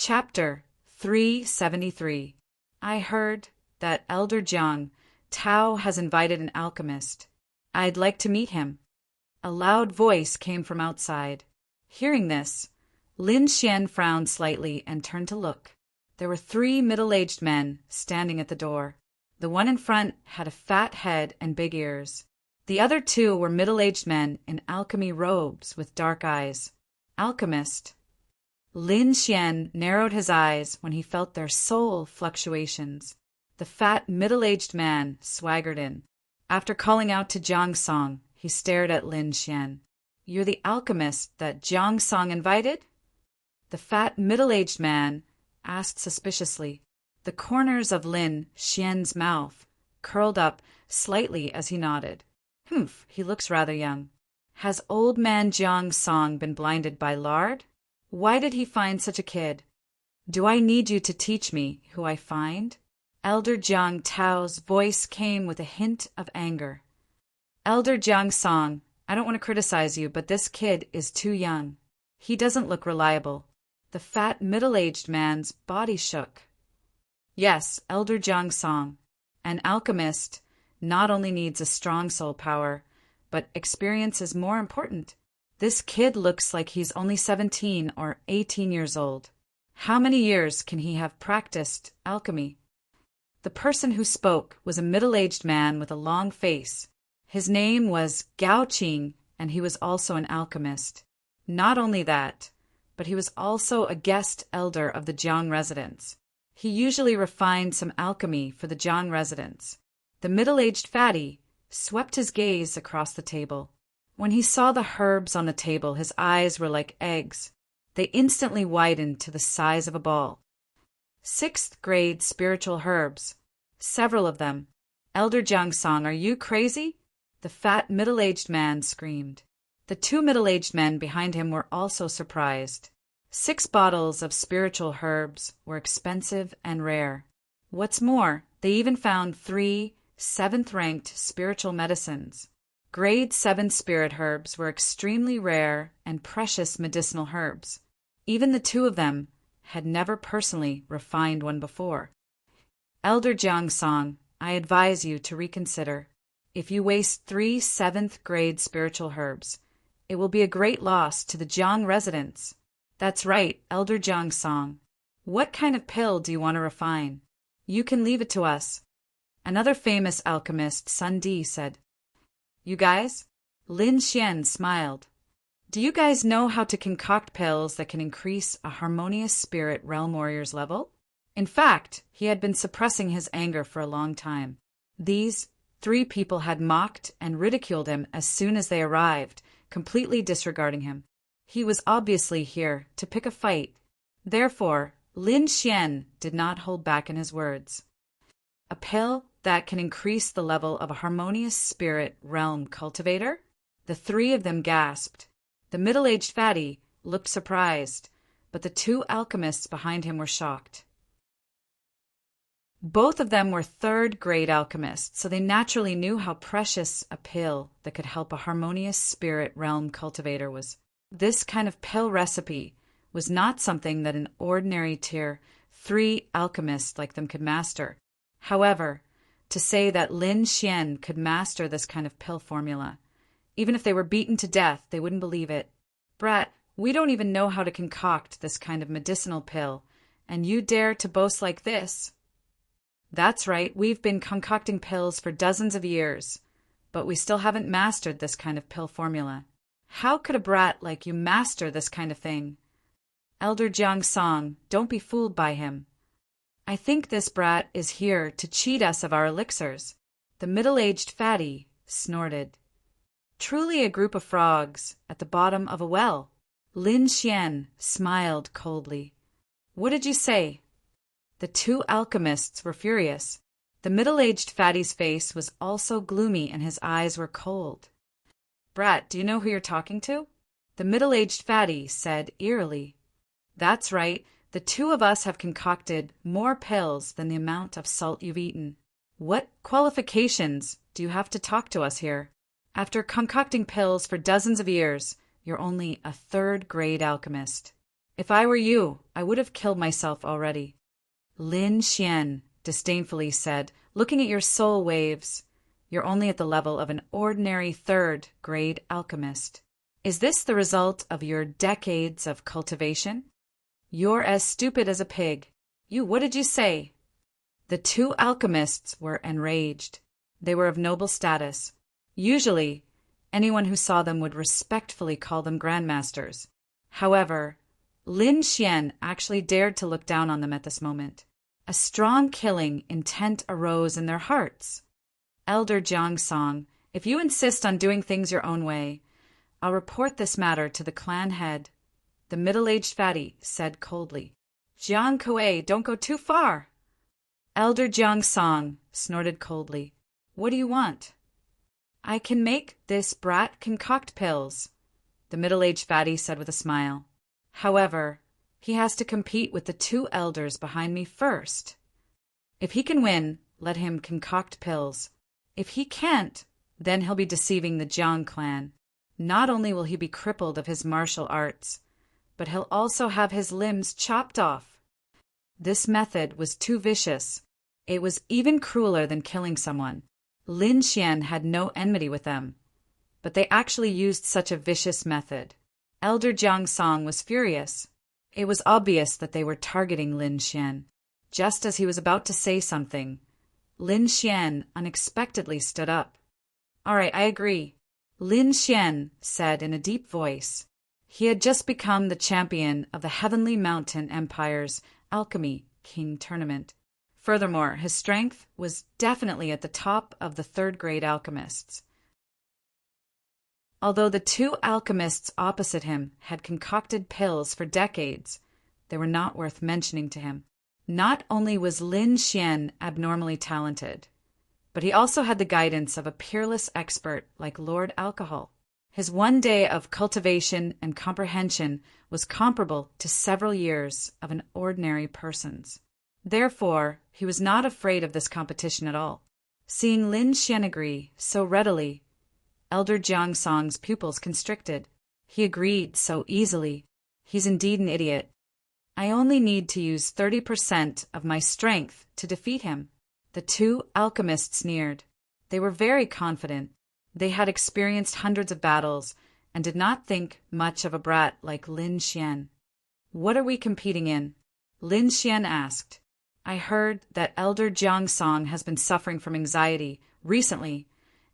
Chapter 373. I heard that Elder Jiang Tao has invited an alchemist. I'd like to meet him. A loud voice came from outside. Hearing this, Lin Xian frowned slightly and turned to look. There were 3 middle-aged men standing at the door. The one in front had a fat head and big ears. The other 2 were middle-aged men in alchemy robes with dark eyes. Alchemist. Lin Xian narrowed his eyes when he felt their soul fluctuations. The fat, middle-aged man swaggered in. After calling out to Jiang Song, he stared at Lin Xian. "You're the alchemist that Jiang Song invited?" The fat, middle-aged man asked suspiciously. The corners of Lin Xian's mouth curled up slightly as he nodded. "Humph, he looks rather young. Has old man Jiang Song been blinded by lard? Why did he find such a kid? Do I need you to teach me who I find?" Elder Jiang Tao's voice came with a hint of anger. "Elder Jiang Song, I don't want to criticize you, but this kid is too young. He doesn't look reliable." The fat, middle-aged man's body shook. "Yes, Elder Jiang Song, an alchemist not only needs a strong soul power, but experience is more important. This kid looks like he's only 17 or 18 years old. How many years can he have practiced alchemy?" The person who spoke was a middle-aged man with a long face. His name was Gao Qing, and he was also an alchemist. Not only that, but he was also a guest elder of the Jiang residence. He usually refined some alchemy for the Jiang residents. The middle-aged fatty swept his gaze across the table. When he saw the herbs on the table, his eyes were like eggs. They instantly widened to the size of a ball. 6th grade spiritual herbs. Several of them. "Elder Jiang Song, are you crazy?" The fat, middle-aged man screamed. The 2 middle-aged men behind him were also surprised. 6 bottles of spiritual herbs were expensive and rare. What's more, they even found 3 7th-ranked spiritual medicines. Grade 7 spirit herbs were extremely rare and precious medicinal herbs. Even the 2 of them had never personally refined one before. "Elder Jiang Song, I advise you to reconsider. If you waste 3 7th-grade spiritual herbs, it will be a great loss to the Jiang residents." "That's right, Elder Jiang Song. What kind of pill do you want to refine? You can leave it to us." Another famous alchemist, Sun Di, said. "You guys?" Lin Xian smiled. "Do you guys know how to concoct pills that can increase a harmonious spirit realm warrior's level?" In fact, he had been suppressing his anger for a long time. These 3 people had mocked and ridiculed him as soon as they arrived, completely disregarding him. He was obviously here to pick a fight. Therefore, Lin Xian did not hold back in his words. "A pill that can increase the level of a harmonious spirit realm cultivator?" The 3 of them gasped. The middle-aged fatty looked surprised, but the 2 alchemists behind him were shocked. Both of them were 3rd-grade alchemists, so they naturally knew how precious a pill that could help a harmonious spirit realm cultivator was. This kind of pill recipe was not something that an ordinary tier 3 alchemist like them could master. However, to say that Lin Xian could master this kind of pill formula, even if they were beaten to death, they wouldn't believe it. "Brat, we don't even know how to concoct this kind of medicinal pill, and you dare to boast like this?" "That's right, we've been concocting pills for dozens of years, but we still haven't mastered this kind of pill formula. How could a brat like you master this kind of thing?" "Elder Jiang Song, don't be fooled by him. I think this brat is here to cheat us of our elixirs." The middle-aged fatty snorted. "Truly a group of frogs at the bottom of a well." Lin Xian smiled coldly. "What did you say?" The 2 alchemists were furious. The middle-aged fatty's face was also gloomy and his eyes were cold. "Brat, do you know who you're talking to?" The middle-aged fatty said eerily. "That's right. The 2 of us have concocted more pills than the amount of salt you've eaten. What qualifications do you have to talk to us here? After concocting pills for dozens of years, you're only a 3rd-grade alchemist." If I were you, I would have killed myself already. Lin Xian disdainfully said, looking at your soul waves, you're only at the level of an ordinary third-grade alchemist. Is this the result of your decades of cultivation? You're as stupid as a pig. What did you say? The two alchemists were enraged. They were of noble status. Usually, anyone who saw them would respectfully call them grandmasters. However, Lin Xian actually dared to look down on them at this moment. A strong killing intent arose in their hearts. Elder Jiang Song, if you insist on doing things your own way, I'll report this matter to the clan head. The middle-aged fatty said coldly. Jiang Kuei, don't go too far. Elder Jiang Song snorted coldly. What do you want? I can make this brat concoct pills, the middle-aged fatty said with a smile. However, he has to compete with the two elders behind me first. If he can win, let him concoct pills. If he can't, then he'll be deceiving the Jiang clan. Not only will he be crippled of his martial arts, but he'll also have his limbs chopped off. This method was too vicious. It was even crueler than killing someone. Lin Xian had no enmity with them, but they actually used such a vicious method. Elder Jiang Song was furious. It was obvious that they were targeting Lin Xian. Just as he was about to say something, Lin Xian unexpectedly stood up. All right, I agree, Lin Xian said in a deep voice. He had just become the champion of the Heavenly Mountain Empire's Alchemy King tournament. Furthermore, his strength was definitely at the top of the third-grade alchemists. Although the two alchemists opposite him had concocted pills for decades, they were not worth mentioning to him. Not only was Lin Xian abnormally talented, but he also had the guidance of a peerless expert like Lord Alcohol. His one day of cultivation and comprehension was comparable to several years of an ordinary person's. Therefore, he was not afraid of this competition at all. Seeing Lin Xian agree so readily, Elder Jiang Song's pupils constricted. He agreed so easily. He's indeed an idiot. I only need to use 30% of my strength to defeat him. The two alchemists sneered. They were very confident. They had experienced hundreds of battles and did not think much of a brat like Lin Xian. What are we competing in? Lin Xian asked. I heard that Elder Jiang Song has been suffering from anxiety recently,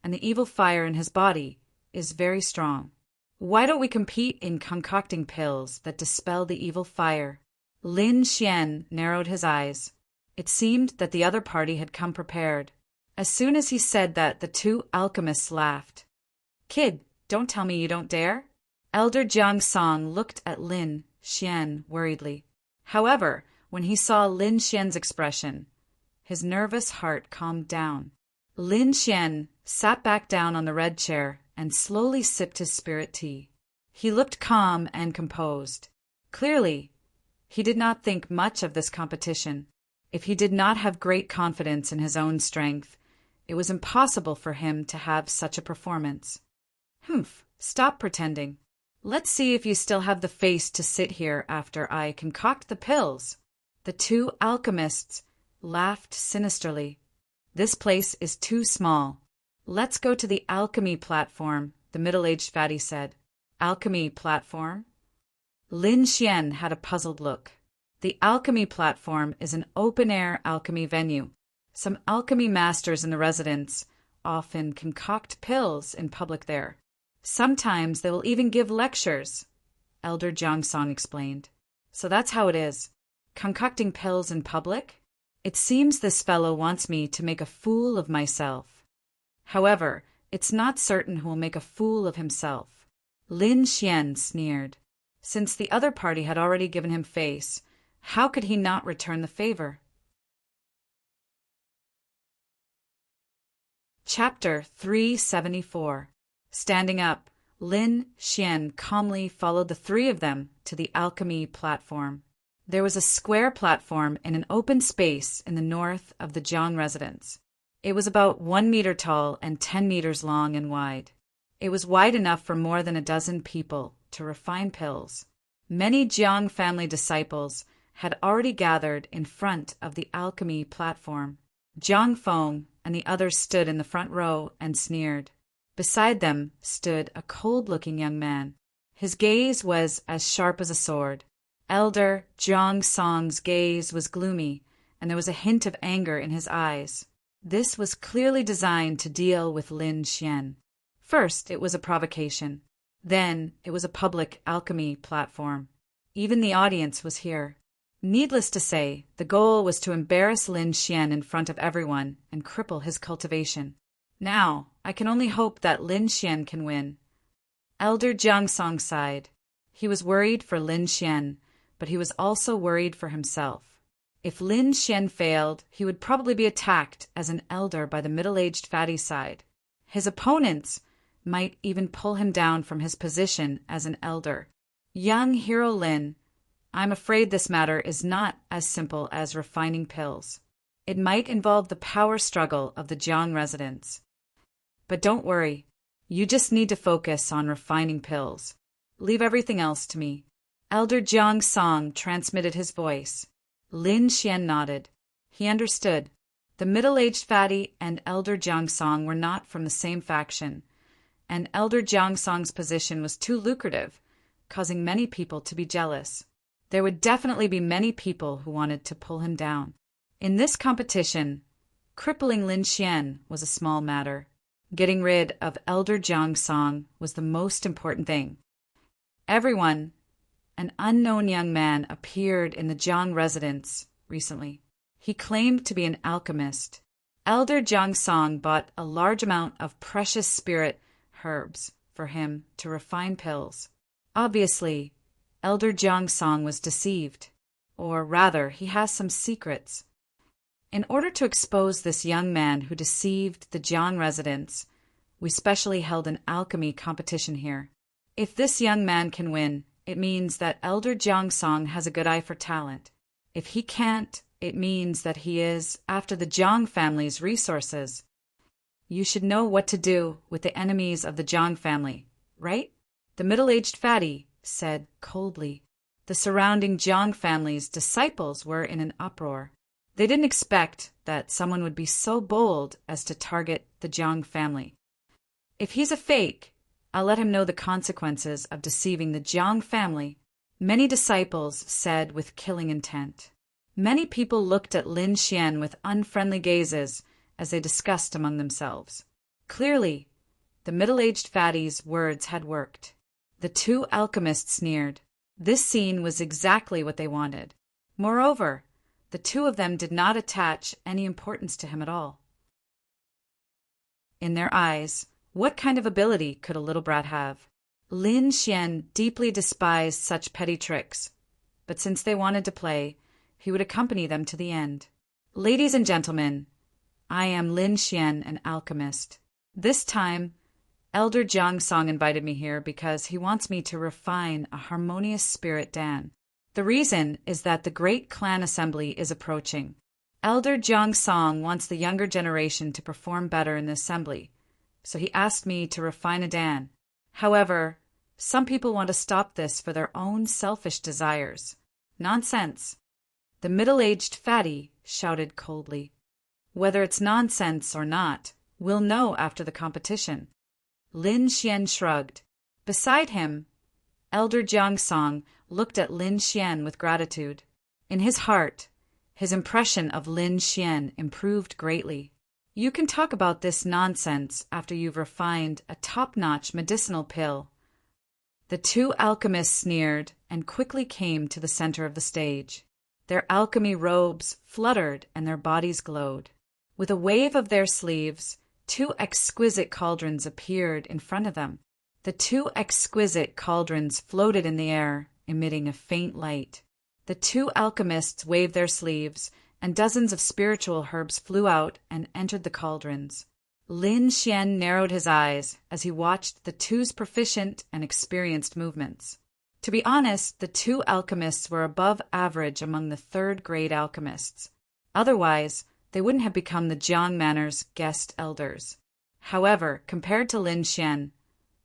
and the evil fire in his body is very strong. Why don't we compete in concocting pills that dispel the evil fire? Lin Xian narrowed his eyes. It seemed that the other party had come prepared. As soon as he said that, the two alchemists laughed. Kid, don't tell me you don't dare. Elder Jiang Song looked at Lin Xian worriedly. However, when he saw Lin Xian's expression, his nervous heart calmed down. Lin Xian sat back down on the red chair and slowly sipped his spirit tea. He looked calm and composed. Clearly, he did not think much of this competition. If he did not have great confidence in his own strength, it was impossible for him to have such a performance. Stop pretending. Let's see if you still have the face to sit here after I concoct the pills. The two alchemists laughed sinisterly. This place is too small. Let's go to the alchemy platform, the middle-aged fatty said. Alchemy platform? Lin Xian had a puzzled look. The alchemy platform is an open-air alchemy venue. Some alchemy masters in the residence often concoct pills in public there. Sometimes they will even give lectures, Elder Jiang Song explained. So that's how it is. Concocting pills in public? It seems this fellow wants me to make a fool of myself. However, it's not certain who will make a fool of himself. Lin Xian sneered. Since the other party had already given him face, how could he not return the favor? Chapter 374. Standing up, Lin Xian calmly followed the three of them to the alchemy platform. There was a square platform in an open space in the north of the Jiang residence. It was about 1 meter tall and 10 meters long and wide. It was wide enough for more than a dozen people to refine pills. Many Jiang family disciples had already gathered in front of the alchemy platform. Jiang Feng and the others stood in the front row and sneered. Beside them stood a cold-looking young man. His gaze was as sharp as a sword. Elder Jiang Song's gaze was gloomy, and there was a hint of anger in his eyes. This was clearly designed to deal with Lin Xian. First, it was a provocation. Then, it was a public alchemy platform. Even the audience was here. Needless to say, the goal was to embarrass Lin Xian in front of everyone and cripple his cultivation. Now, I can only hope that Lin Xian can win. Elder Jiang Song sighed. He was worried for Lin Xian, but he was also worried for himself. If Lin Xian failed, he would probably be attacked as an elder by the middle-aged fatty side. His opponents might even pull him down from his position as an elder. Young Hero Lin, I'm afraid this matter is not as simple as refining pills. It might involve the power struggle of the Jiang residents. But don't worry, you just need to focus on refining pills. Leave everything else to me. Elder Jiang Song transmitted his voice. Lin Xian nodded. He understood. The middle-aged fatty and Elder Jiang Song were not from the same faction, and Elder Jiang Song's position was too lucrative, causing many people to be jealous. There would definitely be many people who wanted to pull him down. In this competition, crippling Lin Xian was a small matter. Getting rid of Elder Jiang Song was the most important thing. Everyone, an unknown young man appeared in the Jiang residence recently. He claimed to be an alchemist. Elder Jiang Song bought a large amount of precious spirit herbs for him to refine pills. Obviously, Elder Jiang Song was deceived. Or rather, he has some secrets. In order to expose this young man who deceived the Jiang residents, we specially held an alchemy competition here. If this young man can win, it means that Elder Jiang Song has a good eye for talent. If he can't, it means that he is after the Jiang family's resources. You should know what to do with the enemies of the Jiang family, right? The middle-aged fatty said coldly. The surrounding Jiang family's disciples were in an uproar. They didn't expect that someone would be so bold as to target the Jiang family. If he's a fake, I'll let him know the consequences of deceiving the Jiang family, many disciples said with killing intent. Many people looked at Lin Xian with unfriendly gazes as they discussed among themselves. Clearly, the middle-aged fatty's words had worked. The two alchemists sneered. This scene was exactly what they wanted. Moreover, the two of them did not attach any importance to him at all. In their eyes, what kind of ability could a little brat have? Lin Xian deeply despised such petty tricks, but since they wanted to play, he would accompany them to the end. Ladies and gentlemen, I am Lin Xian, an alchemist. This time, Elder Jiang Song invited me here because he wants me to refine a harmonious spirit Dan. The reason is that the great clan assembly is approaching. Elder Jiang Song wants the younger generation to perform better in the assembly, so he asked me to refine a Dan. However, some people want to stop this for their own selfish desires. Nonsense. The middle-aged fatty shouted coldly. Whether it's nonsense or not, we'll know after the competition. Lin Xian shrugged. Beside him, Elder Jiang Song looked at Lin Xian with gratitude. In his heart, his impression of Lin Xian improved greatly. You can talk about this nonsense after you've refined a top-notch medicinal pill. The two alchemists sneered and quickly came to the center of the stage. Their alchemy robes fluttered and their bodies glowed. With a wave of their sleeves, two exquisite cauldrons appeared in front of them. The two exquisite cauldrons floated in the air, emitting a faint light. The two alchemists waved their sleeves, and dozens of spiritual herbs flew out and entered the cauldrons. Lin Xian narrowed his eyes as he watched the two's proficient and experienced movements. To be honest, the two alchemists were above average among the third-grade alchemists. Otherwise, they wouldn't have become the Jiang Manor's guest elders. However, compared to Lin Xian,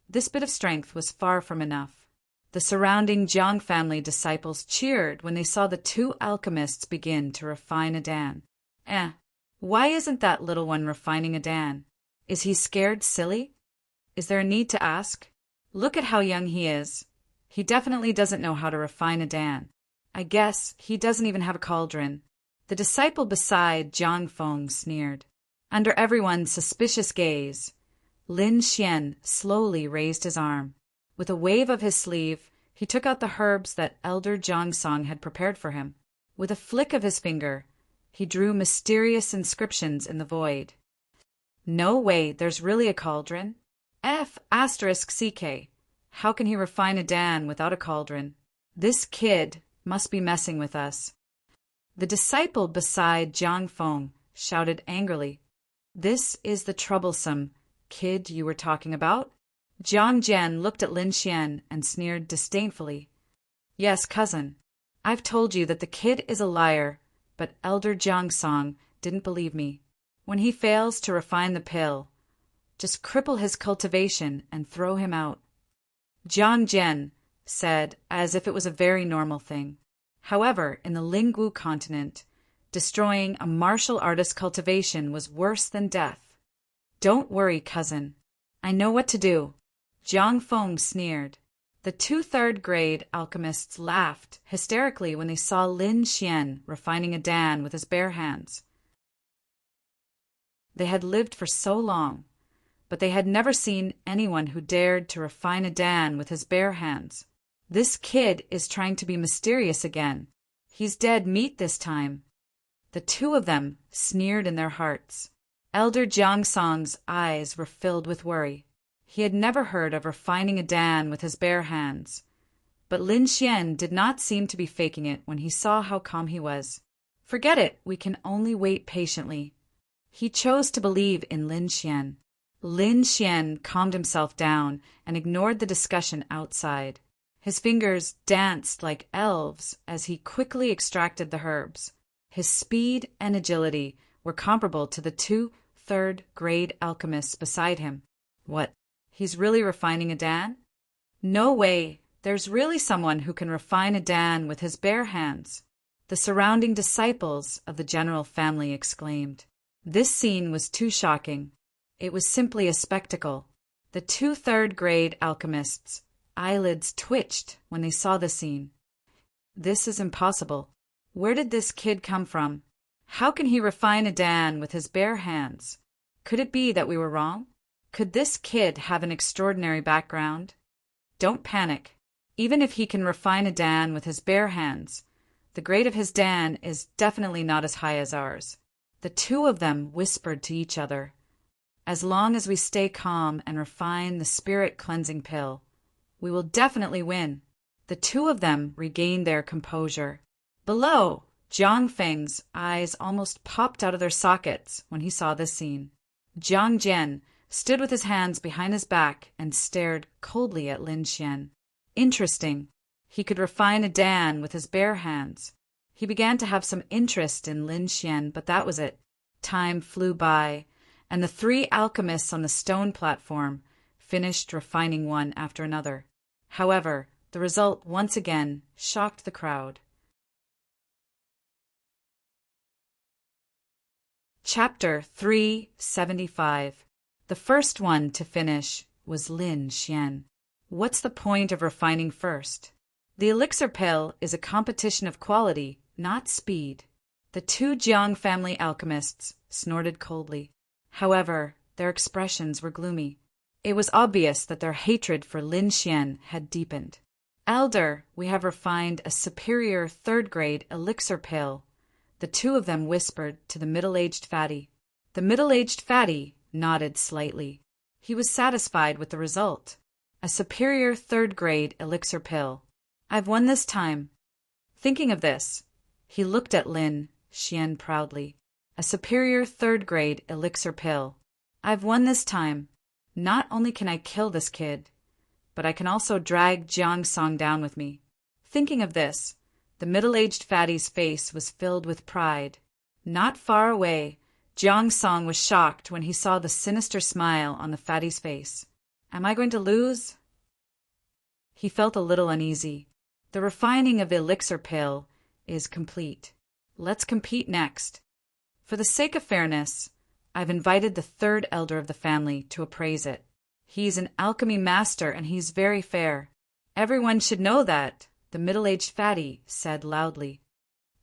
this bit of strength was far from enough. The surrounding Jiang family disciples cheered when they saw the two alchemists begin to refine a Dan. Why isn't that little one refining a Dan? Is he scared silly? Is there a need to ask? Look at how young he is. He definitely doesn't know how to refine a Dan. I guess he doesn't even have a cauldron. The disciple beside Jiang Feng sneered. Under everyone's suspicious gaze, Lin Xian slowly raised his arm. With a wave of his sleeve, he took out the herbs that Elder Jiang Song had prepared for him. With a flick of his finger, he drew mysterious inscriptions in the void. No way, there's really a cauldron? F***CK. How can he refine a Dan without a cauldron? This kid must be messing with us. The disciple beside Jiang Feng shouted angrily. This is the troublesome kid you were talking about? Jiang Jian looked at Lin Xian and sneered disdainfully. Yes, cousin. I've told you that the kid is a liar, but Elder Jiang Song didn't believe me. When he fails to refine the pill, just cripple his cultivation and throw him out. Jiang Jian said, as if it was a very normal thing. However, in the Lingwu continent, destroying a martial artist's cultivation was worse than death. Don't worry, cousin. I know what to do. Jiang Feng sneered. The 2 third-grade alchemists laughed hysterically when they saw Lin Xian refining a Dan with his bare hands. They had lived for so long, but they had never seen anyone who dared to refine a Dan with his bare hands. This kid is trying to be mysterious again. He's dead meat this time. The 2 of them sneered in their hearts. Elder Jiang Song's eyes were filled with worry. He had never heard of refining a Dan with his bare hands. But Lin Xian did not seem to be faking it when he saw how calm he was. Forget it, we can only wait patiently. He chose to believe in Lin Xian. Lin Xian calmed himself down and ignored the discussion outside. His fingers danced like elves as he quickly extracted the herbs. His speed and agility were comparable to the 2 third-grade alchemists beside him. What? He's really refining a Dan? No way. There's really someone who can refine a Dan with his bare hands. The surrounding disciples of the general family exclaimed. This scene was too shocking. It was simply a spectacle. The 2 third-grade alchemists' eyelids twitched when they saw the scene. This is impossible. Where did this kid come from? How can he refine a Dan with his bare hands? Could it be that we were wrong? Could this kid have an extraordinary background? Don't panic. Even if he can refine a Dan with his bare hands, the grade of his Dan is definitely not as high as ours. The 2 of them whispered to each other. As long as we stay calm and refine the spirit-cleansing pill, we will definitely win. The 2 of them regained their composure. Below, Jiang Feng's eyes almost popped out of their sockets when he saw this scene. Jiang Jian stood with his hands behind his back and stared coldly at Lin Xian. Interesting. He could refine a Dan with his bare hands. He began to have some interest in Lin Xian, but that was it. Time flew by, and the 3 alchemists on the stone platform finished refining one after another. However, the result once again shocked the crowd. Chapter 375. The first one to finish was Lin Xian. What's the point of refining first? The elixir pill is a competition of quality, not speed. The 2 Jiang family alchemists snorted coldly. However, their expressions were gloomy. It was obvious that their hatred for Lin Xian had deepened. Elder, we have refined a superior 3rd-grade elixir pill. The 2 of them whispered to the middle-aged fatty. The middle-aged fatty nodded slightly. He was satisfied with the result. A superior 3rd-grade elixir pill. I've won this time. Thinking of this, he looked at Lin Xian proudly. A superior 3rd-grade elixir pill. I've won this time. Not only can I kill this kid, but I can also drag Jiang Song down with me. Thinking of this, the middle-aged fatty's face was filled with pride. Not far away, Jiang Song was shocked when he saw the sinister smile on the fatty's face. Am I going to lose? He felt a little uneasy. The refining of the elixir pill is complete. Let's compete next. For the sake of fairness, I've invited the third elder of the family to appraise it. He's an alchemy master and he's very fair. Everyone should know that, the middle-aged fatty said loudly.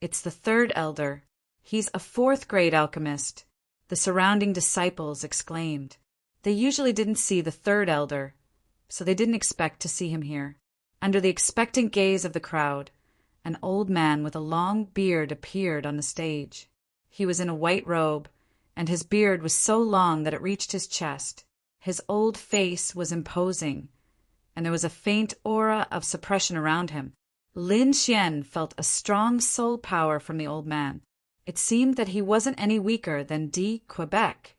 It's the third elder. He's a fourth-grade alchemist, the surrounding disciples exclaimed. They usually didn't see the third elder, so they didn't expect to see him here. Under the expectant gaze of the crowd, an old man with a long beard appeared on the stage. He was in a white robe, and his beard was so long that it reached his chest. His old face was imposing, and there was a faint aura of suppression around him. Lin Xian felt a strong soul power from the old man. It seemed that he wasn't any weaker than D. Quebec,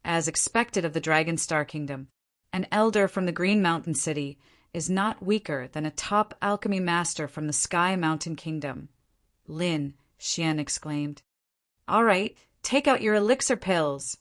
as expected of the Dragon Star Kingdom. An elder from the Green Mountain City is not weaker than a top alchemy master from the Sky Mountain Kingdom. Lin Xian exclaimed. All right, take out your elixir pills,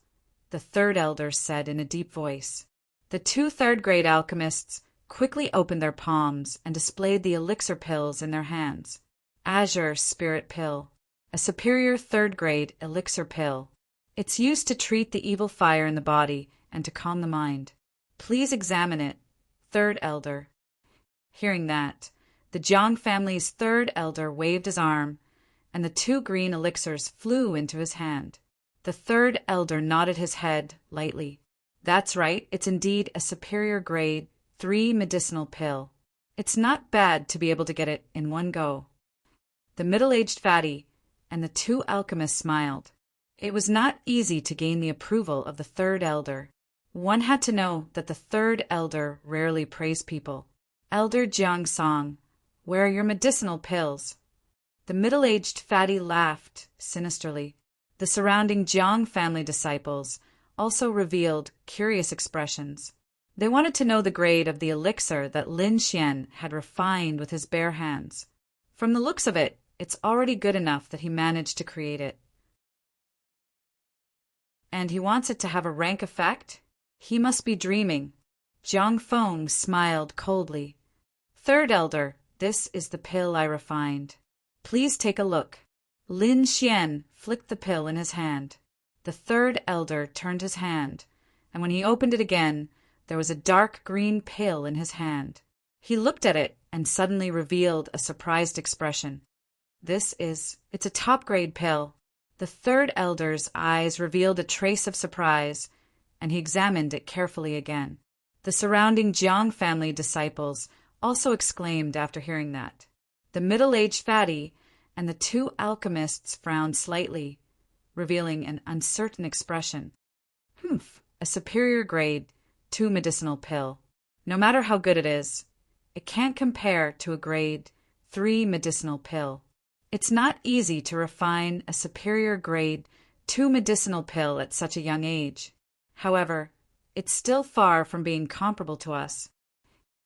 the third elder said in a deep voice. The two third-grade alchemists quickly opened their palms and displayed the elixir pills in their hands. Azure Spirit Pill, a superior third-grade elixir pill. It's used to treat the evil fire in the body and to calm the mind. Please examine it, third elder. Hearing that, the Jiang family's third elder waved his arm, and the two green elixirs flew into his hand. The third elder nodded his head lightly. That's right, it's indeed a superior grade 3 medicinal pill. It's not bad to be able to get it in one go. The middle-aged fatty and the two alchemists smiled. It was not easy to gain the approval of the third elder. One had to know that the third elder rarely praised people. Elder Jiang Song, where are your medicinal pills? The middle-aged fatty laughed sinisterly. The surrounding Jiang family disciples also revealed curious expressions. They wanted to know the grade of the elixir that Lin Xian had refined with his bare hands. From the looks of it, it's already good enough that he managed to create it. And he wants it to have a rank effect? He must be dreaming. Jiang Feng smiled coldly. Third elder, this is the pill I refined. Please take a look. Lin Xian flicked the pill in his hand. The third elder turned his hand, and when he opened it again, there was a dark green pill in his hand. He looked at it and suddenly revealed a surprised expression. It's a top-grade pill. The third elder's eyes revealed a trace of surprise, and he examined it carefully again. The surrounding Jiang family disciples also exclaimed after hearing that. The middle-aged fatty and the two alchemists frowned slightly, revealing an uncertain expression. A superior grade 2 medicinal pill. No matter how good it is, it can't compare to a grade 3 medicinal pill. It's not easy to refine a superior grade 2 medicinal pill at such a young age. However, it's still far from being comparable to us.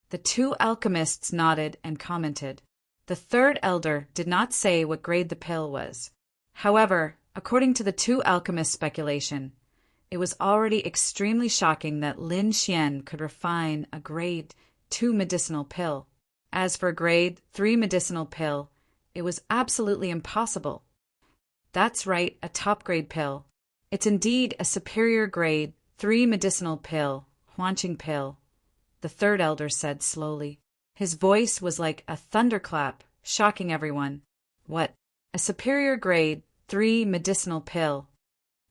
The two alchemists nodded and commented. The third elder did not say what grade the pill was. However, according to the two alchemists' speculation, it was already extremely shocking that Lin Xian could refine a grade 2 medicinal pill. As for a grade 3 medicinal pill, it was absolutely impossible. That's right, a top-grade pill. It's indeed a superior grade 3 medicinal pill, Huanqing pill, the third elder said slowly. His voice was like a thunderclap, shocking everyone. What? A superior grade 3 medicinal pill?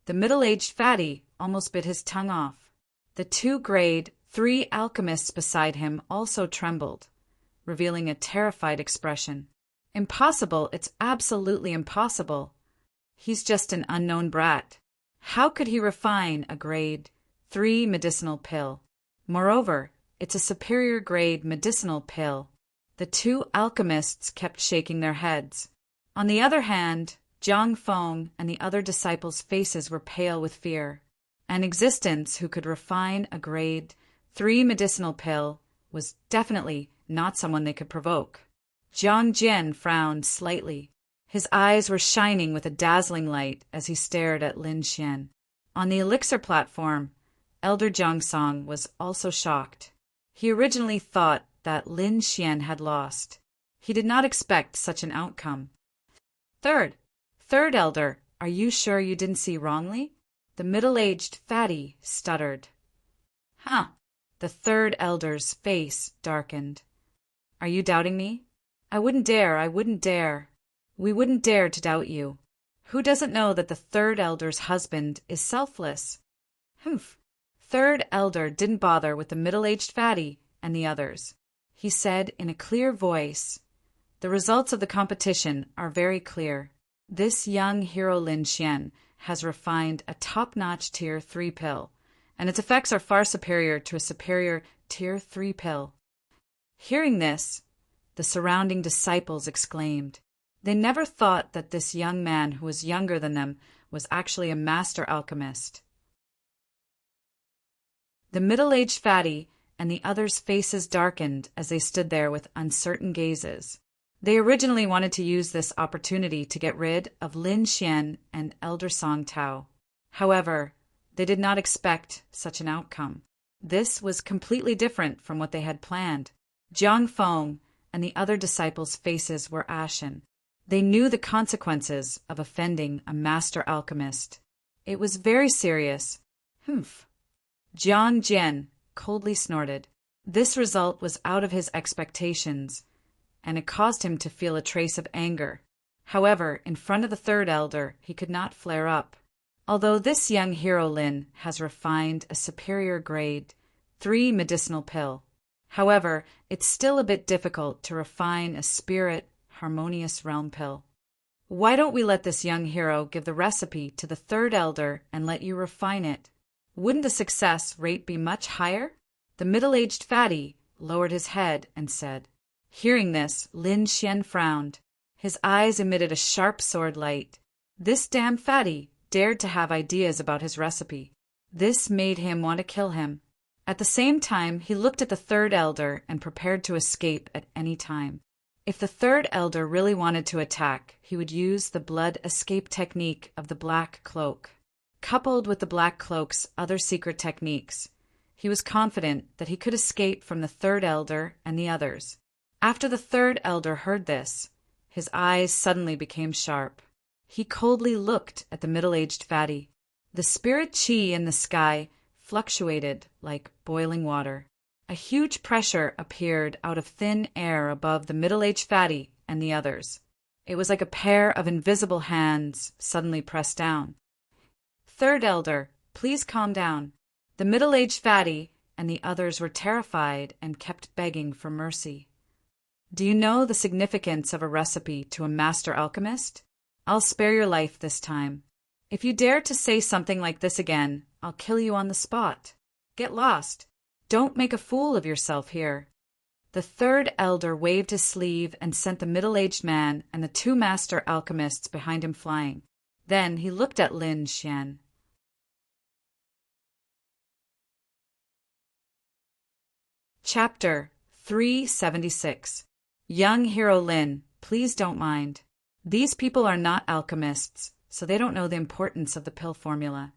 The middle-aged fatty almost bit his tongue off. The two grade 3 alchemists beside him also trembled, revealing a terrified expression. Impossible, it's absolutely impossible. He's just an unknown brat. How could he refine a grade 3 medicinal pill? Moreover, it's a superior grade medicinal pill. The two alchemists kept shaking their heads. On the other hand, Jiang Feng and the other disciples' faces were pale with fear. An existence who could refine a grade 3 medicinal pill was definitely not someone they could provoke. Jiang Jian frowned slightly. His eyes were shining with a dazzling light as he stared at Lin Xian. On the elixir platform, Elder Jiang Song was also shocked. He originally thought that Lin Xian had lost. He did not expect such an outcome. Third elder, are you sure you didn't see wrongly? The middle-aged fatty stuttered. Huh. The third elder's face darkened. Are you doubting me? I wouldn't dare. We wouldn't dare to doubt you. Who doesn't know that the third elder's husband is selfless? Humph. Third elder didn't bother with the middle-aged fatty and the others. He said in a clear voice, the results of the competition are very clear. This young hero Lin Xian has refined a top-notch Tier 3 pill, and its effects are far superior to a superior Tier 3 pill. Hearing this, the surrounding disciples exclaimed. They never thought that this young man who was younger than them was actually a master alchemist. The middle-aged fatty and the others' faces darkened as they stood there with uncertain gazes. They originally wanted to use this opportunity to get rid of Lin Xian and Elder Song Tao. However, they did not expect such an outcome. This was completely different from what they had planned. Jiang Feng and the other disciples' faces were ashen. They knew the consequences of offending a master alchemist. It was very serious. Humph. Jiang Jian coldly snorted. This result was out of his expectations, and it caused him to feel a trace of anger. However, in front of the third elder, he could not flare up. Although this young hero Lin has refined a superior grade 3 medicinal pill, however, it's still a bit difficult to refine a spirit harmonious realm pill. Why don't we let this young hero give the recipe to the third elder and let you refine it? Wouldn't the success rate be much higher? The middle-aged fatty lowered his head and said. Hearing this, Lin Xian frowned. His eyes emitted a sharp sword light. This damn fatty dared to have ideas about his recipe. This made him want to kill him. At the same time, he looked at the third elder and prepared to escape at any time. If the third elder really wanted to attack, he would use the blood escape technique of the Black Cloak. Coupled with the Black Cloak's other secret techniques, he was confident that he could escape from the third elder and the others. After the third elder heard this, his eyes suddenly became sharp. He coldly looked at the middle-aged fatty. The spirit qi in the sky fluctuated like boiling water. A huge pressure appeared out of thin air above the middle-aged fatty and the others. It was like a pair of invisible hands suddenly pressed down. Third elder, please calm down. The middle-aged fatty and the others were terrified and kept begging for mercy. Do you know the significance of a recipe to a master alchemist? I'll spare your life this time. If you dare to say something like this again, I'll kill you on the spot. Get lost. Don't make a fool of yourself here. The third elder waved his sleeve and sent the middle-aged man and the 2 master alchemists behind him flying. Then he looked at Lin Xian. Chapter 376. Young hero Lin, please don't mind. These people are not alchemists, so they don't know the importance of the pill formula.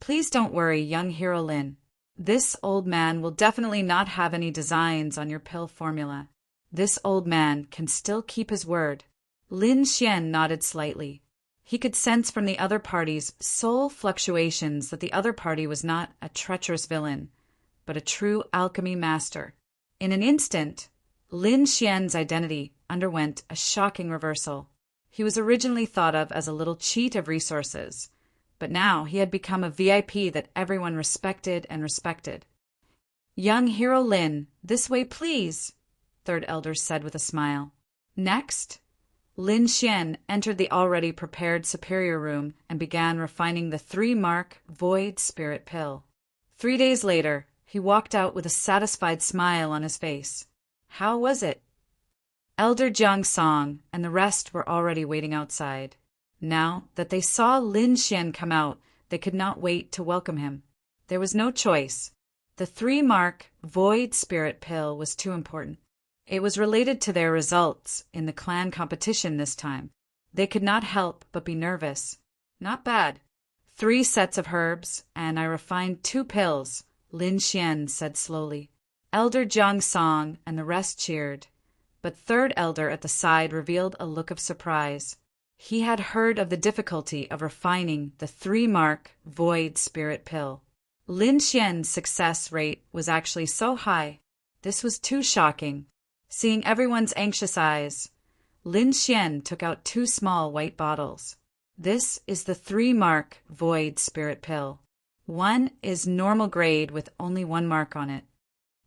Please don't worry, young hero Lin. This old man will definitely not have any designs on your pill formula. This old man can still keep his word. Lin Xian nodded slightly. He could sense from the other party's soul fluctuations that the other party was not a treacherous villain, but a true alchemy master. In an instant, Lin Xian's identity underwent a shocking reversal. He was originally thought of as a little cheat of resources, but now he had become a VIP that everyone respected and respected. Young hero Lin, this way please, third elder said with a smile. Next, Lin Xian entered the already prepared superior room and began refining the 3-mark void spirit pill. 3 days later, he walked out with a satisfied smile on his face. How was it? Elder Jiang Song and the rest were already waiting outside. Now that they saw Lin Xian come out, they could not wait to welcome him. There was no choice. The 3-mark void spirit pill was too important. It was related to their results in the clan competition this time. They could not help but be nervous. Not bad. 3 sets of herbs, and I refined 2 pills, Lin Xian said slowly. Elder Jiang Song and the rest cheered, but third elder at the side revealed a look of surprise. He had heard of the difficulty of refining the 3-mark void spirit pill. Lin Xian's success rate was actually so high. This was too shocking. Seeing everyone's anxious eyes, Lin Xian took out 2 small white bottles. This is the 3-mark void spirit pill. One is normal grade with only 1 mark on it.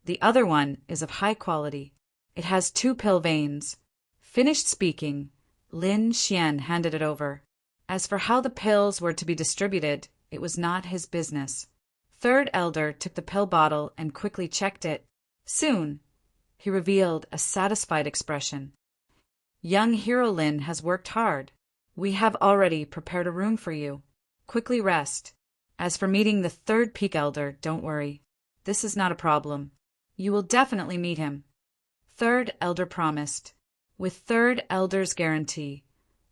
The other one is of high quality. It has 2 pill veins. Finished speaking, Lin Xian handed it over. As for how the pills were to be distributed, it was not his business. Third elder took the pill bottle and quickly checked it. Soon, he revealed a satisfied expression. Young Hero Lin has worked hard. We have already prepared a room for you. Quickly rest. As for meeting the 3rd peak elder, don't worry. This is not a problem. You will definitely meet him. Third elder promised. With third elder's guarantee,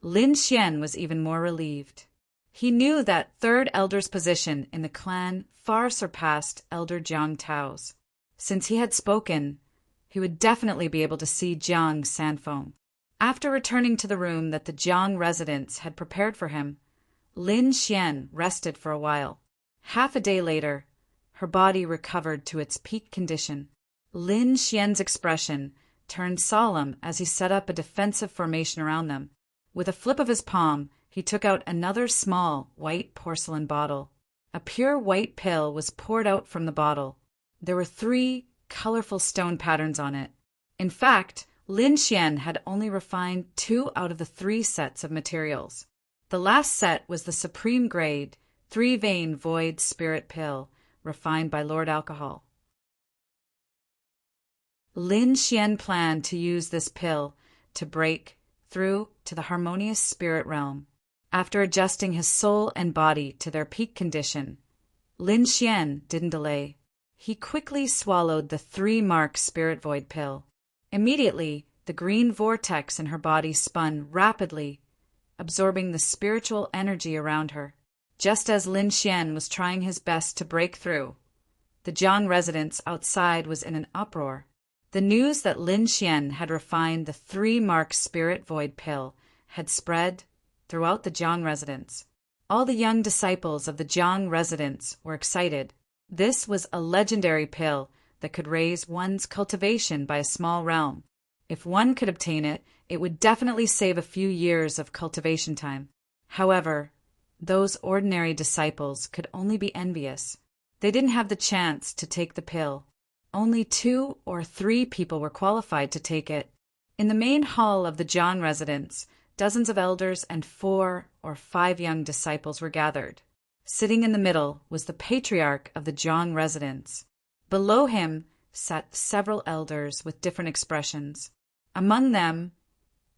Lin Xian was even more relieved. He knew that third elder's position in the clan far surpassed Elder Jiang Tao's. Since he had spoken, he would definitely be able to see Jiang Sanfeng. After returning to the room that the Jiang residents had prepared for him, Lin Xian rested for a while. Half a day later, her body recovered to its peak condition. Lin Xian's expression turned solemn as he set up a defensive formation around them. With a flip of his palm, he took out another small white porcelain bottle. A pure white pill was poured out from the bottle. There were 3 colorful stone patterns on it. In fact, Lin Xian had only refined 2 out of the 3 sets of materials. The last set was the supreme grade, 3-vein void spirit pill, refined by Lord Alcohol. Lin Xian planned to use this pill to break through to the harmonious spirit realm. After adjusting his soul and body to their peak condition, Lin Xian didn't delay. He quickly swallowed the 3-mark spirit void pill. Immediately, the green vortex in her body spun rapidly, absorbing the spiritual energy around her. Just as Lin Xian was trying his best to break through, the Jiang residence outside was in an uproar. The news that Lin Xian had refined the 3-mark spirit void pill had spread throughout the Jiang residence. All the young disciples of the Jiang residence were excited. This was a legendary pill that could raise one's cultivation by a small realm. If one could obtain it, it would definitely save a few years of cultivation time. However, those ordinary disciples could only be envious. They didn't have the chance to take the pill. Only 2 or 3 people were qualified to take it. In the main hall of the Jiang residence, dozens of elders and 4 or 5 young disciples were gathered. Sitting in the middle was the patriarch of the Jiang residence. Below him sat several elders with different expressions. Among them,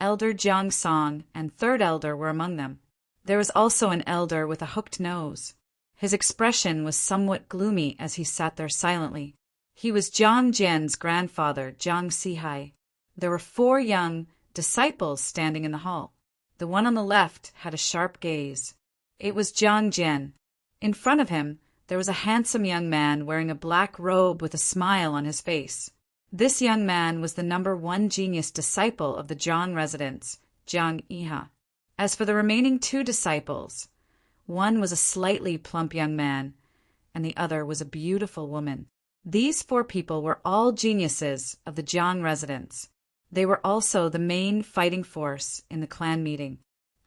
Elder Jiang Song and third elder were among them. There was also an elder with a hooked nose. His expression was somewhat gloomy as he sat there silently. He was Jiang Jian's grandfather, Jiang Sihai. There were 4 young disciples standing in the hall. The one on the left had a sharp gaze. It was Jiang Jian. In front of him, there was a handsome young man wearing a black robe with a smile on his face. This young man was the number 1 genius disciple of the Jiang residence, Jiang Yiha. As for the remaining 2 disciples, one was a slightly plump young man, and the other was a beautiful woman. These 4 people were all geniuses of the Jiang residence. They were also the main fighting force in the clan meeting.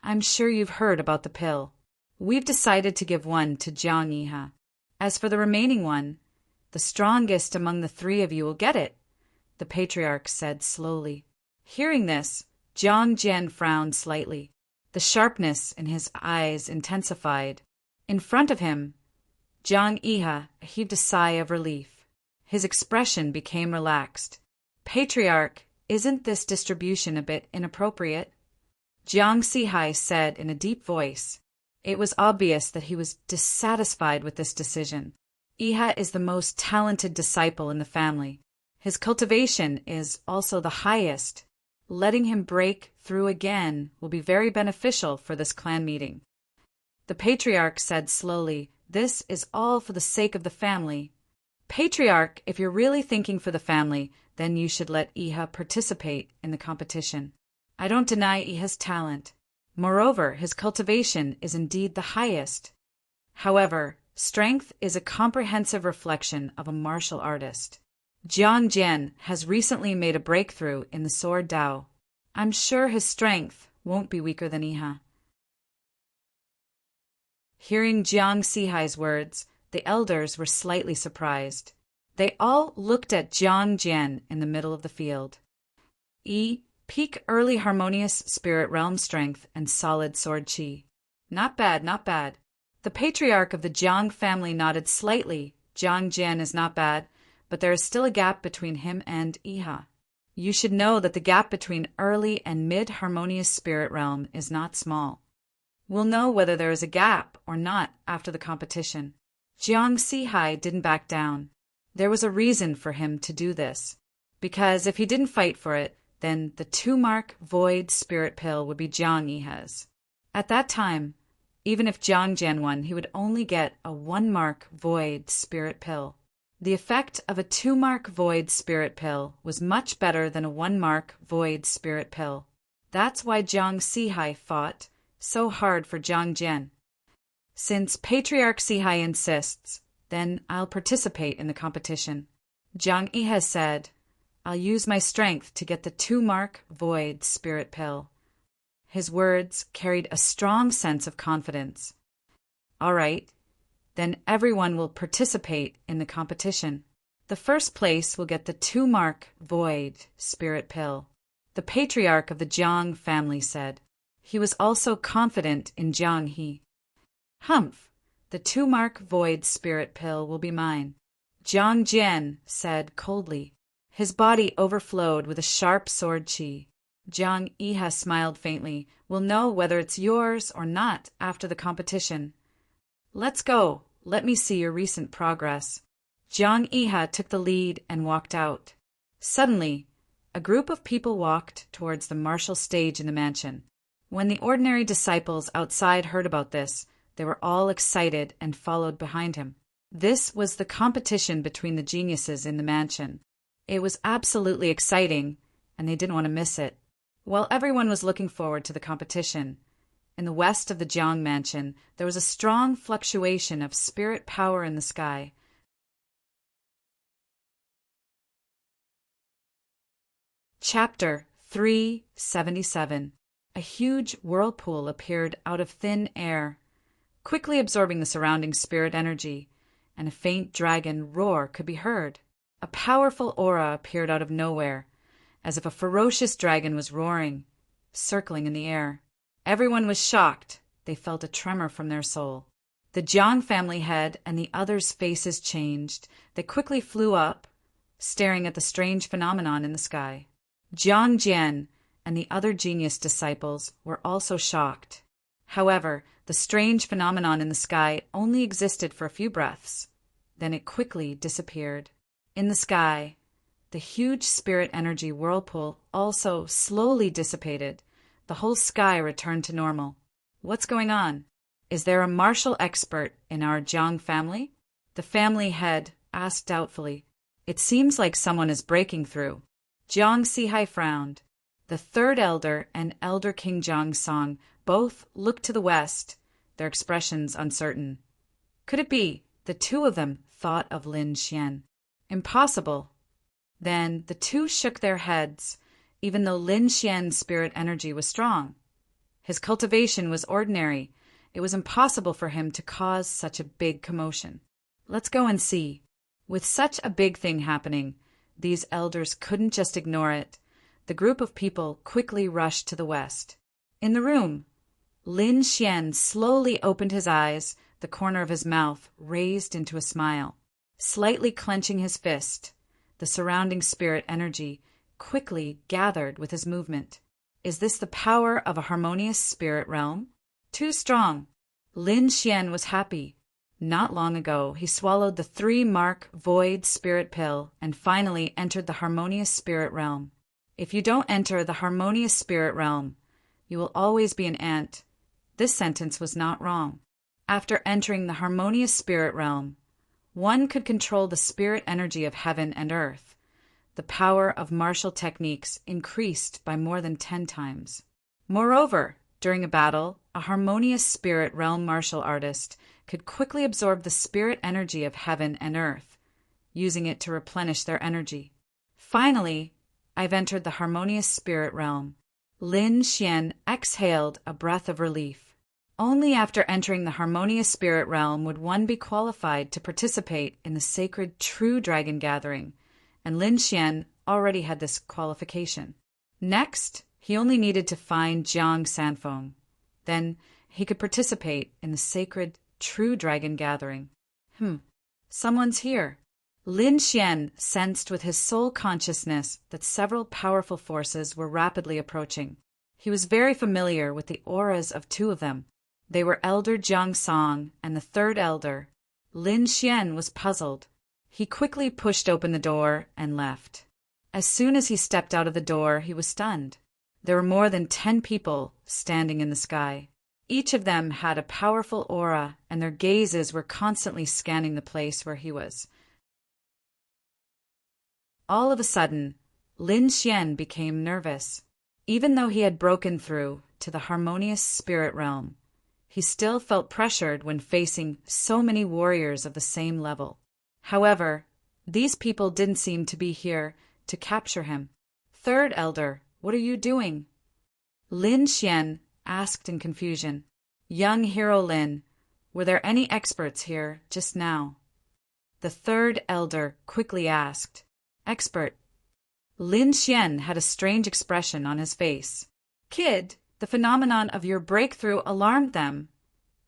I'm sure you've heard about the pill. We've decided to give one to Jiang Yiha. As for the remaining one, the strongest among the 3 of you will get it, the patriarch said slowly. Hearing this, Jiang Jian frowned slightly. The sharpness in his eyes intensified. In front of him, Jiang Yiha heaved a sigh of relief. His expression became relaxed. Patriarch, isn't this distribution a bit inappropriate? Jiang Sihai said in a deep voice. It was obvious that he was dissatisfied with this decision. Yiha is the most talented disciple in the family. His cultivation is also the highest. Letting him break through again will be very beneficial for this clan meeting. The patriarch said slowly, This is all for the sake of the family. Patriarch, if you're really thinking for the family, then you should let Iha participate in the competition. I don't deny Iha's talent. Moreover, his cultivation is indeed the highest. However, strength is a comprehensive reflection of a martial artist. Jiang Jian has recently made a breakthrough in the sword Dao. I'm sure his strength won't be weaker than Iha. Hearing Jiang Sihai's words, the elders were slightly surprised. They all looked at Jiang Jian in the middle of the field. Peak early harmonious spirit realm strength and solid sword chi. Not bad, not bad. The patriarch of the Jiang family nodded slightly. Jiang Jian is not bad, but there is still a gap between him and Iha. You should know that the gap between early and mid-harmonious spirit realm is not small. We'll know whether there is a gap or not after the competition. Jiang Sihai didn't back down. There was a reason for him to do this, because if he didn't fight for it, then the 2-mark void spirit pill would be Jiang Iha's. At that time, even if Jiang Jian won, he would only get a 1-mark void spirit pill. The effect of a 2-mark void spirit pill was much better than a 1-mark void spirit pill. That's why Jiang Sihai fought so hard for Jiang Jian. Since Patriarch Sihai insists, then I'll participate in the competition. Jiang Iha said, I'll use my strength to get the 2-mark void spirit pill. His words carried a strong sense of confidence. All right, then everyone will participate in the competition. The first place will get the 2-mark void spirit pill, the patriarch of the Jiang family said. He was also confident in Jiang He. Humph, the 2-mark void spirit pill will be mine, Jiang Jian said coldly. His body overflowed with a sharp sword chi. Jiang Iha smiled faintly. We'll know whether it's yours or not after the competition. Let's go. Let me see your recent progress. Jiang Iha took the lead and walked out. Suddenly, a group of people walked towards the martial stage in the mansion. When the ordinary disciples outside heard about this, they were all excited and followed behind him. This was the competition between the geniuses in the mansion. It was absolutely exciting, and they didn't want to miss it. While everyone was looking forward to the competition, in the west of the Jiang mansion, there was a strong fluctuation of spirit power in the sky. Chapter 377. A huge whirlpool appeared out of thin air, quickly absorbing the surrounding spirit energy, and a faint dragon roar could be heard. A powerful aura appeared out of nowhere, as if a ferocious dragon was roaring, circling in the air. Everyone was shocked. They felt a tremor from their soul. The Jiang family head and the others' faces changed. They quickly flew up, staring at the strange phenomenon in the sky. Jiang Jian and the other genius disciples were also shocked. However, the strange phenomenon in the sky only existed for a few breaths. Then it quickly disappeared. In the sky, the huge spirit energy whirlpool also slowly dissipated. The whole sky returned to normal. What's going on? Is there a martial expert in our Jiang family? The family head asked doubtfully. It seems like someone is breaking through. Jiang Sihai frowned. The third elder and Elder King Jiang Song both looked to the west, their expressions uncertain. Could it be the two of them thought of Lin Xian? Impossible. Then the two shook their heads, even though Lin Xian's spirit energy was strong. His cultivation was ordinary. It was impossible for him to cause such a big commotion. Let's go and see. With such a big thing happening, these elders couldn't just ignore it. The group of people quickly rushed to the west. In the room, Lin Xian slowly opened his eyes, the corner of his mouth raised into a smile. Slightly clenching his fist, the surrounding spirit energy quickly gathered with his movement. Is this the power of a harmonious spirit realm? Too strong. Lin Xian was happy. Not long ago, he swallowed the 3-mark void spirit pill and finally entered the harmonious spirit realm. If you don't enter the harmonious spirit realm, you will always be an ant. This sentence was not wrong. After entering the harmonious spirit realm, One could control the spirit energy of heaven and earth. The power of martial techniques increased by more than 10 times. Moreover, during a battle, a harmonious spirit realm martial artist could quickly absorb the spirit energy of heaven and earth, using it to replenish their energy. Finally, I've entered the harmonious spirit realm. Lin Xian exhaled a breath of relief. Only after entering the harmonious spirit realm would one be qualified to participate in the sacred True Dragon Gathering, and Lin Xian already had this qualification. Next, he only needed to find Jiang Sanfeng. Then he could participate in the sacred True Dragon Gathering. Someone's here. Lin Xian sensed with his soul consciousness that several powerful forces were rapidly approaching. He was very familiar with the auras of two of them. They were Elder Jiang Song and the third elder. Lin Xian was puzzled. He quickly pushed open the door and left. As soon as he stepped out of the door, he was stunned. There were more than 10 people standing in the sky. Each of them had a powerful aura, and their gazes were constantly scanning the place where he was. All of a sudden, Lin Xian became nervous. Even though he had broken through to the harmonious spirit realm, he still felt pressured when facing so many warriors of the same level. However, these people didn't seem to be here to capture him. Third elder, what are you doing? Lin Xian asked in confusion. Young hero Lin, were there any experts here just now? The third elder quickly asked. Expert. Lin Xian had a strange expression on his face. Kid, the phenomenon of your breakthrough alarmed them,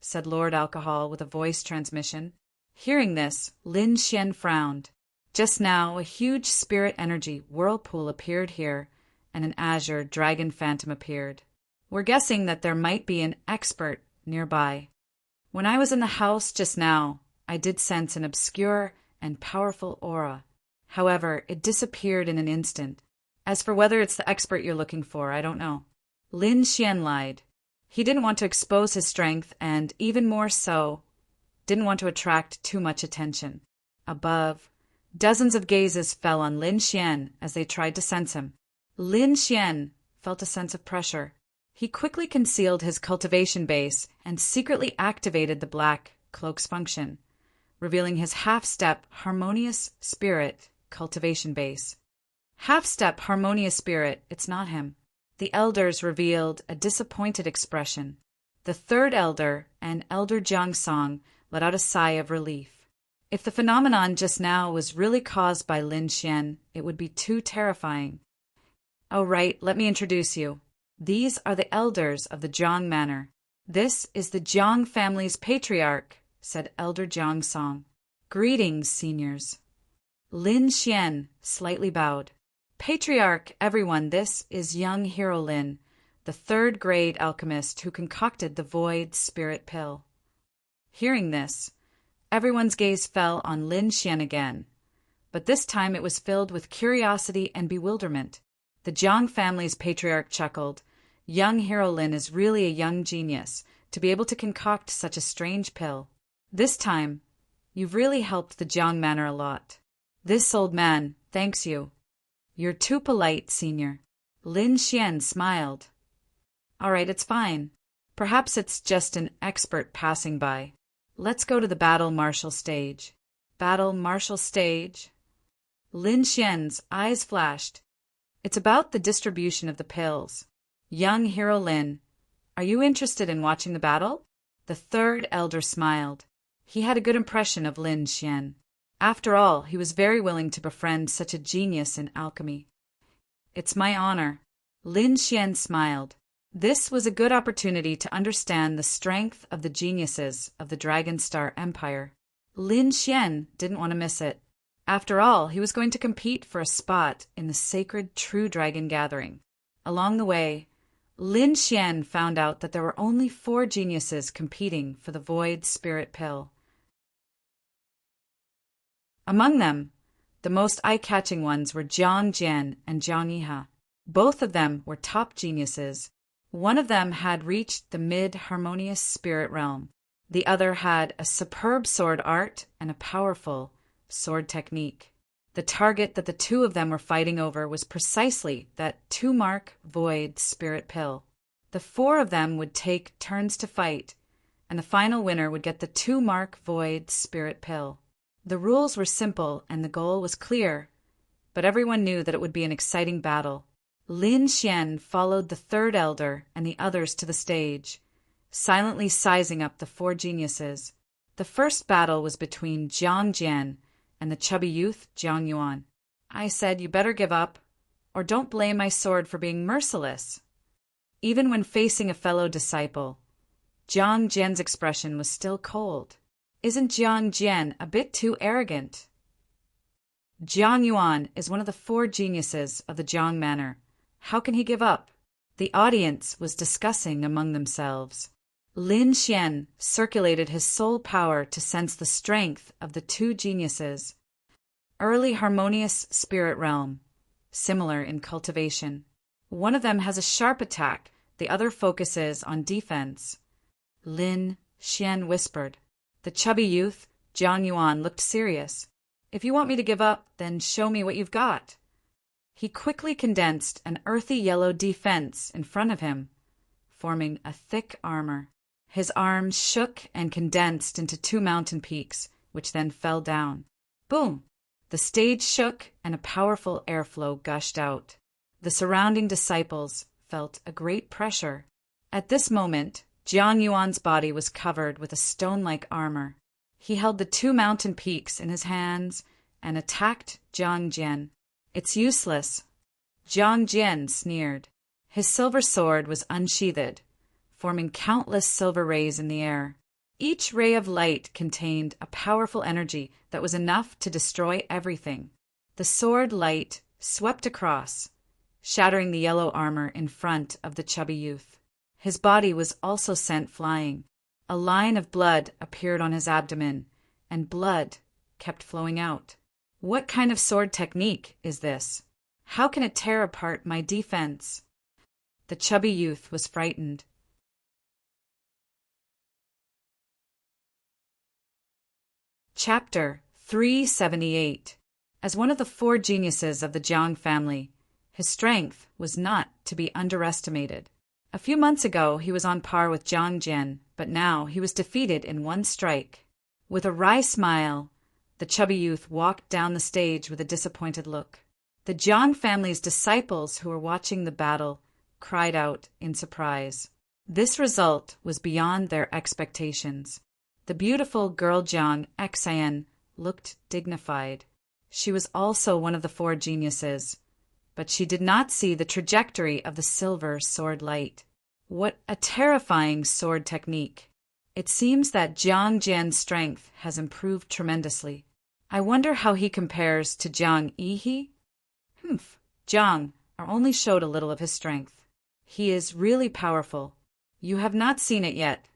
said Lord Alcohol with a voice transmission. Hearing this, Lin Xian frowned. Just now, a huge spirit energy whirlpool appeared here, and an azure dragon phantom appeared. We're guessing that there might be an expert nearby. When I was in the house just now, I did sense an obscure and powerful aura. However, it disappeared in an instant. As for whether it's the expert you're looking for, I don't know. Lin Xian lied. He didn't want to expose his strength and, even more so, didn't want to attract too much attention. Above, dozens of gazes fell on Lin Xian as they tried to sense him. Lin Xian felt a sense of pressure. He quickly concealed his cultivation base and secretly activated the black cloak's function, revealing his half-step harmonious spirit cultivation base. Half-step harmonious spirit, it's not him. The elders revealed a disappointed expression. The third elder and Elder Jiang Song let out a sigh of relief. If the phenomenon just now was really caused by Lin Xian, it would be too terrifying. Oh, right, let me introduce you. These are the elders of the Jiang Manor. This is the Jiang family's patriarch, said Elder Jiang Song. Greetings, seniors. Lin Xian slightly bowed. Patriarch, everyone, this is young hero Lin, the third-grade alchemist who concocted the void spirit pill. Hearing this, everyone's gaze fell on Lin Xian again, but this time it was filled with curiosity and bewilderment. The Jiang family's patriarch chuckled. Young hero Lin is really a young genius to be able to concoct such a strange pill. This time, you've really helped the Jiang Manor a lot. This old man thanks you. You're too polite, senior. Lin Xian smiled. All right, it's fine. Perhaps it's just an expert passing by. Let's go to the battle martial stage. Battle martial stage? Lin Xian's eyes flashed. It's about the distribution of the pills. Young hero Lin, are you interested in watching the battle? The third elder smiled. He had a good impression of Lin Xian. After all, he was very willing to befriend such a genius in alchemy. It's my honor. Lin Xian smiled. This was a good opportunity to understand the strength of the geniuses of the Dragon Star Empire. Lin Xian didn't want to miss it. After all, he was going to compete for a spot in the sacred True Dragon Gathering. Along the way, Lin Xian found out that there were only 4 geniuses competing for the Void Spirit Pill. Among them, the most eye-catching ones were Jiang Jian and Jiang Yiha. Both of them were top geniuses. One of them had reached the mid-harmonious spirit realm. The other had a superb sword art and a powerful sword technique. The target that the two of them were fighting over was precisely that 2-mark void spirit pill. The 4 of them would take turns to fight, and the final winner would get the 2-mark void spirit pill. The rules were simple and the goal was clear, but everyone knew that it would be an exciting battle. Lin Xian followed the 3rd elder and the others to the stage, silently sizing up the 4 geniuses. The first battle was between Jiang Jian and the chubby youth Jiang Yuan. I said, "You better give up, or don't blame my sword for being merciless." Even when facing a fellow disciple, Jiang Jian's expression was still cold. Isn't Jiang Jian a bit too arrogant? Jiang Yuan is one of the 4 geniuses of the Jiang Manor. How can he give up? The audience was discussing among themselves. Lin Xian circulated his soul power to sense the strength of the 2 geniuses. Early harmonious spirit realm, similar in cultivation. One of them has a sharp attack, the other focuses on defense. Lin Xian whispered. The chubby youth, Jiang Yuan, looked serious. "If you want me to give up, then show me what you've got." He quickly condensed an earthy yellow defense in front of him, forming a thick armor. His arms shook and condensed into 2 mountain peaks, which then fell down. Boom! The stage shook and a powerful airflow gushed out. The surrounding disciples felt a great pressure. At this moment, Jiang Yuan's body was covered with a stone-like armor. He held the 2 mountain peaks in his hands and attacked Jiang Jian. "It's useless." Jiang Jian sneered. His silver sword was unsheathed, forming countless silver rays in the air. Each ray of light contained a powerful energy that was enough to destroy everything. The sword light swept across, shattering the yellow armor in front of the chubby youth. His body was also sent flying. A line of blood appeared on his abdomen, and blood kept flowing out. What kind of sword technique is this? How can it tear apart my defense? The chubby youth was frightened. Chapter 378. As one of the 4 geniuses of the Jiang family, his strength was not to be underestimated. A few months ago he was on par with Jiang Jian, but now he was defeated in 1 strike. With a wry smile, the chubby youth walked down the stage with a disappointed look. The Jiang family's disciples who were watching the battle cried out in surprise. This result was beyond their expectations. The beautiful girl Jiang Xian looked dignified. She was also one of the 4 geniuses, but she did not see the trajectory of the silver sword light. What a terrifying sword technique! It seems that Jiang Jian's strength has improved tremendously. I wonder how he compares to Jiang Yi. Jiang only showed a little of his strength. He is really powerful. You have not seen it yet.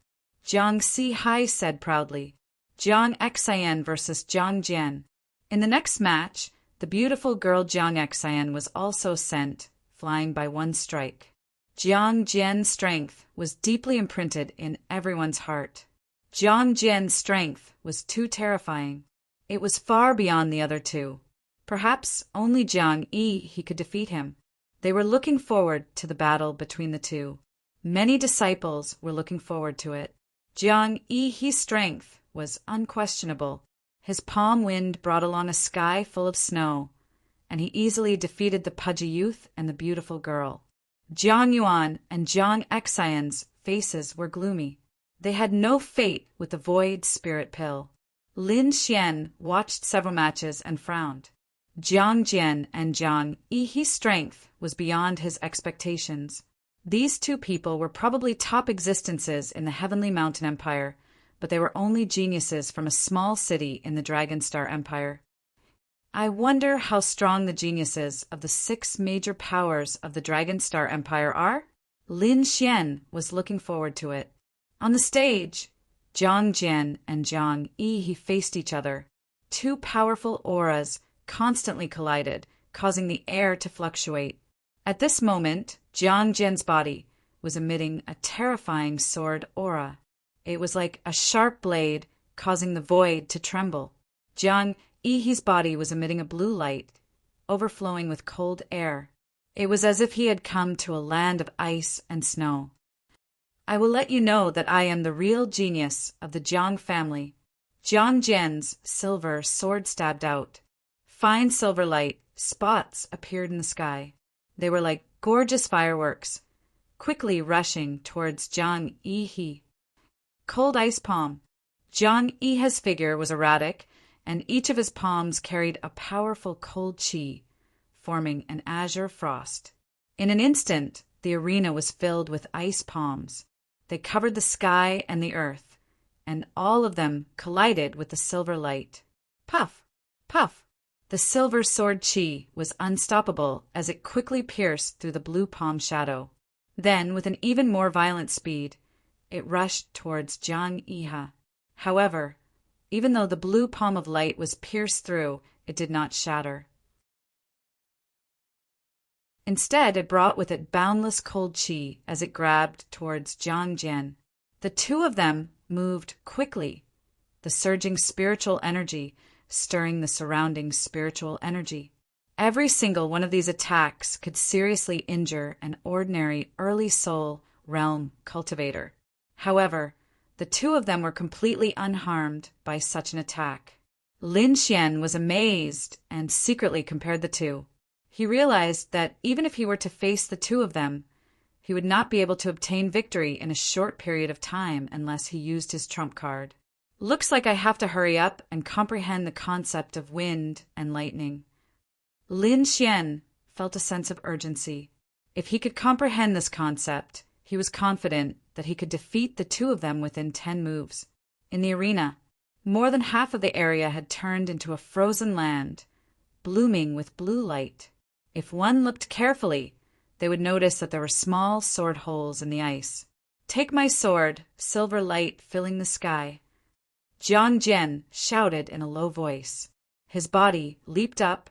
Jiang Si said proudly. Jiang Xian versus Jiang Jian. In the next match, the beautiful girl Jiang Xian was also sent, flying by 1 strike. Jiang Jian's strength was deeply imprinted in everyone's heart. Jiang Jian's strength was too terrifying. It was far beyond the other 2. Perhaps only Jiang Yi could defeat him. They were looking forward to the battle between the 2. Many disciples were looking forward to it. Jiang Yi's strength was unquestionable. His palm wind brought along a sky full of snow, and he easily defeated the pudgy youth and the beautiful girl. Jiang Yuan and Jiang Xian's faces were gloomy. They had no fate with the void spirit pill. Lin Xian watched several matches and frowned. Jiang Jian and Jiang Yi's strength was beyond his expectations. These 2 people were probably top existences in the Heavenly Mountain Empire, but they were only geniuses from a small city in the Dragonstar Empire. I wonder how strong the geniuses of the 6 major powers of the Dragonstar Empire are? Lin Xian was looking forward to it. On the stage, Jiang Jian and Jiang Yi faced each other. 2 powerful auras constantly collided, causing the air to fluctuate. At this moment, Jiang Jian's body was emitting a terrifying sword aura. It was like a sharp blade, causing the void to tremble. Jiang Yi's body was emitting a blue light, overflowing with cold air. It was as if he had come to a land of ice and snow. I will let you know that I am the real genius of the Jiang family. Jiang Jian's silver sword stabbed out. Fine silver light spots appeared in the sky. They were like gorgeous fireworks, quickly rushing towards Jiang Yi. Cold ice palm. Jiang Yi's figure was erratic, and each of his palms carried a powerful cold qi, forming an azure frost. In an instant, the arena was filled with ice palms. They covered the sky and the earth, and all of them collided with the silver light. Puff! Puff! The silver sword qi was unstoppable as it quickly pierced through the blue palm shadow. Then, with an even more violent speed, it rushed towards Jiang Yi. However, even though the blue palm of light was pierced through, it did not shatter. Instead, it brought with it boundless cold qi as it grabbed towards Jiang Jian. The two of them moved quickly, the surging spiritual energy stirring the surrounding spiritual energy. Every single one of these attacks could seriously injure an ordinary early soul realm cultivator. However, the two of them were completely unharmed by such an attack. Lin Xian was amazed and secretly compared the two. He realized that even if he were to face the two of them, he would not be able to obtain victory in a short period of time unless he used his trump card. Looks like I have to hurry up and comprehend the concept of wind and lightning. Lin Xian felt a sense of urgency. If he could comprehend this concept, he was confident that he could defeat the two of them within 10 moves. In the arena, more than half of the area had turned into a frozen land, blooming with blue light. If one looked carefully, they would notice that there were small sword holes in the ice. Take my sword, silver light filling the sky. Jiang Jian shouted in a low voice. His body leaped up,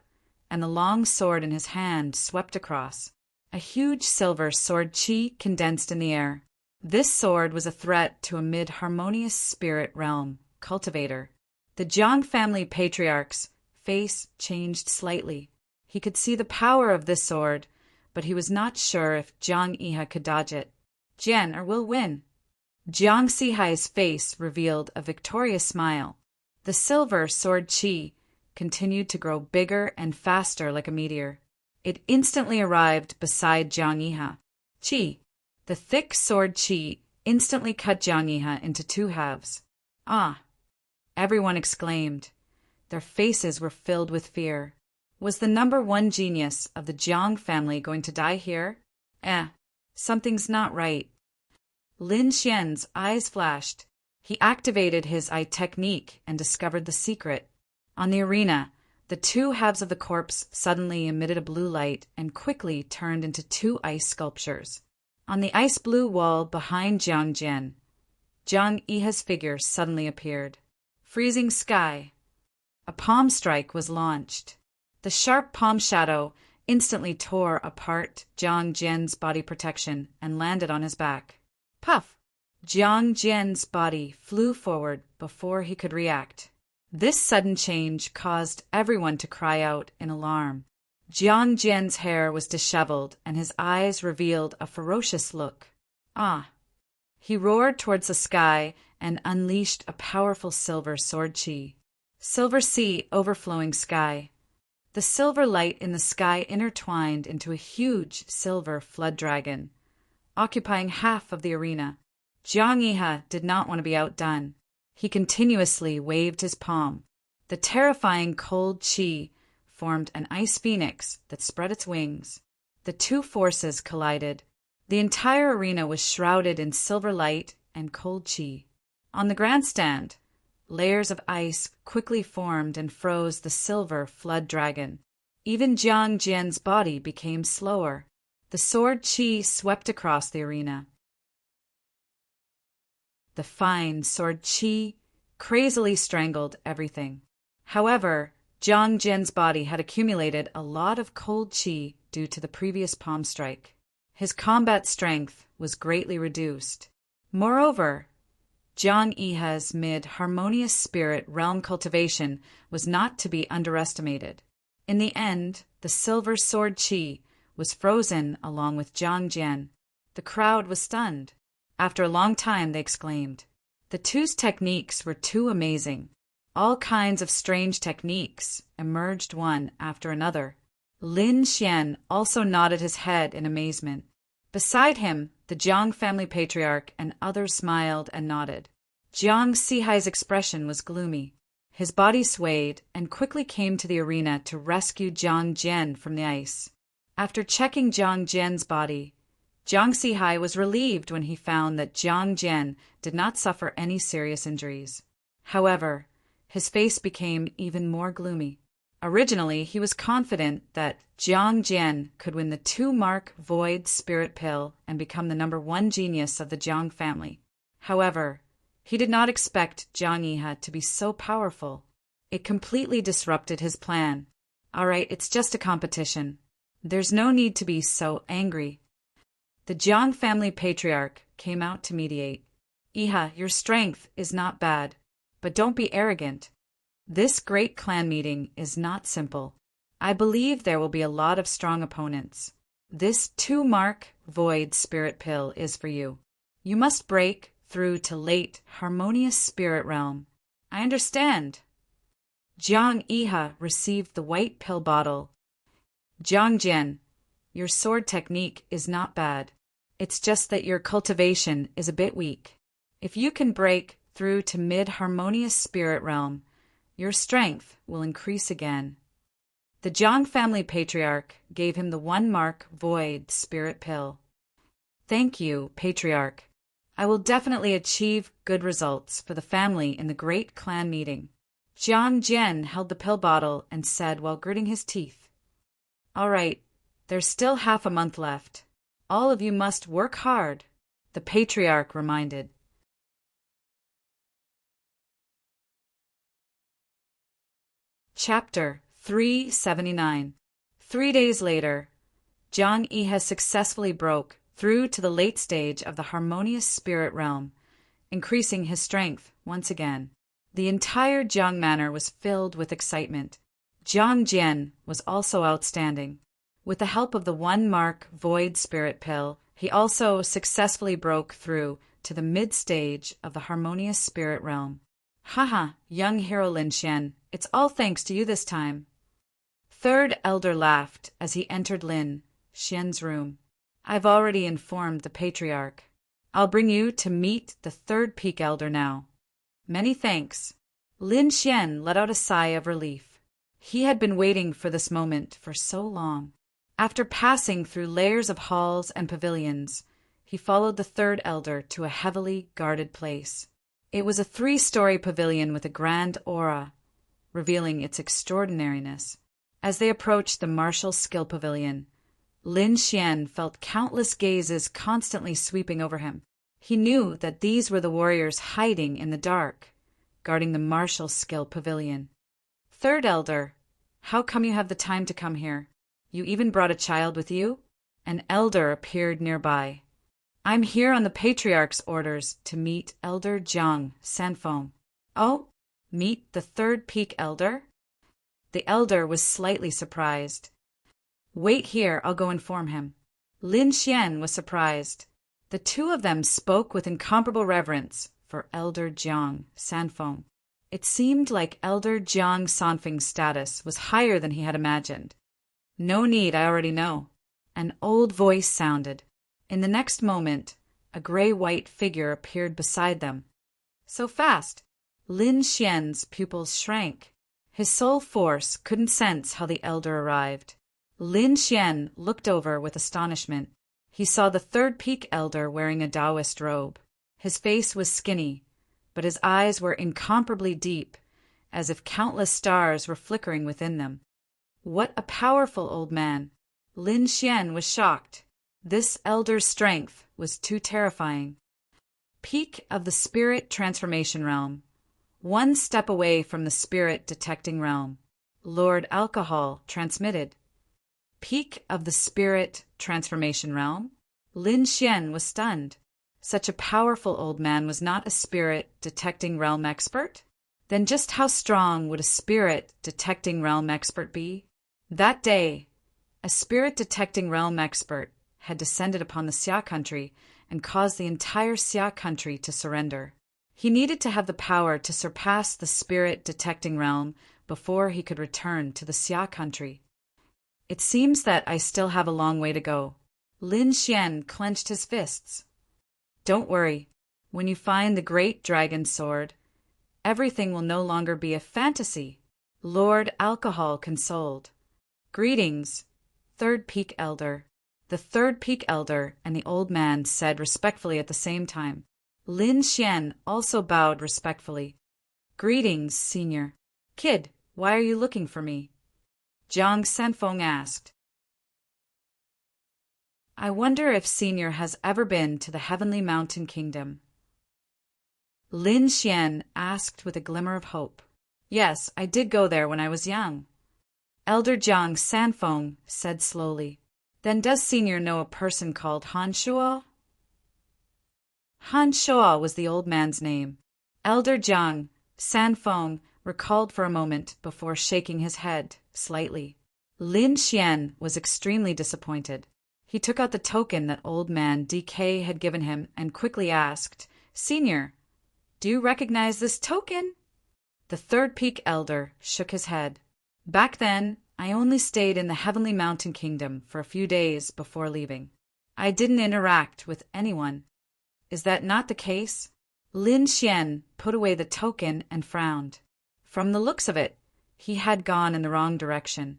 and the long sword in his hand swept across. A huge silver sword qi condensed in the air. This sword was a threat to a mid-harmonious spirit realm cultivator. The Jiang family patriarch's face changed slightly. He could see the power of this sword, but he was not sure if Jiang Yi could dodge it. Jian will win. Jiang Sihai's face revealed a victorious smile. The silver sword qi continued to grow bigger and faster like a meteor. It instantly arrived beside Jiang Yi. Qi. The thick sword qi instantly cut Jiang Yi into 2 halves. Ah! Everyone exclaimed. Their faces were filled with fear. Was the #1 genius of the Jiang family going to die here? Something's not right. Lin Xian's eyes flashed. He activated his eye technique and discovered the secret. On the arena, the 2 halves of the corpse suddenly emitted a blue light and quickly turned into 2 ice sculptures. On the ice blue wall behind Jiang Jian, Jiang Yi's figure suddenly appeared. Freezing sky. A palm strike was launched. The sharp palm shadow instantly tore apart Jiang Jian's body protection and landed on his back. Puff! Jiang Jian's body flew forward before he could react. This sudden change caused everyone to cry out in alarm. Jiang Jian's hair was disheveled and his eyes revealed a ferocious look. Ah! He roared towards the sky and unleashed a powerful silver sword qi. Silver sea overflowing sky. The silver light in the sky intertwined into a huge silver flood dragon, occupying half of the arena. Jiang Yi did not want to be outdone. He continuously waved his palm. The terrifying cold qi formed an ice phoenix that spread its wings. The 2 forces collided. The entire arena was shrouded in silver light and cold qi. On the grandstand, layers of ice quickly formed and froze the silver flood dragon. Even Jiang Jian's body became slower. The sword qi swept across the arena. The fine sword qi crazily strangled everything. However, Jiang Jian's body had accumulated a lot of cold qi due to the previous palm strike. His combat strength was greatly reduced. Moreover, Jiang Yihe's mid-harmonious spirit realm cultivation was not to be underestimated. In the end, the silver sword qi was frozen along with Jiang Jian. The crowd was stunned. After a long time, they exclaimed. The two's techniques were too amazing. All kinds of strange techniques emerged one after another. Lin Xian also nodded his head in amazement. Beside him, the Jiang family patriarch and others smiled and nodded. Jiang Sihai's expression was gloomy. His body swayed and quickly came to the arena to rescue Jiang Jian from the ice. After checking Jiang Jian's body, Jiang Sihai was relieved when he found that Jiang Jian did not suffer any serious injuries. However, his face became even more gloomy. Originally, he was confident that Jiang Jian could win the 2-mark Void Spirit Pill and become the #1 genius of the Jiang family. However, he did not expect Jiang Yihe to be so powerful. It completely disrupted his plan. All right, it's just a competition. There's no need to be so angry. The Jiang family patriarch came out to mediate. Yihe, your strength is not bad, but don't be arrogant. This great clan meeting is not simple. I believe there will be a lot of strong opponents. This 2-mark Void Spirit Pill is for you. You must break through to late harmonious spirit realm. I understand. Jiang Yihe received the white pill bottle. Jiang Jian, your sword technique is not bad. It's just that your cultivation is a bit weak. If you can break through to mid-harmonious spirit realm, your strength will increase again. The Jiang family patriarch gave him the 1-mark Void Spirit Pill. Thank you, patriarch. I will definitely achieve good results for the family in the great clan meeting. Jiang Jian held the pill bottle and said while gritting his teeth. All right, there's still half a month left. All of you must work hard, the patriarch reminded. Chapter 379. 3 days later, Jiang Yihe successfully broke through to the late stage of the harmonious spirit realm, increasing his strength once again. The entire Jiang manor was filled with excitement. Jiang Jian was also outstanding. With the help of the 1-mark Void Spirit Pill, he also successfully broke through to the mid-stage of the harmonious spirit realm. Haha, young hero Lin Xian, it's all thanks to you this time. Third elder laughed as he entered Lin Xian's room. I've already informed the patriarch. I'll bring you to meet the 3rd peak elder now. Many thanks. Lin Xian let out a sigh of relief. He had been waiting for this moment for so long. After passing through layers of halls and pavilions, he followed the 3rd elder to a heavily guarded place. It was a 3-story pavilion with a grand aura, revealing its extraordinariness. As they approached the martial skill pavilion, Lin Xian felt countless gazes constantly sweeping over him. He knew that these were the warriors hiding in the dark, guarding the martial skill pavilion. 3rd elder, how come you have the time to come here? You even brought a child with you? An elder appeared nearby. I'm here on the patriarch's orders to meet Elder Jiang Sanfeng. Oh, meet the 3rd peak elder? The elder was slightly surprised. Wait here, I'll go inform him. Lin Xian was surprised. The two of them spoke with incomparable reverence for Elder Jiang Sanfeng. It seemed like Elder Jiang Sanfeng's status was higher than he had imagined. No need, I already know. An old voice sounded. In the next moment, a gray-white figure appeared beside them. So fast! Lin Xian's pupils shrank. His soul force couldn't sense how the elder arrived. Lin Xian looked over with astonishment. He saw the 3rd peak elder wearing a Taoist robe. His face was skinny, but his eyes were incomparably deep, as if countless stars were flickering within them. What a powerful old man! Lin Xian was shocked. This elder's strength was too terrifying. Peak of the spirit transformation realm. 1 step away from the spirit detecting realm. Lord Alcohol transmitted. Peak of the spirit transformation realm. Lin Xian was stunned. Such a powerful old man was not a spirit-detecting realm expert? Then just how strong would a spirit-detecting realm expert be? That day, a spirit-detecting realm expert had descended upon the Xia country and caused the entire Xia country to surrender. He needed to have the power to surpass the spirit-detecting realm before he could return to the Xia country. It seems that I still have a long way to go. Lin Xian clenched his fists. Don't worry. When you find the great dragon sword, everything will no longer be a fantasy. Lord Alcohol consoled. Greetings, Third Peak Elder. The Third Peak Elder and the old man said respectfully at the same time. Lin Xian also bowed respectfully. Greetings, Senior. Kid, why are you looking for me? Zhang Sanfeng asked. I wonder if Senior has ever been to the Heavenly Mountain Kingdom. Lin Xian asked with a glimmer of hope. Yes, I did go there when I was young. Elder Zhang Sanfeng said slowly. Then does Senior know a person called Han Shuo? Han Shuo was the old man's name. Elder Zhang Sanfeng recalled for a moment before shaking his head slightly. Lin Xian was extremely disappointed. He took out the token that old man DK had given him and quickly asked, Senior, do you recognize this token? The Third Peak Elder shook his head. Back then, I only stayed in the Heavenly Mountain Kingdom for a few days before leaving. I didn't interact with anyone. Is that not the case? Lin Xian put away the token and frowned. From the looks of it, he had gone in the wrong direction.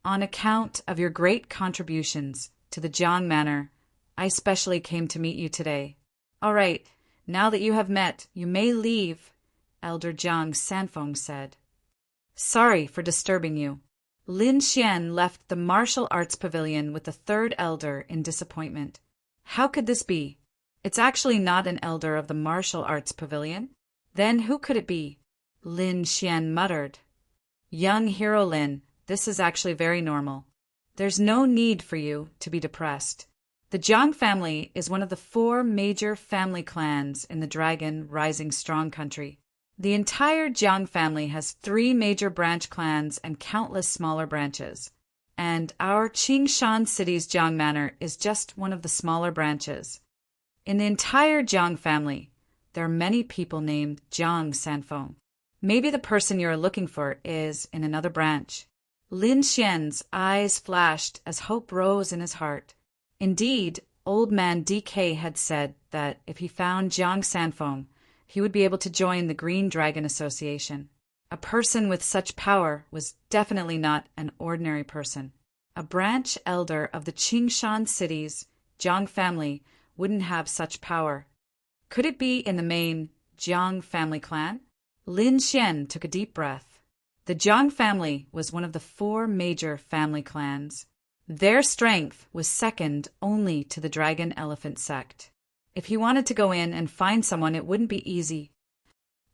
On account of your great contributions to the Jiang Manor, I specially came to meet you today. All right, now that you have met, you may leave, Elder Zhang Sanfeng said. Sorry for disturbing you. Lin Xian left the martial arts pavilion with the third elder in disappointment. How could this be? It's actually not an elder of the martial arts pavilion. Then who could it be? Lin Xian muttered. Young hero Lin, this is actually very normal. There's no need for you to be depressed. The Jiang family is one of the 4 major family clans in the Dragon Rising Strong country. The entire Jiang family has 3 major branch clans and countless smaller branches. And our Qingshan City's Jiang Manor is just one of the smaller branches. In the entire Jiang family, there are many people named Zhang Sanfeng. Maybe the person you're looking for is in another branch. Lin Xian's eyes flashed as hope rose in his heart. Indeed, old man DK had said that if he found Zhang Sanfeng, he would be able to join the Green Dragon Association. A person with such power was definitely not an ordinary person. A branch elder of the Qingshan City's Jiang family wouldn't have such power. Could it be in the main Jiang family clan? Lin Xian took a deep breath. The Jiang family was one of the 4 major family clans. Their strength was second only to the Dragon Elephant sect. If he wanted to go in and find someone, it wouldn't be easy.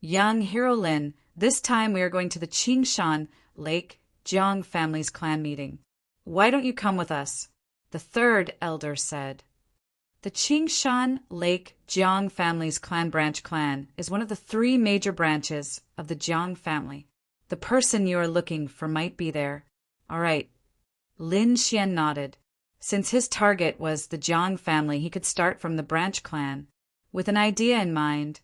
Young hero Lin, this time we are going to the Qingshan Lake Jiang family's clan meeting. Why don't you come with us? The third elder said. The Qingshan Lake Jiang family's clan branch clan is one of the 3 major branches of the Jiang family. The person you are looking for might be there. All right. Lin Xian nodded. Since his target was the Jiang family, he could start from the branch clan. With an idea in mind,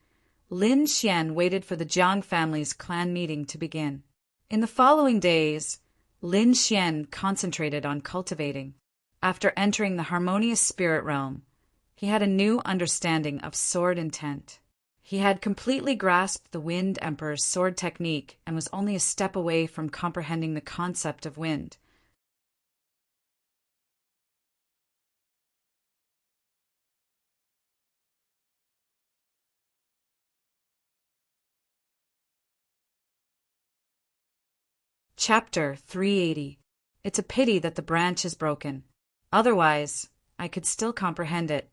Lin Xian waited for the Jiang family's clan meeting to begin. In the following days, Lin Xian concentrated on cultivating. After entering the harmonious spirit realm, he had a new understanding of sword intent. He had completely grasped the Wind Emperor's sword technique and was only a step away from comprehending the concept of wind. Chapter 380. It's a pity that the branch is broken. Otherwise, I could still comprehend it.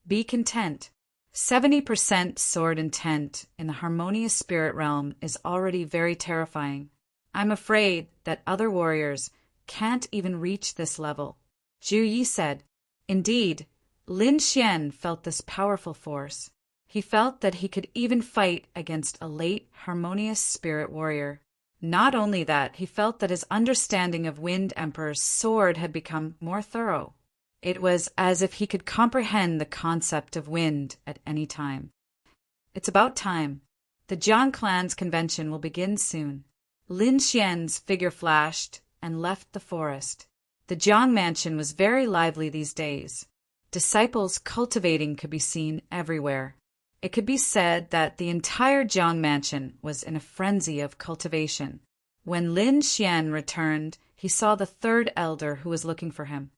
Be content. 70% sword intent in the harmonious spirit realm is already very terrifying. I'm afraid that other warriors can't even reach this level. Zhu Yi said, Indeed, Lin Xian felt this powerful force. He felt that he could even fight against a late, harmonious spirit warrior. Not only that, he felt that his understanding of Wind Emperor's sword had become more thorough. It was as if he could comprehend the concept of wind at any time. It's about time. The Jiang clan's convention will begin soon. Lin Xian's figure flashed and left the forest. The Jiang mansion was very lively these days. Disciples cultivating could be seen everywhere. It could be said that the entire Jiang mansion was in a frenzy of cultivation. When Lin Xian returned, he saw the third elder who was looking for him.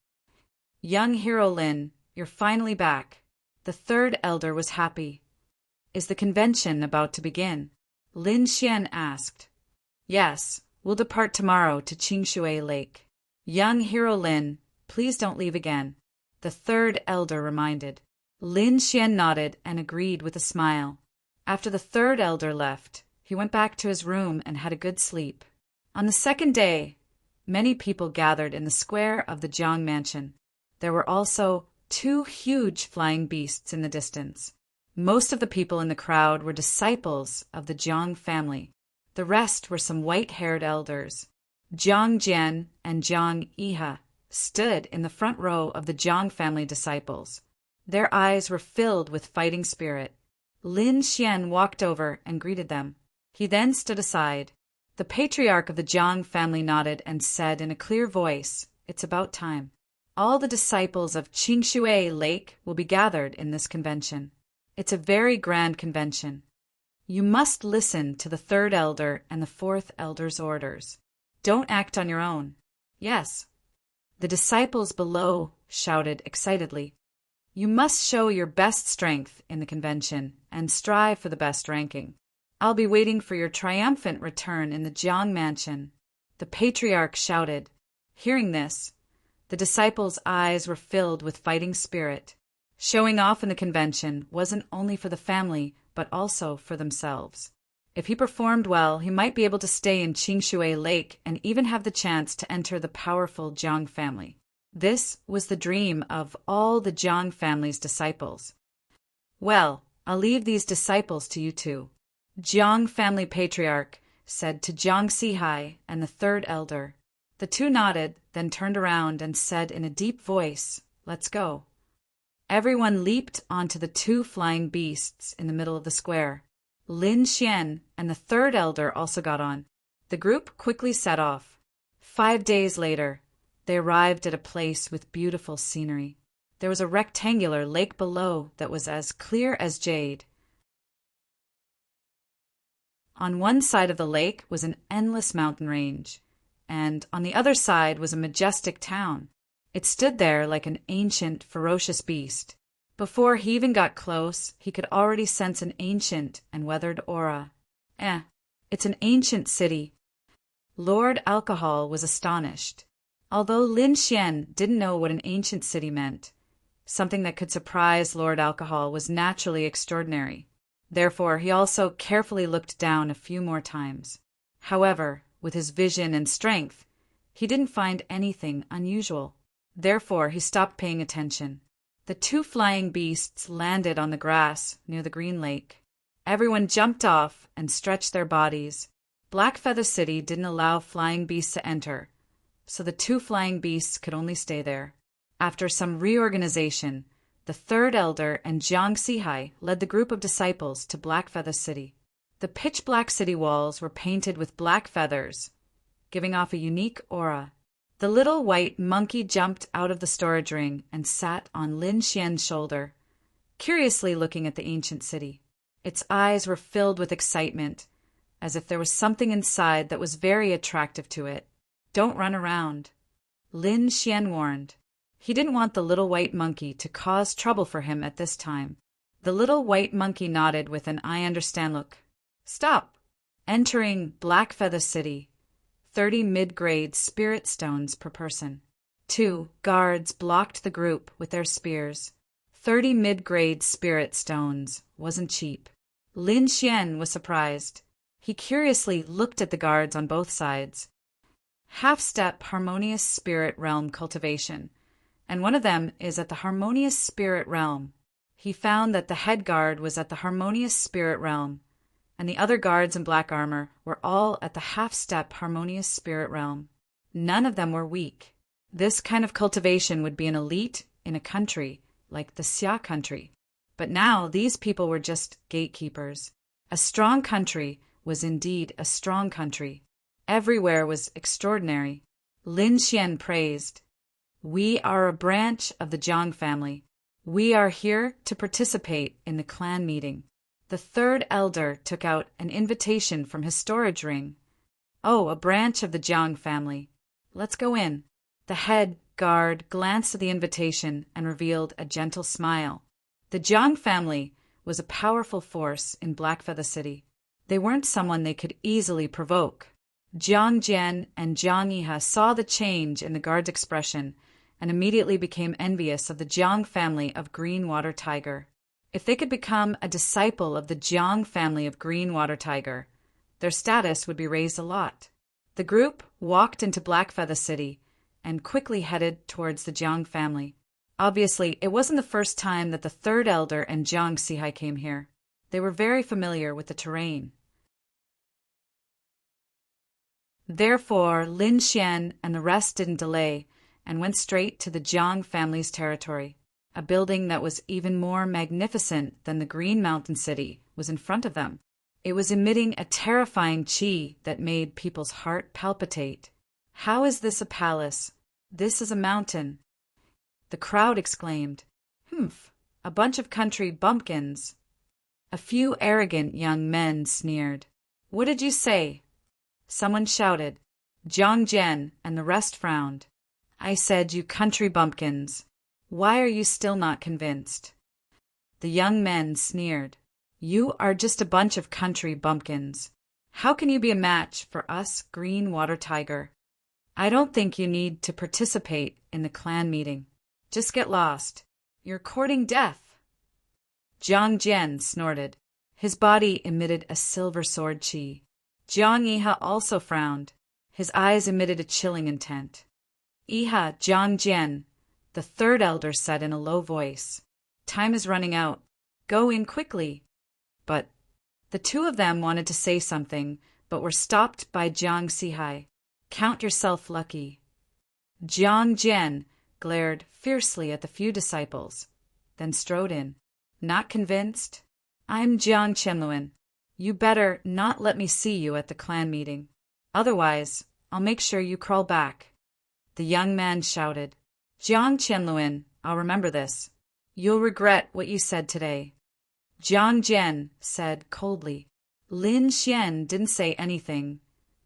"Young hero Lin, you're finally back." The third elder was happy. "Is the convention about to begin?" Lin Xian asked. "Yes, we'll depart tomorrow to Qingshui Lake." "Young hero Lin, please don't leave again," the third elder reminded. Lin Xian nodded and agreed with a smile. After the third elder left, he went back to his room and had a good sleep. On the second day, many people gathered in the square of the Jiang mansion. There were also 2 huge flying beasts in the distance. Most of the people in the crowd were disciples of the Jiang family. The rest were some white-haired elders. Jiang Jian and Jiang Yihe stood in the front row of the Jiang family disciples. Their eyes were filled with fighting spirit. Lin Xian walked over and greeted them. He then stood aside. The patriarch of the Jiang family nodded and said in a clear voice, "It's about time. All the disciples of Qingshui Lake will be gathered in this convention. It's a very grand convention. You must listen to the third elder and the fourth elder's orders. Don't act on your own." "Yes." The disciples below shouted excitedly. "You must show your best strength in the convention and strive for the best ranking. I'll be waiting for your triumphant return in the Jiang mansion." The patriarch shouted. Hearing this, the disciples' eyes were filled with fighting spirit. Showing off in the convention wasn't only for the family, but also for themselves. If he performed well, he might be able to stay in Qingshui Lake and even have the chance to enter the powerful Jiang family. This was the dream of all the Jiang family's disciples. "Well, I'll leave these disciples to you two," Jiang family patriarch said to Jiang Sihai and the third elder. The two nodded, then turned around and said in a deep voice, "Let's go." Everyone leaped onto the 2 flying beasts in the middle of the square. Lin Xian and the third elder also got on. The group quickly set off. 5 days later, they arrived at a place with beautiful scenery. There was a rectangular lake below that was as clear as jade. On one side of the lake was an endless mountain range, and on the other side was a majestic town. It stood there like an ancient, ferocious beast. Before he even got close, he could already sense an ancient and weathered aura. It's an ancient city. Lord Alcohol was astonished. Although Lin Xian didn't know what an ancient city meant, something that could surprise Lord Alcohol was naturally extraordinary. Therefore, he also carefully looked down a few more times. However, with his vision and strength, he didn't find anything unusual. Therefore, he stopped paying attention. The 2 flying beasts landed on the grass near the green lake. Everyone jumped off and stretched their bodies. Black Feather City didn't allow flying beasts to enter, so the 2 flying beasts could only stay there. After some reorganization, the third elder and Jiang Sihai led the group of disciples to Black Feather City. The pitch-black city walls were painted with black feathers, giving off a unique aura. The little white monkey jumped out of the storage ring and sat on Lin Xian's shoulder, curiously looking at the ancient city. Its eyes were filled with excitement, as if there was something inside that was very attractive to it. "Don't run around," Lin Xian warned. He didn't want the little white monkey to cause trouble for him at this time. The little white monkey nodded with an "I understand" look. "Stop!" Entering Black Feather City, 30 mid-grade spirit stones per person. 2 guards blocked the group with their spears. 30 mid-grade spirit stones wasn't cheap. Lin Xian was surprised. He curiously looked at the guards on both sides. Half-step harmonious spirit realm cultivation. and one of them is at the harmonious spirit realm. He found that the head guard was at the harmonious spirit realm, and the other guards in black armor were all at the half-step harmonious spirit realm. None of them were weak. This kind of cultivation would be an elite in a country like the Xia country. But now these people were just gatekeepers. A strong country was indeed a strong country. Everywhere was extraordinary. Lin Xian praised. We are a branch of the Jiang family. We are here to participate in the clan meeting. The third elder took out an invitation from his storage ring. Oh, a branch of the Jiang family. Let's go in. The head guard glanced at the invitation and revealed a gentle smile. The Jiang family was a powerful force in Blackfeather City. They weren't someone they could easily provoke. Jiang Jian and Jiang Yiha saw the change in the guard's expression and immediately became envious of the Jiang family of Green Water Tiger. If they could become a disciple of the Jiang family of Green Water Tiger, their status would be raised a lot. The group walked into Blackfeather City and quickly headed towards the Jiang family. Obviously, it wasn't the first time that the third elder and Jiang Sihai came here. They were very familiar with the terrain. Therefore, Lin Xian and the rest didn't delay and went straight to the Jiang family's territory. A building that was even more magnificent than the Green Mountain City was in front of them. It was emitting a terrifying qi that made people's heart palpitate. How is this a palace? This is a mountain. The crowd exclaimed, "Humph, a bunch of country bumpkins." A few arrogant young men sneered. "What did you say?" Someone shouted. Jiang Jian and the rest frowned. "I said, you country bumpkins. Why are you still not convinced?" The young men sneered. "You are just a bunch of country bumpkins. How can you be a match for us, Green Water Tiger? I don't think you need to participate in the clan meeting. Just get lost. You're courting death." Jiang Jian snorted. His body emitted a silver sword qi. Jiang Yiha also frowned. His eyes emitted a chilling intent. "Yiha, Jiang Jian," the third elder said in a low voice. "Time is running out. Go in quickly." But the two of them wanted to say something, but were stopped by Jiang Sihai. "Count yourself lucky." Jiang Jian glared fiercely at the few disciples, then strode in. "Not convinced? I'm Jiang Qianluan. You better not let me see you at the clan meeting. Otherwise, I'll make sure you crawl back." The young man shouted. "Jiang Qianluan, I'll remember this. You'll regret what you said today." Jiang Jian said coldly. Lin Xian didn't say anything,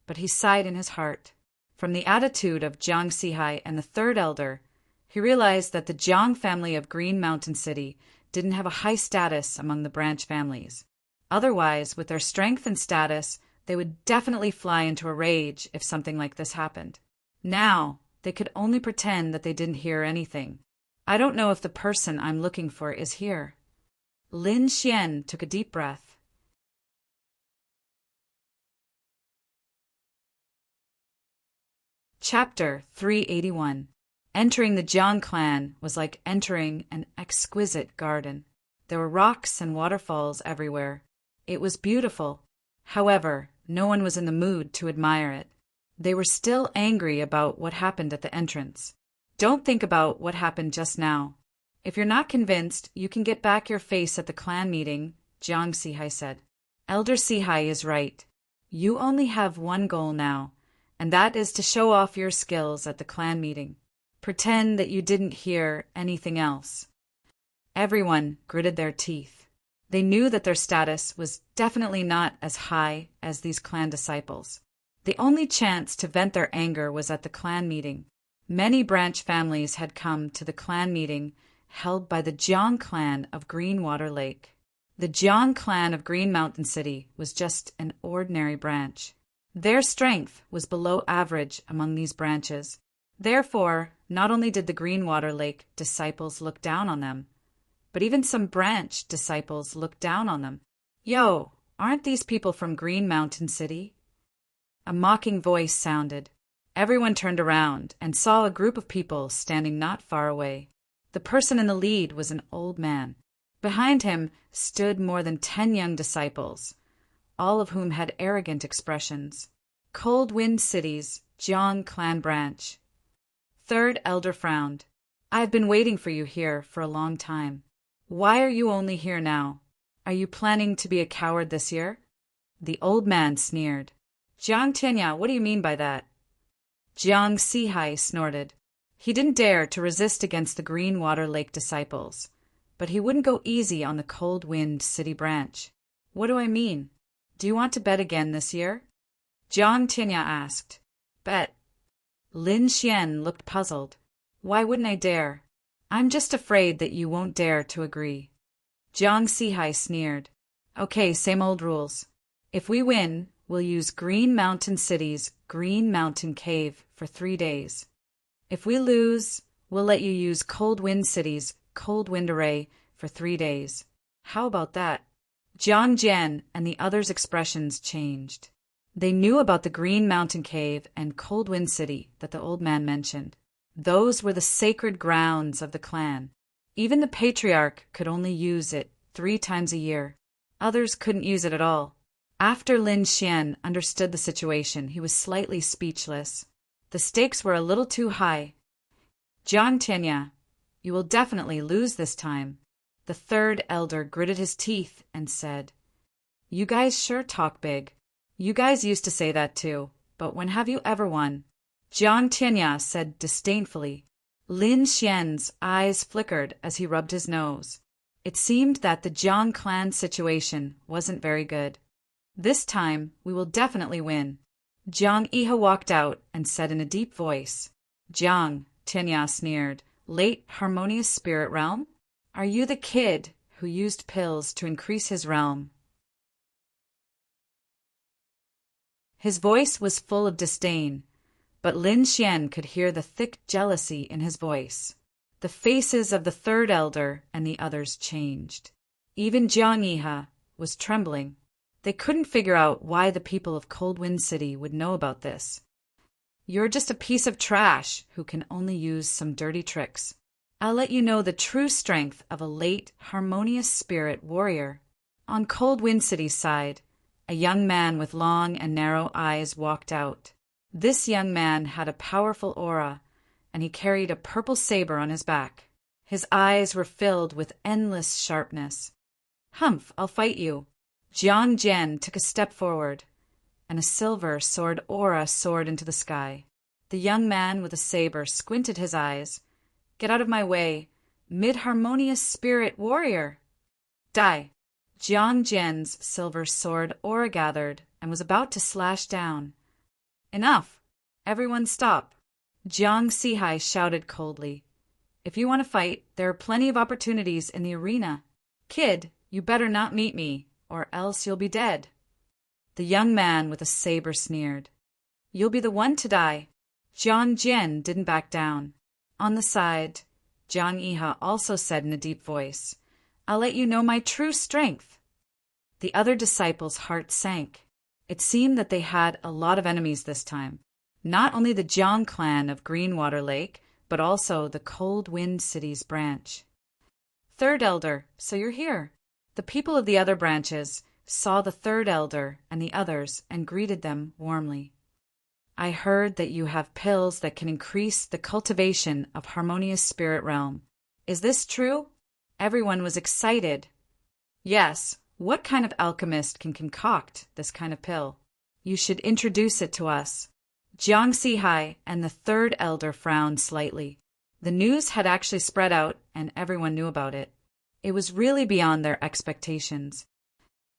but he sighed in his heart. From the attitude of Jiang Sihai and the third elder, he realized that the Jiang family of Green Mountain City didn't have a high status among the branch families. Otherwise, with their strength and status, they would definitely fly into a rage if something like this happened. Now, they could only pretend that they didn't hear anything. "I don't know if the person I'm looking for is here." Lin Xian took a deep breath. Chapter 381. Entering the Jiang clan was like entering an exquisite garden. There were rocks and waterfalls everywhere. It was beautiful. However, no one was in the mood to admire it. They were still angry about what happened at the entrance. "Don't think about what happened just now. If you're not convinced, you can get back your face at the clan meeting," Jiang Sihai said. "Elder Sihai is right. You only have one goal now, and that is to show off your skills at the clan meeting. Pretend that you didn't hear anything else." Everyone gritted their teeth. They knew that their status was definitely not as high as these clan disciples. The only chance to vent their anger was at the clan meeting. Many branch families had come to the clan meeting held by the Jiang clan of Greenwater Lake. The Jiang clan of Green Mountain City was just an ordinary branch. Their strength was below average among these branches. Therefore, not only did the Greenwater Lake disciples look down on them, but even some branch disciples looked down on them. "Yo, aren't these people from Green Mountain City?" A mocking voice sounded. Everyone turned around and saw a group of people standing not far away. The person in the lead was an old man. Behind him stood more than 10 young disciples, all of whom had arrogant expressions. Cold Wind City's Jiang clan branch. Third elder frowned. I've been waiting for you here for a long time. Why are you only here now? Are you planning to be a coward this year? The old man sneered. Jiang Tianya, what do you mean by that? Jiang Sihai snorted. He didn't dare to resist against the Green Water Lake disciples, but he wouldn't go easy on the Cold Wind City branch. What do I mean? Do you want to bet again this year? Jiang Tianya asked. Bet. Lin Xian looked puzzled. Why wouldn't I dare? I'm just afraid that you won't dare to agree. Jiang Sihai sneered. Okay, same old rules. If we win, we'll use Green Mountain City's Green Mountain Cave for 3 days. If we lose, we'll let you use Cold Wind City's Cold Wind Array for 3 days. How about that? Jiang Jian and the others' expressions changed. They knew about the Green Mountain Cave and Cold Wind City that the old man mentioned. Those were the sacred grounds of the clan. Even the patriarch could only use it 3 times a year. Others couldn't use it at all. After Lin Xian understood the situation, he was slightly speechless. The stakes were a little too high. Jiang Tianya, you will definitely lose this time. The third elder gritted his teeth and said, You guys sure talk big. You guys used to say that too, but when have you ever won? Jiang Tianya said disdainfully. Lin Xian's eyes flickered as he rubbed his nose. It seemed that the Jiang clan situation wasn't very good. This time, we will definitely win. Jiang Iha walked out and said in a deep voice. Jiang, Tianya sneered, late harmonious spirit realm? Are you the kid who used pills to increase his realm? His voice was full of disdain, but Lin Xian could hear the thick jealousy in his voice. The faces of the third elder and the others changed. Even Jiang Iha was trembling. They couldn't figure out why the people of Cold Wind City would know about this. You're just a piece of trash who can only use some dirty tricks. I'll let you know the true strength of a late, harmonious spirit warrior. On Cold Wind City's side, a young man with long and narrow eyes walked out. This young man had a powerful aura, and he carried a purple saber on his back. His eyes were filled with endless sharpness. Humph, I'll fight you. Jiang Jian took a step forward, and a silver sword aura soared into the sky. The young man with the saber squinted his eyes. Get out of my way, mid-harmonious spirit warrior! Die! Jiang Jian's silver sword aura gathered and was about to slash down. Enough! Everyone stop! Jiang Sihai shouted coldly. If you want to fight, there are plenty of opportunities in the arena. Kid, you better not meet me, or else you'll be dead. The young man with a saber sneered. You'll be the one to die. Jiang Jian didn't back down. On the side, Jiang Iha also said in a deep voice, I'll let you know my true strength. The other disciples' hearts sank. It seemed that they had a lot of enemies this time. Not only the Jiang clan of Greenwater Lake, but also the Cold Wind City's branch. Third elder, so you're here. The people of the other branches saw the third elder and the others and greeted them warmly. I heard that you have pills that can increase the cultivation of harmonious spirit realm. Is this true? Everyone was excited. Yes, what kind of alchemist can concoct this kind of pill? You should introduce it to us. Jiang Sihai and the third elder frowned slightly. The news had actually spread out and everyone knew about it. It was really beyond their expectations.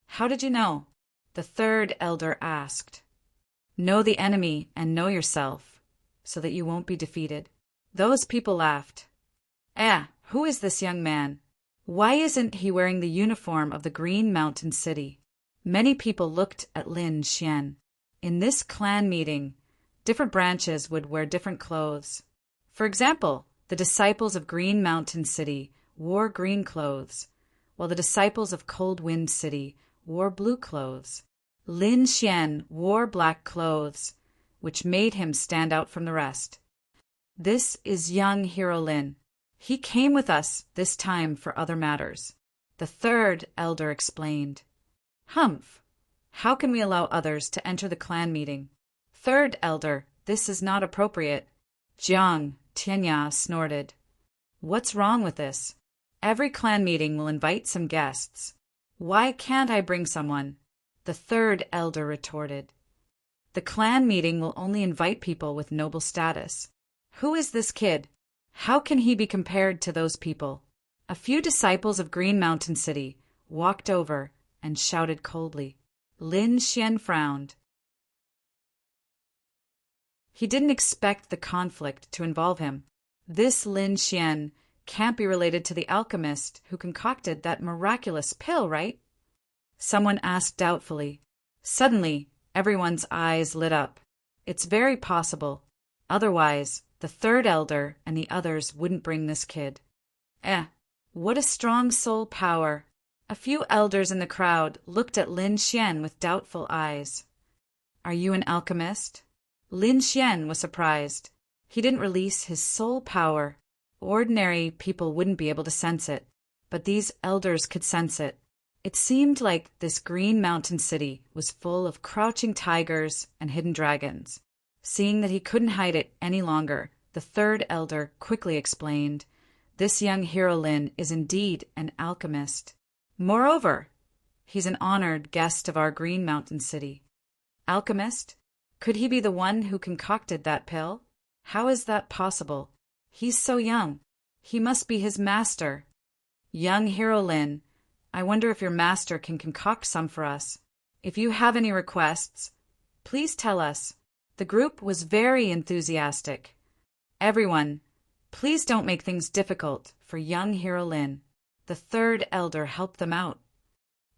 How did you know? The third elder asked. Know the enemy and know yourself, so that you won't be defeated. Those people laughed. Who is this young man? Why isn't he wearing the uniform of the Green Mountain City? Many people looked at Lin Xian. In this clan meeting, different branches would wear different clothes. For example, the disciples of Green Mountain City wore green clothes, while the disciples of Cold Wind City wore blue clothes. Lin Xian wore black clothes, which made him stand out from the rest. "This is young Hero Lin. He came with us this time for other matters," the third elder explained. "Humph! How can we allow others to enter the clan meeting?" "Third elder, this is not appropriate." Jiang Tianya snorted. "What's wrong with this? Every clan meeting will invite some guests. Why can't I bring someone?" the third elder retorted. "The clan meeting will only invite people with noble status. Who is this kid? How can he be compared to those people?" A few disciples of Green Mountain City walked over and shouted coldly. Lin Xian frowned. He didn't expect the conflict to involve him. This Lin Xian can't be related to the alchemist who concocted that miraculous pill, right? Someone asked doubtfully. Suddenly, everyone's eyes lit up. It's very possible. Otherwise, the third elder and the others wouldn't bring this kid. What a strong soul power. A few elders in the crowd looked at Lin Xian with doubtful eyes. "Are you an alchemist?" Lin Xian was surprised. He didn't release his soul power. Ordinary people wouldn't be able to sense it, but these elders could sense it. It seemed like this Green Mountain City was full of crouching tigers and hidden dragons. Seeing that he couldn't hide it any longer, the third elder quickly explained, "This young Hero Lin is indeed an alchemist. Moreover, he's an honored guest of our Green Mountain City." "Alchemist? Could he be the one who concocted that pill? How is that possible? He's so young. He must be his master." "Young Hero Lin, I wonder if your master can concoct some for us. If you have any requests, please tell us." The group was very enthusiastic. "Everyone, please don't make things difficult for young Hero Lin." The third elder helped them out.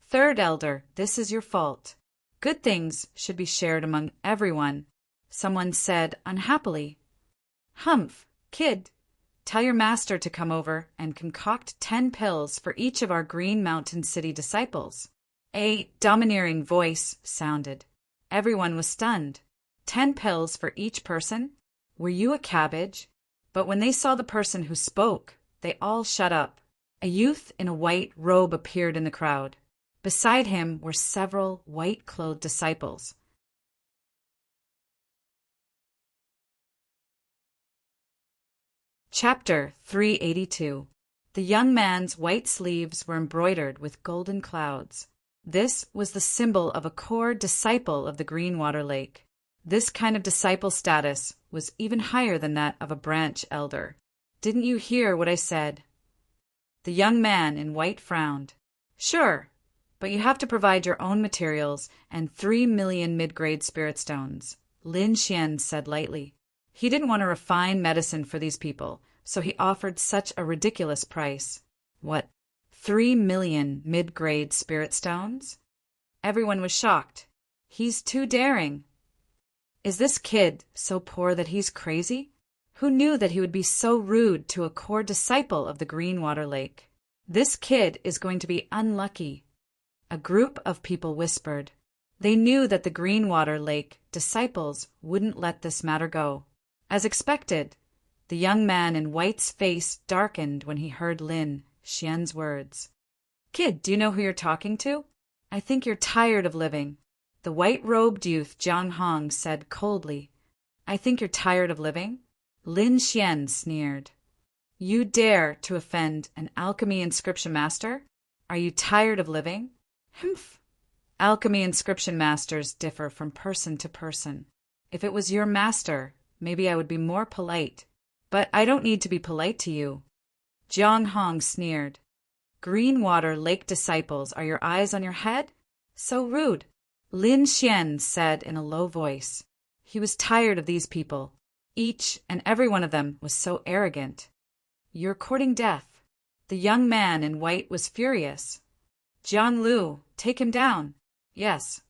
"Third elder, this is your fault. Good things should be shared among everyone," someone said unhappily. "Humph, kid, tell your master to come over and concoct 10 pills for each of our Green Mountain City disciples." A domineering voice sounded. Everyone was stunned. 10 pills for each person? Were you a cabbage? But when they saw the person who spoke, they all shut up. A youth in a white robe appeared in the crowd. Beside him were several white-clothed disciples. Chapter 382. The young man's white sleeves were embroidered with golden clouds. This was the symbol of a core disciple of the Greenwater Lake. This kind of disciple status was even higher than that of a branch elder. "Didn't you hear what I said?" The young man in white frowned. "Sure, but you have to provide your own materials and 3 million mid-grade spirit stones," Lin Xian said lightly. He didn't want to refine medicine for these people, so he offered such a ridiculous price. What, 3 million mid-grade spirit stones? Everyone was shocked. He's too daring. Is this kid so poor that he's crazy? Who knew that he would be so rude to a core disciple of the Greenwater Lake? This kid is going to be unlucky. A group of people whispered. They knew that the Greenwater Lake disciples wouldn't let this matter go. As expected, the young man in white's face darkened when he heard Lin Xian's words. "Kid, do you know who you're talking to? I think you're tired of living." The white-robed youth Jiang Hong said coldly, "I think you're tired of living?" Lin Xian sneered. "You dare to offend an alchemy inscription master? Are you tired of living?" "Humph! Alchemy inscription masters differ from person to person. If it was your master, maybe I would be more polite. But I don't need to be polite to you." Jiang Hong sneered. "Greenwater Lake disciples are your eyes on your head? So rude." Lin Xian said in a low voice. He was tired of these people. Each and every one of them was so arrogant. "You're courting death." The young man in white was furious. "Jiang Lu, take him down." "Yes."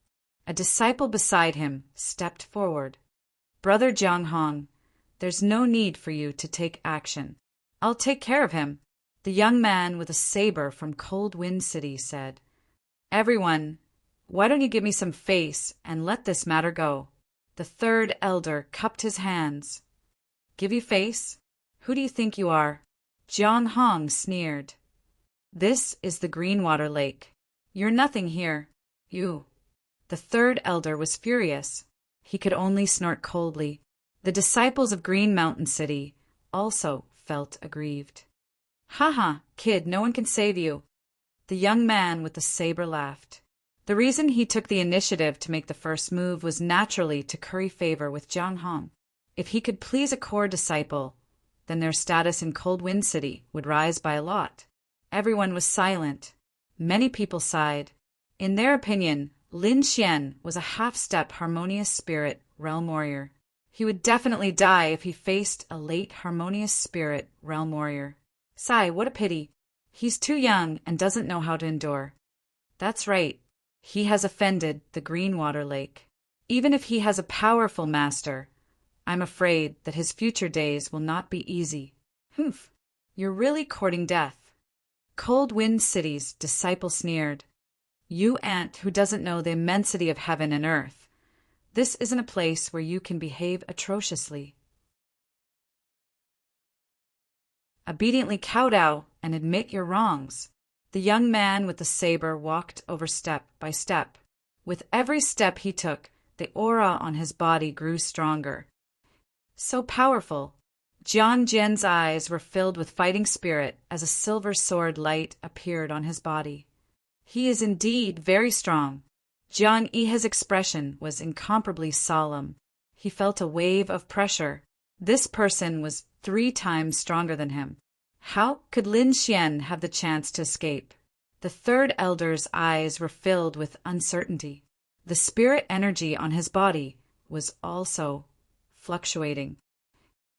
A disciple beside him stepped forward. "Brother Jiang Hong, there's no need for you to take action. I'll take care of him," the young man with a saber from Cold Wind City said. "Everyone, why don't you give me some face and let this matter go?" The third elder cupped his hands. Give you face? Who do you think you are? Jiang Hong sneered. This is the Greenwater Lake. You're nothing here. You. The third elder was furious. He could only snort coldly. The disciples of Green Mountain City also felt aggrieved. Ha, kid, no one can save you. The young man with the saber laughed. The reason he took the initiative to make the first move was naturally to curry favor with Jiang Hong. If he could please a core disciple, then their status in Cold Wind City would rise by a lot. Everyone was silent. Many people sighed. In their opinion, Lin Xian was a half-step harmonious spirit realm warrior. He would definitely die if he faced a late harmonious spirit realm warrior. Sigh, what a pity. He's too young and doesn't know how to endure. That's right. He has offended the Greenwater Lake. Even if he has a powerful master, I'm afraid that his future days will not be easy. Humph, you're really courting death. Cold Wind City's disciple sneered. You ant who doesn't know the immensity of heaven and earth. This isn't a place where you can behave atrociously. Obediently kowtow and admit your wrongs. The young man with the saber walked over step by step. With every step he took, the aura on his body grew stronger. So powerful. Jiang Jian's eyes were filled with fighting spirit as a silver sword light appeared on his body. He is indeed very strong. Jiang Yihe's expression was incomparably solemn. He felt a wave of pressure. This person was 3 times stronger than him. How could Lin Xian have the chance to escape? The third elder's eyes were filled with uncertainty. The spirit energy on his body was also fluctuating.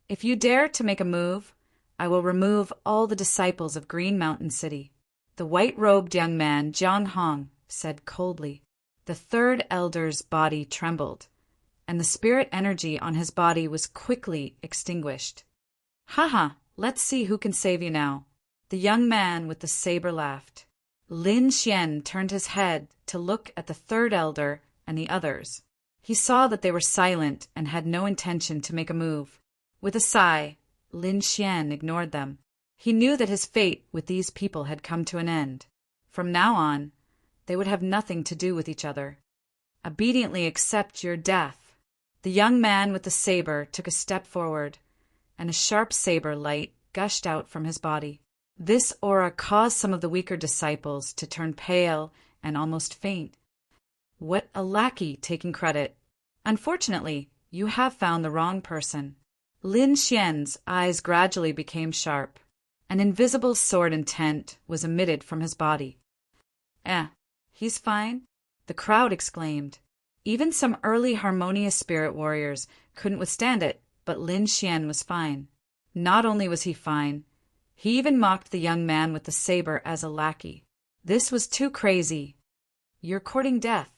If you dare to make a move, I will remove all the disciples of Green Mountain City. The white-robed young man, Jiang Hong, said coldly. The third elder's body trembled, and the spirit energy on his body was quickly extinguished. Ha, let's see who can save you now. The young man with the saber laughed. Lin Xian turned his head to look at the third elder and the others. He saw that they were silent and had no intention to make a move. With a sigh, Lin Xian ignored them. He knew that his fate with these people had come to an end. From now on, they would have nothing to do with each other. Obediently accept your death. The young man with the saber took a step forward, and a sharp saber light gushed out from his body. This aura caused some of the weaker disciples to turn pale and almost faint. What a lackey taking credit. Unfortunately, you have found the wrong person. Lin Xian's eyes gradually became sharp. An invisible sword intent was emitted from his body. He's fine, the crowd exclaimed. Even some early harmonious spirit warriors couldn't withstand it, but Lin Xian was fine. Not only was he fine, he even mocked the young man with the saber as a lackey. This was too crazy. You're courting death.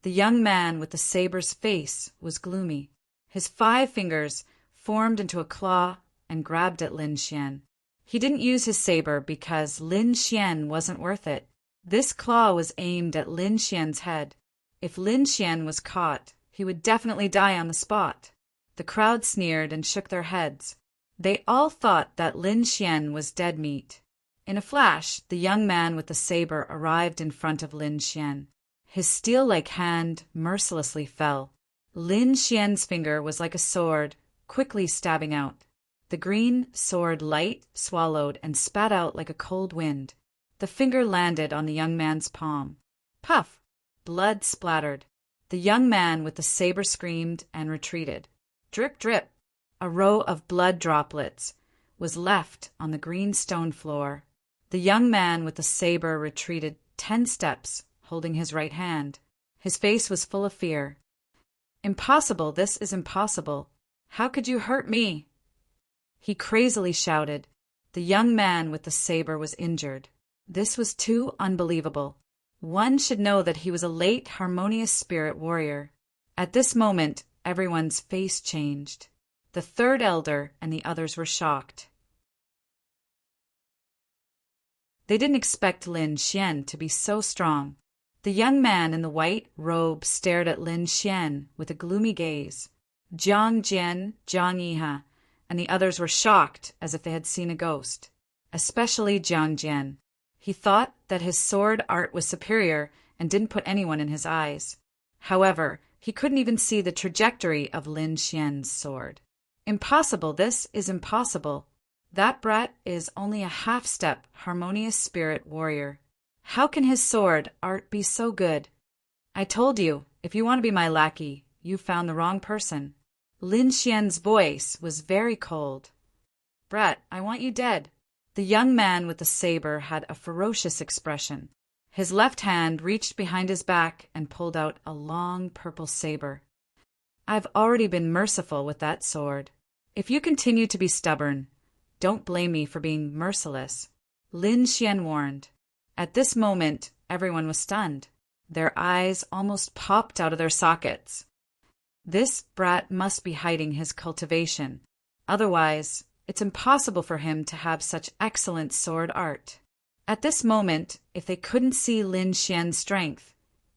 The young man with the saber's face was gloomy. His 5 fingers formed into a claw and grabbed at Lin Xian. He didn't use his saber because Lin Xian wasn't worth it. This claw was aimed at Lin Xian's head. If Lin Xian was caught, he would definitely die on the spot. The crowd sneered and shook their heads. They all thought that Lin Xian was dead meat. In a flash, the young man with the saber arrived in front of Lin Xian. His steel-like hand mercilessly fell. Lin Xian's finger was like a sword, quickly stabbing out. The green sword light swallowed and spat out like a cold wind. The finger landed on the young man's palm. Puff! Blood splattered. The young man with the saber screamed and retreated. Drip, drip. A row of blood droplets was left on the green stone floor. The young man with the saber retreated 10 steps, holding his right hand. His face was full of fear. Impossible, this is impossible. How could you hurt me? He crazily shouted. The young man with the saber was injured. This was too unbelievable. One should know that he was a late harmonious spirit warrior. At this moment, everyone's face changed. The third elder and the others were shocked. They didn't expect Lin Xian to be so strong. The young man in the white robe stared at Lin Xian with a gloomy gaze. Jiang Jian, Jiang Yiha, and the others were shocked as if they had seen a ghost. Especially Jiang Jian. He thought that his sword art was superior and didn't put anyone in his eyes. However, he couldn't even see the trajectory of Lin Xian's sword. Impossible, this is impossible. That brat is only a half-step harmonious spirit warrior. How can his sword art be so good? I told you, if you want to be my lackey, you found the wrong person. Lin Xian's voice was very cold. Brat, I want you dead. The young man with the saber had a ferocious expression. His left hand reached behind his back and pulled out a long purple saber. I've already been merciful with that sword. If you continue to be stubborn, don't blame me for being merciless, Lin Xian warned. At this moment, everyone was stunned. Their eyes almost popped out of their sockets. This brat must be hiding his cultivation. Otherwise, it's impossible for him to have such excellent sword art. At this moment, if they couldn't see Lin Xian's strength,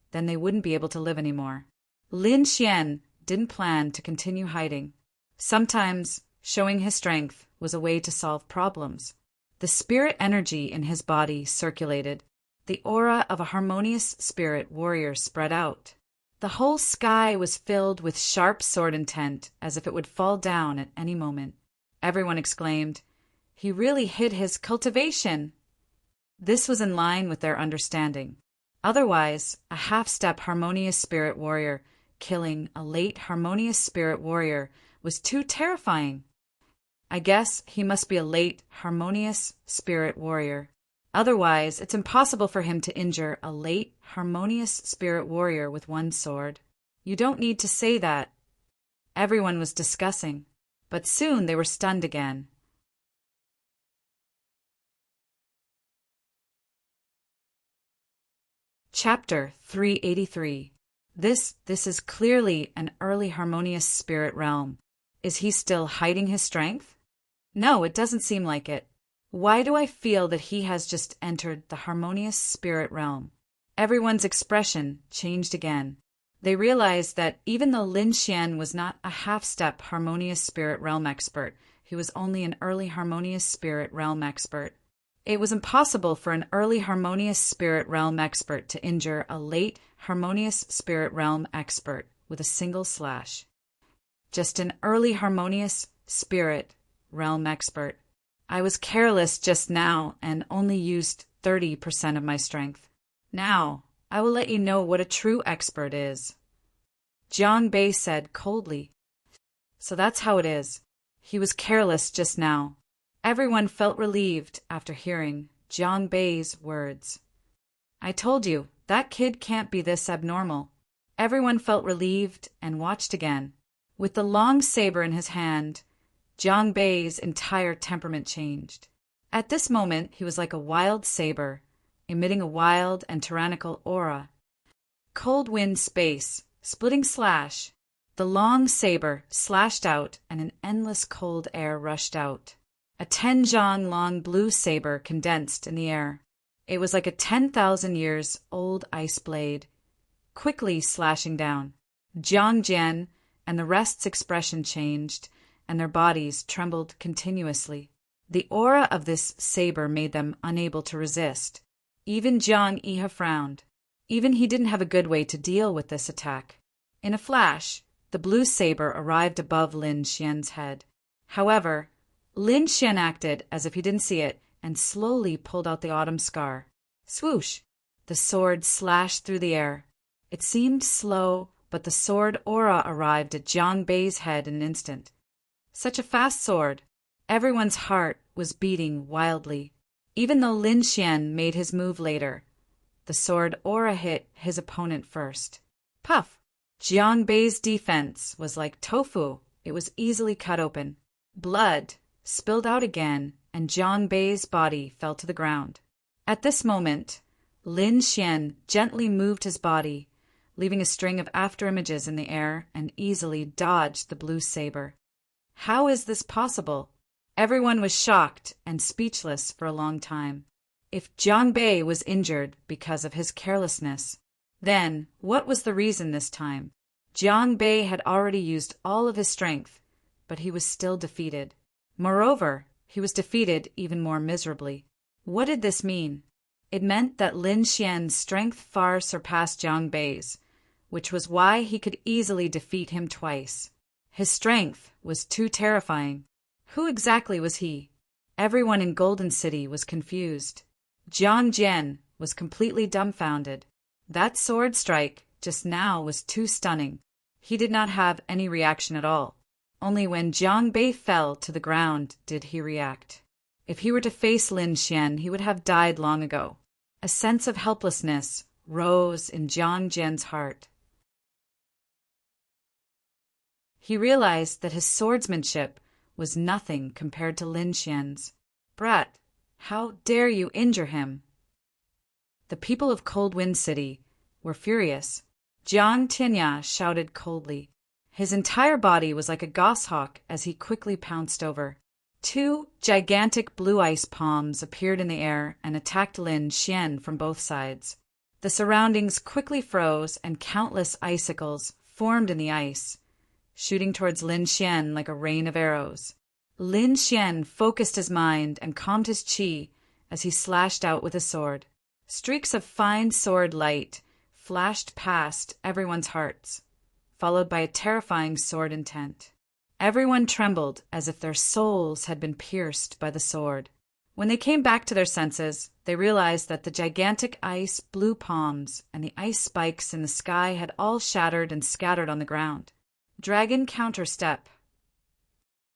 then they wouldn't be able to live anymore. Lin Xian didn't plan to continue hiding. Sometimes, showing his strength was a way to solve problems. The spirit energy in his body circulated. The aura of a harmonious spirit warrior spread out. The whole sky was filled with sharp sword intent, as if it would fall down at any moment. Everyone exclaimed, "He really hid his cultivation!" This was in line with their understanding. Otherwise, a half-step harmonious spirit warrior killing a late harmonious spirit warrior was too terrifying. I guess he must be a late harmonious spirit warrior. Otherwise, it's impossible for him to injure a late harmonious spirit warrior with one sword. You don't need to say that. Everyone was discussing, but soon they were stunned again. Chapter 383. This is clearly an early harmonious spirit realm. Is he still hiding his strength? No, it doesn't seem like it. Why do I feel that he has just entered the harmonious spirit realm? Everyone's expression changed again. They realized that even though Lin Xian was not a half-step harmonious spirit realm expert, he was only an early harmonious spirit realm expert. It was impossible for an early harmonious spirit realm expert to injure a late harmonious spirit realm expert with a single slash. Just an early harmonious spirit realm expert. I was careless just now and only used 30% of my strength. Now, I will let you know what a true expert is. Jiang Bei said coldly. So that's how it is. He was careless just now. Everyone felt relieved after hearing Jiang Bei's words. I told you, that kid can't be this abnormal. Everyone felt relieved and watched again. With the long saber in his hand, Jiang Bei's entire temperament changed. At this moment, he was like a wild saber, emitting a wild and tyrannical aura. Cold wind space, splitting slash. The long saber slashed out and an endless cold air rushed out. A 10-zhang long blue saber condensed in the air. It was like a 10,000 years old ice blade, quickly slashing down. Jiang Jian and the rest's expression changed, and their bodies trembled continuously. The aura of this saber made them unable to resist. Even Jiang Yiha frowned. Even he didn't have a good way to deal with this attack. In a flash, the blue saber arrived above Lin Xian's head. However, Lin Xian acted as if he didn't see it and slowly pulled out the autumn scar. Swoosh! The sword slashed through the air. It seemed slow, but the sword aura arrived at Jiang Bei's head in an instant. Such a fast sword. Everyone's heart was beating wildly. Even though Lin Xian made his move later, the sword aura hit his opponent first. Puff! Jiang Bei's defense was like tofu. It was easily cut open. Blood spilled out again, and Jiang Bei's body fell to the ground. At this moment, Lin Xian gently moved his body, leaving a string of afterimages in the air, and easily dodged the blue saber. How is this possible? Everyone was shocked and speechless for a long time. If Jiang Bei was injured because of his carelessness, Then, what was the reason this time? Jiang Bei had already used all of his strength, but he was still defeated. Moreover, he was defeated even more miserably. What did this mean? It meant that Lin Xian's strength far surpassed Jiang Bei's, which was why he could easily defeat him twice. His strength was too terrifying. Who exactly was he? Everyone in Golden City was confused. Jiang Jian was completely dumbfounded. That sword strike just now was too stunning. He did not have any reaction at all. Only when Jiang Bei fell to the ground did he react. If he were to face Lin Xian, he would have died long ago. A sense of helplessness rose in Jiang Jian's heart. He realized that his swordsmanship was nothing compared to Lin Xian's. Brat, how dare you injure him? The people of Cold Wind City were furious. Jiang Tianya shouted coldly. His entire body was like a goshawk as he quickly pounced over. Two gigantic blue ice palms appeared in the air and attacked Lin Xian from both sides. The surroundings quickly froze and countless icicles formed in the ice, shooting towards Lin Xian like a rain of arrows. Lin Xian focused his mind and calmed his qi as he slashed out with his sword. Streaks of fine sword light flashed past everyone's hearts, followed by a terrifying sword intent. Everyone trembled as if their souls had been pierced by the sword. When they came back to their senses, they realized that the gigantic ice blue palms and the ice spikes in the sky had all shattered and scattered on the ground. Dragon counterstep.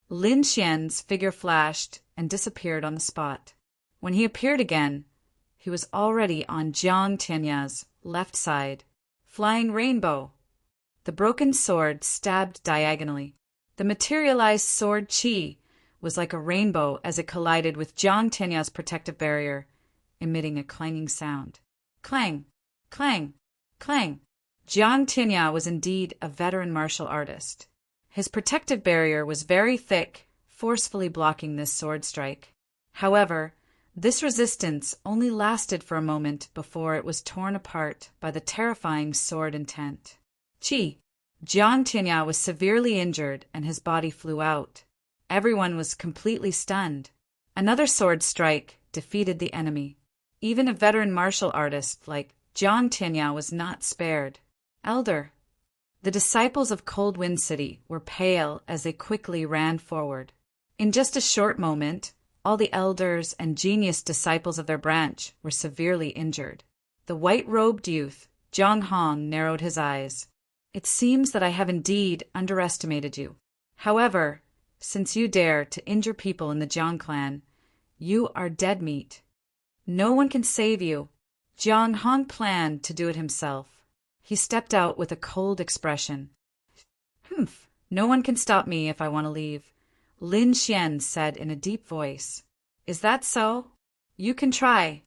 Lin Xian's figure flashed and disappeared on the spot. When he appeared again, he was already on Jiang Tianya's left side. Flying rainbow. The broken sword stabbed diagonally. The materialized sword qi was like a rainbow as it collided with Jiang Tianya's protective barrier, emitting a clanging sound. Clang! Clang! Clang! Jiang Tianya was indeed a veteran martial artist. His protective barrier was very thick, forcefully blocking this sword strike. However, this resistance only lasted for a moment before it was torn apart by the terrifying sword intent. Qi! Jiang Tianya was severely injured and his body flew out. Everyone was completely stunned. Another sword strike defeated the enemy. Even a veteran martial artist like Jiang Tianya was not spared. Elder. The disciples of Cold Wind City were pale as they quickly ran forward. In just a short moment, all the elders and genius disciples of their branch were severely injured. The white-robed youth, Zhang Hong, narrowed his eyes. It seems that I have indeed underestimated you. However, since you dare to injure people in the Jiang clan, you are dead meat. No one can save you. Zhang Hong planned to do it himself. He stepped out with a cold expression. Humph, no one can stop me if I want to leave, Lin Xian said in a deep voice. Is that so? You can try.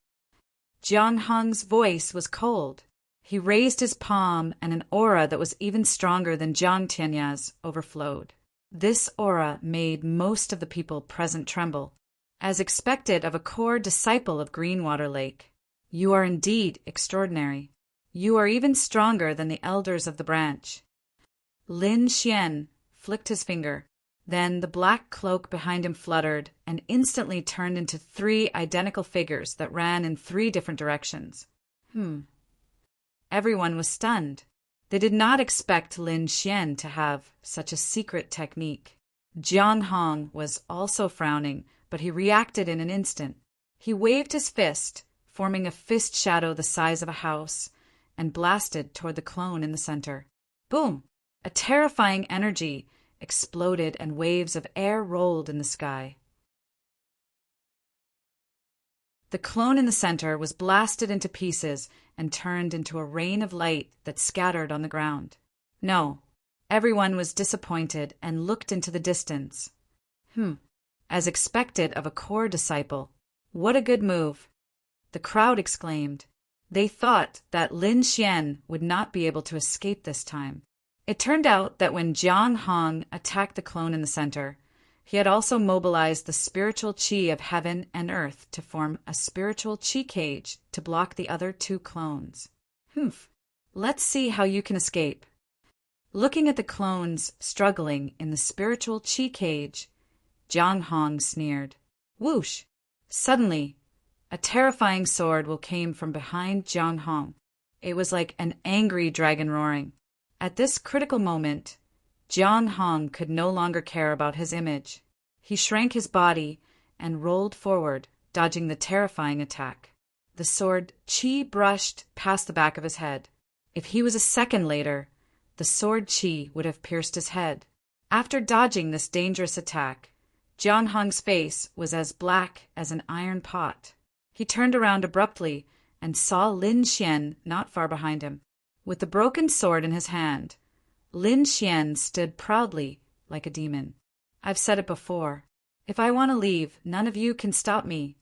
Jiang Hong's voice was cold. He raised his palm and an aura that was even stronger than Jiang Tianya's overflowed. This aura made most of the people present tremble. As expected of a core disciple of Greenwater Lake, you are indeed extraordinary. You are even stronger than the elders of the branch. Lin Xian flicked his finger. Then the black cloak behind him fluttered and instantly turned into 3 identical figures that ran in 3 different directions. Everyone was stunned. They did not expect Lin Xian to have such a secret technique. Jiang Hong was also frowning, but he reacted in an instant. He waved his fist, forming a fist shadow the size of a house, and blasted toward the clone in the center. Boom! A terrifying energy exploded and waves of air rolled in the sky. The clone in the center was blasted into pieces and turned into a rain of light that scattered on the ground. No, everyone was disappointed and looked into the distance. As expected of a core disciple. What a good move! The crowd exclaimed. They thought that Lin Xian would not be able to escape this time. It turned out that when Jiang Hong attacked the clone in the center, he had also mobilized the spiritual qi of heaven and earth to form a spiritual qi cage to block the other 2 clones. Let's see how you can escape. Looking at the clones struggling in the spiritual chi cage, Jiang Hong sneered. Whoosh! Suddenly, a terrifying sword came from behind Jiang Hong. It was like an angry dragon roaring. At this critical moment, Jiang Hong could no longer care about his image. He shrank his body and rolled forward, dodging the terrifying attack. The sword chi brushed past the back of his head. If he was a second later, the sword chi would have pierced his head. After dodging this dangerous attack, Jiang Hong's face was as black as an iron pot. He turned around abruptly and saw Lin Xian not far behind him. With the broken sword in his hand, Lin Xian stood proudly like a demon. I've said it before. If I want to leave, none of you can stop me.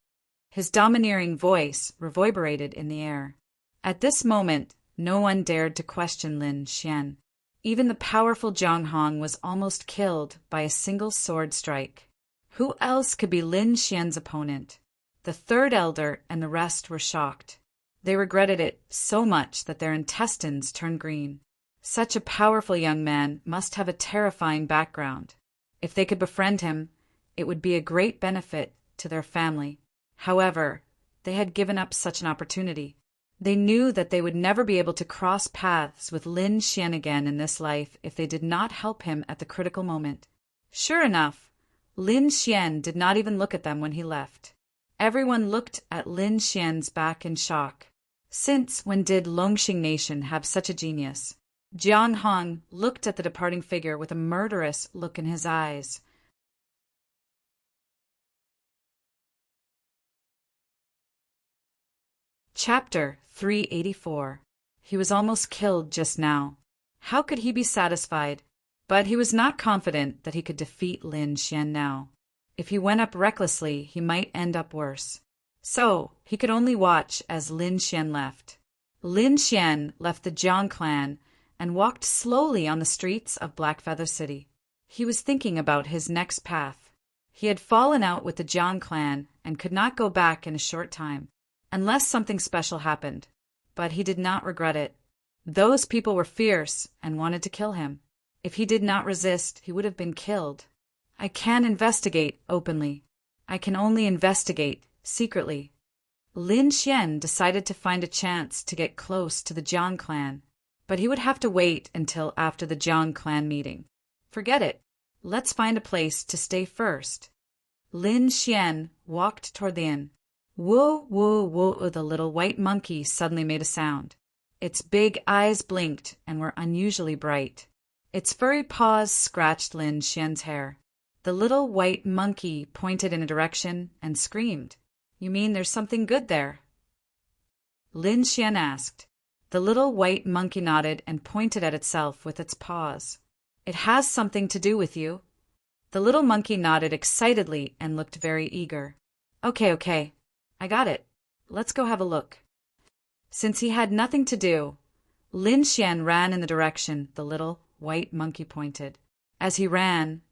His domineering voice reverberated in the air. At this moment, no one dared to question Lin Xian. Even the powerful Jiang Hong was almost killed by a single sword strike. Who else could be Lin Xian's opponent? The third elder and the rest were shocked. They regretted it so much that their intestines turned green. Such a powerful young man must have a terrifying background. If they could befriend him, it would be a great benefit to their family. However, they had given up such an opportunity. They knew that they would never be able to cross paths with Lin Xian again in this life if they did not help him at the critical moment. Sure enough, Lin Xian did not even look at them when he left. Everyone looked at Lin Xian's back in shock. Since when did Longxing Nation have such a genius? Jiang Hong looked at the departing figure with a murderous look in his eyes. Chapter 384. He was almost killed just now. How could he be satisfied? But he was not confident that he could defeat Lin Xian now. If he went up recklessly, he might end up worse. So, he could only watch as Lin Xian left. Lin Xian left the Jiang clan and walked slowly on the streets of Blackfeather City. He was thinking about his next path. He had fallen out with the Jiang clan and could not go back in a short time, unless something special happened. But he did not regret it. Those people were fierce and wanted to kill him. If he did not resist, he would have been killed. I can't investigate openly. I can only investigate secretly. Lin Xian decided to find a chance to get close to the Jiang clan, but he would have to wait until after the Jiang clan meeting. Forget it. Let's find a place to stay first. Lin Xian walked toward the inn. Whoa, whoa, whoa, the little white monkey suddenly made a sound. Its big eyes blinked and were unusually bright. Its furry paws scratched Lin Xian's hair. The little white monkey pointed in a direction and screamed. You mean there's something good there? Lin Xian asked. The little white monkey nodded and pointed at itself with its paws. It has something to do with you. The little monkey nodded excitedly and looked very eager. Okay. I got it. Let's go have a look. Since he had nothing to do, Lin Xian ran in the direction the little white monkey pointed. As he ran,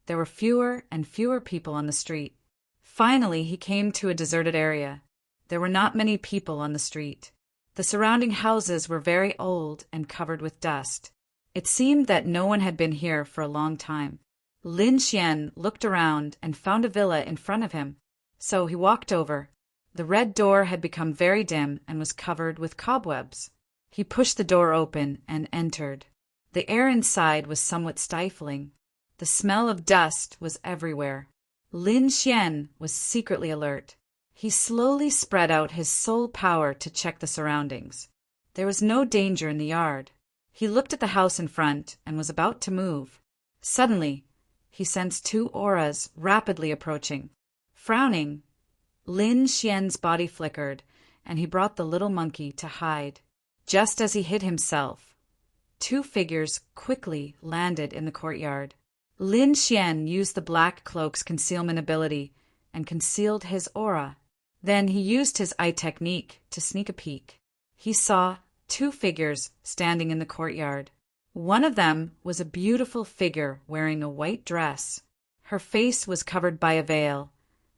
there were fewer and fewer people on the street. Finally, he came to a deserted area. There were not many people on the street. The surrounding houses were very old and covered with dust. It seemed that no one had been here for a long time. Lin Xian looked around and found a villa in front of him. So he walked over. The red door had become very dim and was covered with cobwebs. He pushed the door open and entered. The air inside was somewhat stifling. The smell of dust was everywhere. Lin Xian was secretly alert. He slowly spread out his soul power to check the surroundings. There was no danger in the yard. He looked at the house in front and was about to move. Suddenly, he sensed two auras rapidly approaching. Frowning, Lin Xian's body flickered, and he brought the little monkey to hide. Just as he hid himself, two figures quickly landed in the courtyard. Lin Xian used the black cloak's concealment ability and concealed his aura. Then he used his eye technique to sneak a peek. He saw two figures standing in the courtyard. One of them was a beautiful figure wearing a white dress. Her face was covered by a veil,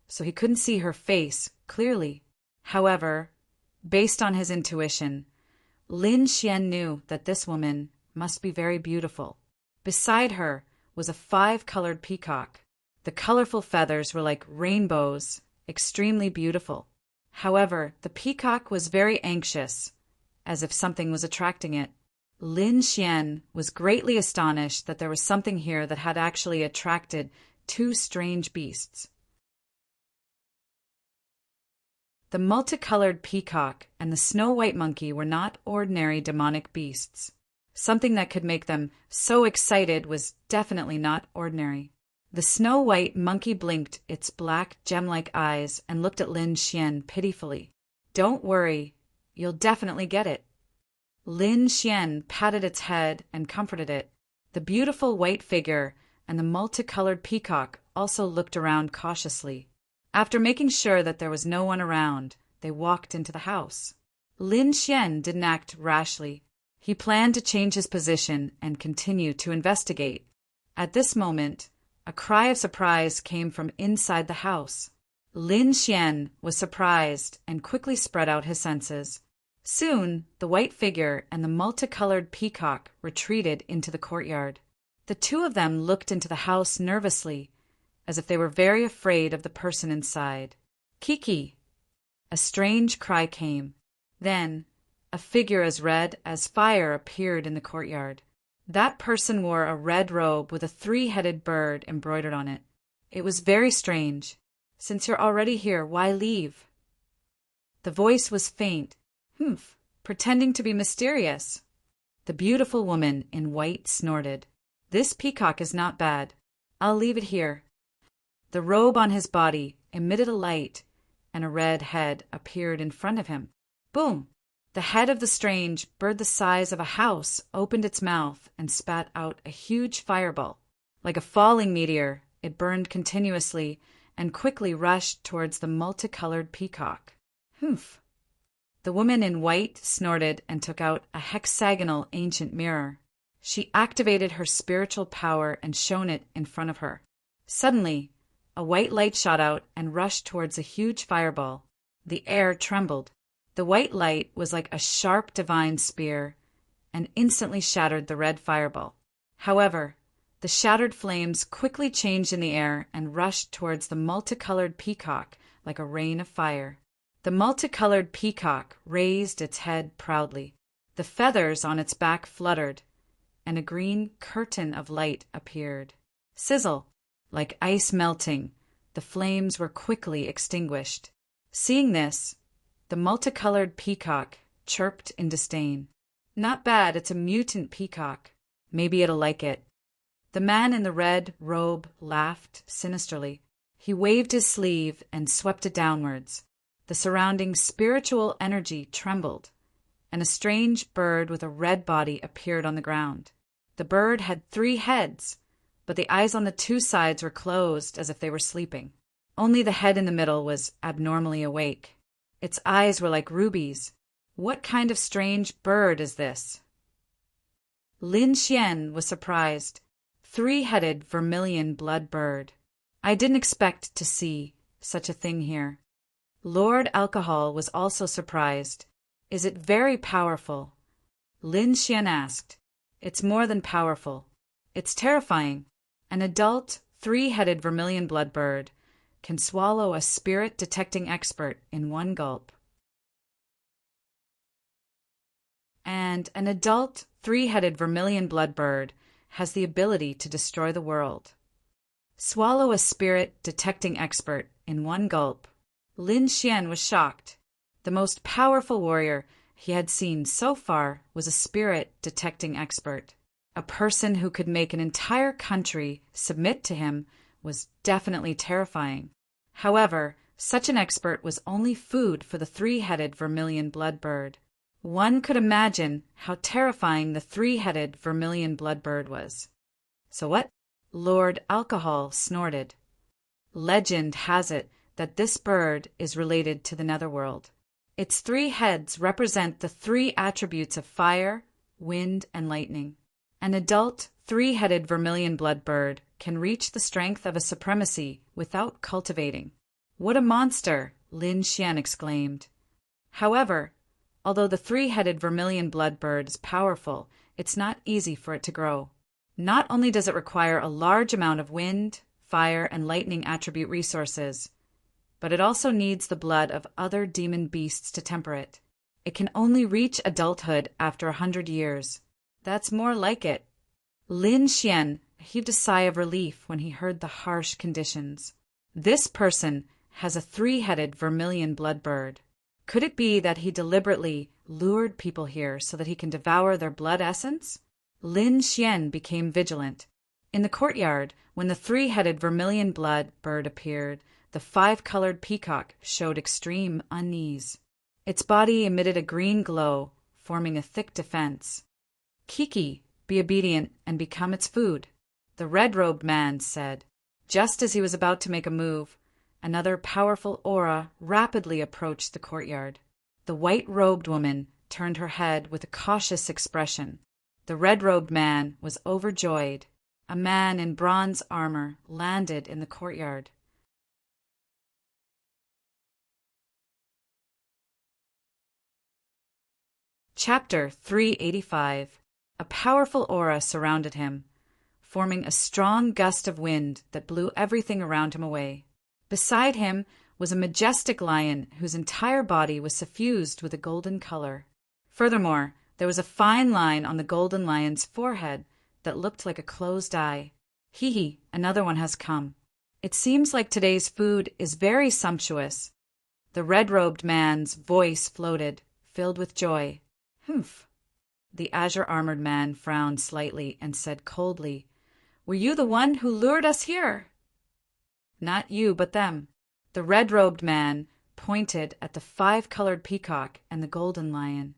so he couldn't see her face clearly. However, based on his intuition, Lin Xian knew that this woman must be very beautiful. Beside her was a 5-colored peacock. The colorful feathers were like rainbows, extremely beautiful. However, the peacock was very anxious, as if something was attracting it. Lin Xian was greatly astonished that there was something here that had actually attracted 2 strange beasts. The multicolored peacock and the snow-white monkey were not ordinary demonic beasts. Something that could make them so excited was definitely not ordinary. The snow-white monkey blinked its black gem-like eyes and looked at Lin Xian pitifully. "Don't worry, you'll definitely get it." Lin Xian patted its head and comforted it. The beautiful white figure and the multicolored peacock also looked around cautiously. After making sure that there was no one around, they walked into the house. Lin Xian didn't act rashly. He planned to change his position and continue to investigate. At this moment, a cry of surprise came from inside the house. Lin Xian was surprised and quickly spread out his senses. Soon, the white figure and the multicolored peacock retreated into the courtyard. The 2 of them looked into the house nervously, as if they were very afraid of the person inside. "Kiki!" A strange cry came. Then, a figure as red as fire appeared in the courtyard. That person wore a red robe with a 3-headed bird embroidered on it. It was very strange. "Since you're already here, why leave?" The voice was faint. "Humph, pretending to be mysterious." The beautiful woman in white snorted. "This peacock is not bad. I'll leave it here." The robe on his body emitted a light, and a red head appeared in front of him. Boom! The head of the strange bird the size of a house opened its mouth and spat out a huge fireball. Like a falling meteor, it burned continuously and quickly rushed towards the multicolored peacock. "Humph!" The woman in white snorted and took out a hexagonal ancient mirror. She activated her spiritual power and shone it in front of her. Suddenly, a white light shot out and rushed towards a huge fireball. The air trembled. The white light was like a sharp divine spear and instantly shattered the red fireball. However, the shattered flames quickly changed in the air and rushed towards the multicolored peacock like a rain of fire. The multicolored peacock raised its head proudly. The feathers on its back fluttered, and a green curtain of light appeared. Sizzle! Like ice melting, the flames were quickly extinguished. Seeing this, the multicolored peacock chirped in disdain. "Not bad, it's a mutant peacock. Maybe it'll like it." The man in the red robe laughed sinisterly. He waved his sleeve and swept it downwards. The surrounding spiritual energy trembled, and a strange bird with a red body appeared on the ground. The bird had 3 heads, but the eyes on the 2 sides were closed as if they were sleeping. Only the head in the middle was abnormally awake. Its eyes were like rubies. What kind of strange bird is this? Lin Xian was surprised. 3-headed vermilion blood bird. I didn't expect to see such a thing here. Lord Alcohol was also surprised. Is it very powerful? Lin Xian asked. It's more than powerful. It's terrifying. An adult 3-headed vermilion blood bird can swallow a spirit detecting expert in 1 gulp. And an adult 3-headed vermilion blood bird has the ability to destroy the world. Swallow a spirit detecting expert in 1 gulp. Lin Xian was shocked. The most powerful warrior he had seen so far was a spirit detecting expert. A person who could make an entire country submit to him was definitely terrifying. However, such an expert was only food for the 3-headed vermilion blood bird. One could imagine how terrifying the 3-headed vermilion blood bird was. So what? Lord Alcohol snorted. Legend has it that this bird is related to the netherworld. Its 3 heads represent the 3 attributes of fire, wind, and lightning. An adult 3-headed vermilion blood bird can reach the strength of a supremacy without cultivating. What a monster! Lin Xian exclaimed. However, Although the three-headed vermilion blood bird is powerful, it's not easy for it to grow. Not only does it require a large amount of wind, fire, and lightning attribute resources, but it also needs the blood of other demon beasts to temper it. It can only reach adulthood after 100 years. That's more like it. Lin Xian heaved a sigh of relief when he heard the harsh conditions. This person has a three-headed vermilion blood bird. Could it be that he deliberately lured people here so that he can devour their blood essence? Lin Xian became vigilant. In the courtyard, when the three-headed vermilion blood bird appeared, the five-colored peacock showed extreme unease. Its body emitted a green glow, forming a thick defense. "Kiki, be obedient and become its food," the red-robed man said. Just as he was about to make a move, another powerful aura rapidly approached the courtyard. The white-robed woman turned her head with a cautious expression. The red-robed man was overjoyed. A man in bronze armor landed in the courtyard. Chapter 385. A powerful aura surrounded him, forming a strong gust of wind that blew everything around him away. Beside him was a majestic lion whose entire body was suffused with a golden color. Furthermore, there was a fine line on the golden lion's forehead that looked like a closed eye. Hee, another one has come. It seems like today's food is very sumptuous. The red-robed man's voice floated, filled with joy. Humph. The azure-armored man frowned slightly and said coldly, "Were you the one who lured us here?" "Not you, but them." The red-robed man pointed at the five-colored peacock and the golden lion.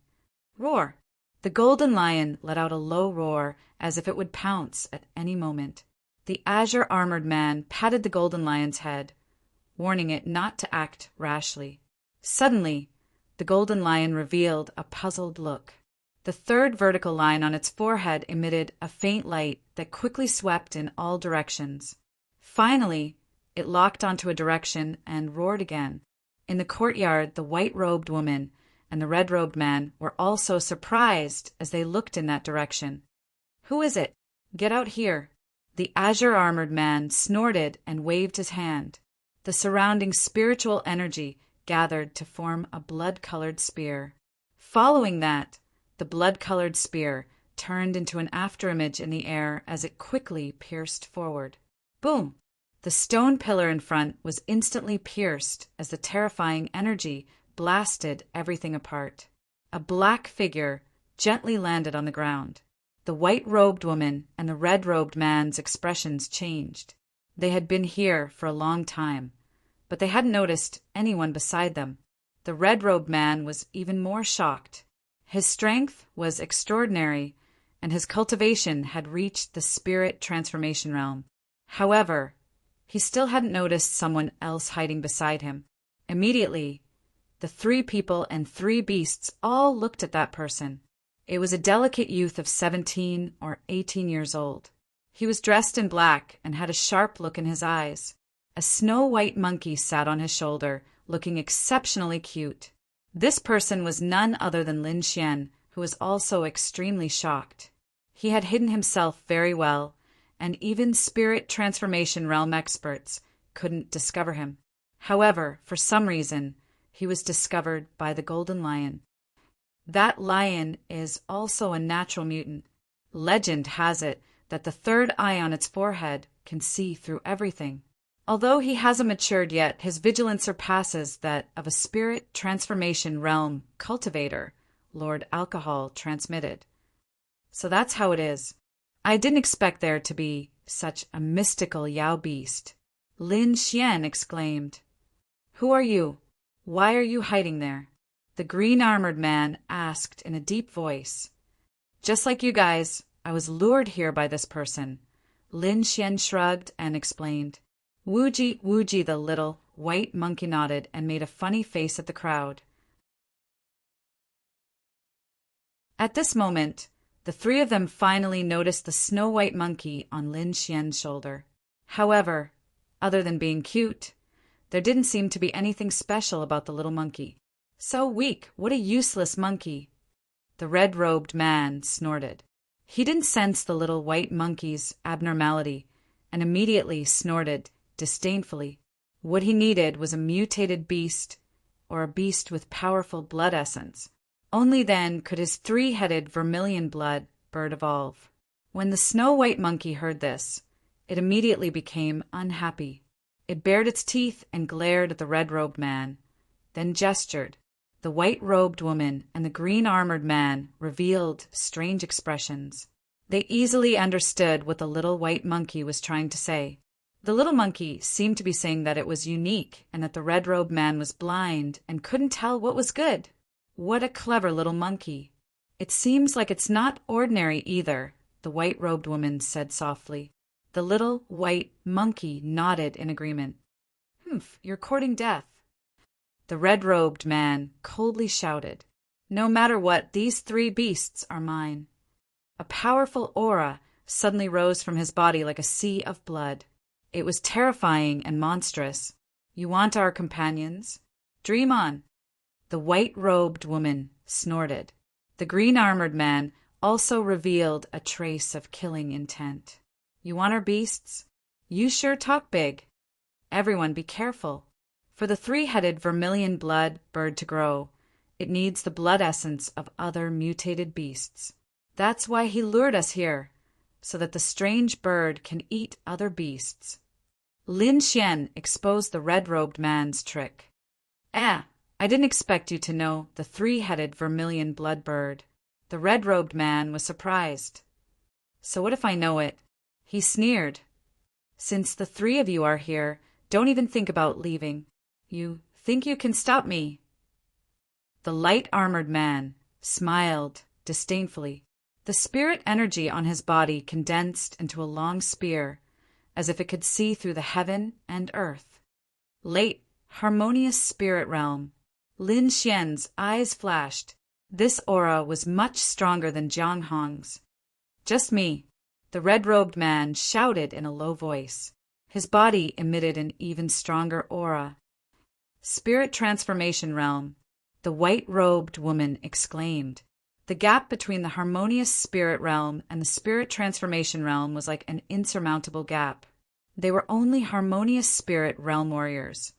"Roar." The golden lion let out a low roar as if it would pounce at any moment. The azure-armored man patted the golden lion's head, warning it not to act rashly. Suddenly, the golden lion revealed a puzzled look. The third vertical line on its forehead emitted a faint light that quickly swept in all directions. Finally, it locked onto a direction and roared again. In the courtyard, the white-robed woman and the red-robed man were also surprised as they looked in that direction. "Who is it? Get out here." The azure-armored man snorted and waved his hand. The surrounding spiritual energy gathered to form a blood-colored spear. Following that, the blood-colored spear turned into an afterimage in the air as it quickly pierced forward. Boom! The stone pillar in front was instantly pierced as the terrifying energy blasted everything apart. A black figure gently landed on the ground. The white-robed woman and the red-robed man's expressions changed. They had been here for a long time, but they hadn't noticed anyone beside them. The red-robed man was even more shocked. His strength was extraordinary, and his cultivation had reached the spirit transformation realm. However, he still hadn't noticed someone else hiding beside him. Immediately, the three people and three beasts all looked at that person. It was a delicate youth of 17 or 18 years old. He was dressed in black and had a sharp look in his eyes. A snow-white monkey sat on his shoulder, looking exceptionally cute. This person was none other than Lin Xian, who was also extremely shocked. He had hidden himself very well, and even spirit transformation realm experts couldn't discover him. However, for some reason, he was discovered by the golden lion. That lion is also a natural mutant. Legend has it that the third eye on its forehead can see through everything. Although he hasn't matured yet, his vigilance surpasses that of a spirit transformation realm cultivator Lord Alcohol transmitted. So that's how it is. I didn't expect there to be such a mystical Yao beast. Lin Xian exclaimed, "Who are you? Why are you hiding there?" The green-armored man asked in a deep voice. "Just like you guys, I was lured here by this person." Lin Xian shrugged and explained. Wuji, the little white monkey nodded and made a funny face at the crowd. At this moment, the three of them finally noticed the snow-white monkey on Lin Xian's shoulder. However, other than being cute, there didn't seem to be anything special about the little monkey. So weak, what a useless monkey. The red-robed man snorted. He didn't sense the little white monkey's abnormality and immediately snorted disdainfully. What he needed was a mutated beast or a beast with powerful blood essence. Only then could his three-headed vermilion blood bird evolve. When the snow-white monkey heard this, it immediately became unhappy. It bared its teeth and glared at the red-robed man, then gestured. The white-robed woman and the green-armored man revealed strange expressions. They easily understood what the little white monkey was trying to say. The little monkey seemed to be saying that it was unique and that the red-robed man was blind and couldn't tell what was good. What a clever little monkey. It seems like it's not ordinary either, the white-robed woman said softly. The little white monkey nodded in agreement. Humph, you're courting death. The red-robed man coldly shouted, No matter what, these three beasts are mine. A powerful aura suddenly rose from his body like a sea of blood. It was terrifying and monstrous. You want our companions? Dream on. The white-robed woman snorted. The green-armored man also revealed a trace of killing intent. You want our beasts? You sure talk big. Everyone be careful. For the three-headed vermilion blood bird to grow, it needs the blood essence of other mutated beasts. That's why he lured us here, so that the strange bird can eat other beasts. Lin Xian exposed the red-robed man's trick. I didn't expect you to know the three-headed vermilion blood bird. The red-robed man was surprised. So what if I know it? He sneered. Since the three of you are here, don't even think about leaving. You think you can stop me? The light-armored man smiled disdainfully. The spirit energy on his body condensed into a long spear, as if it could see through the heaven and earth. Late, harmonious spirit realm. Lin Xian's eyes flashed. This aura was much stronger than Jiang Hong's. Just me, the red-robed man shouted in a low voice. His body emitted an even stronger aura. Spirit transformation realm, the white-robed woman exclaimed. The gap between the harmonious spirit realm and the spirit transformation realm was like an insurmountable gap. They were only harmonious spirit realm warriors,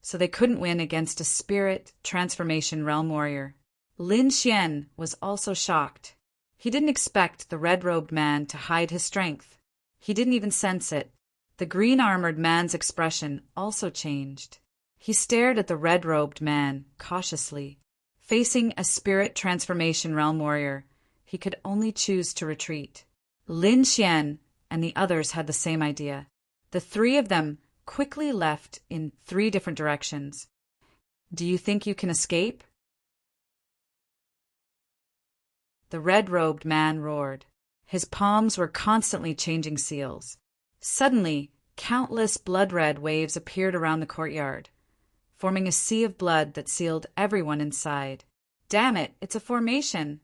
so they couldn't win against a spirit transformation realm warrior. Lin Xian was also shocked. He didn't expect the red-robed man to hide his strength. He didn't even sense it. The green-armored man's expression also changed. He stared at the red-robed man cautiously. Facing a spirit transformation realm warrior, he could only choose to retreat. Lin Xian and the others had the same idea. The three of them quickly left in three different directions. Do you think you can escape? The red-robed man roared. His palms were constantly changing seals. Suddenly, countless blood-red waves appeared around the courtyard, forming a sea of blood that sealed everyone inside. Damn it, it's a formation!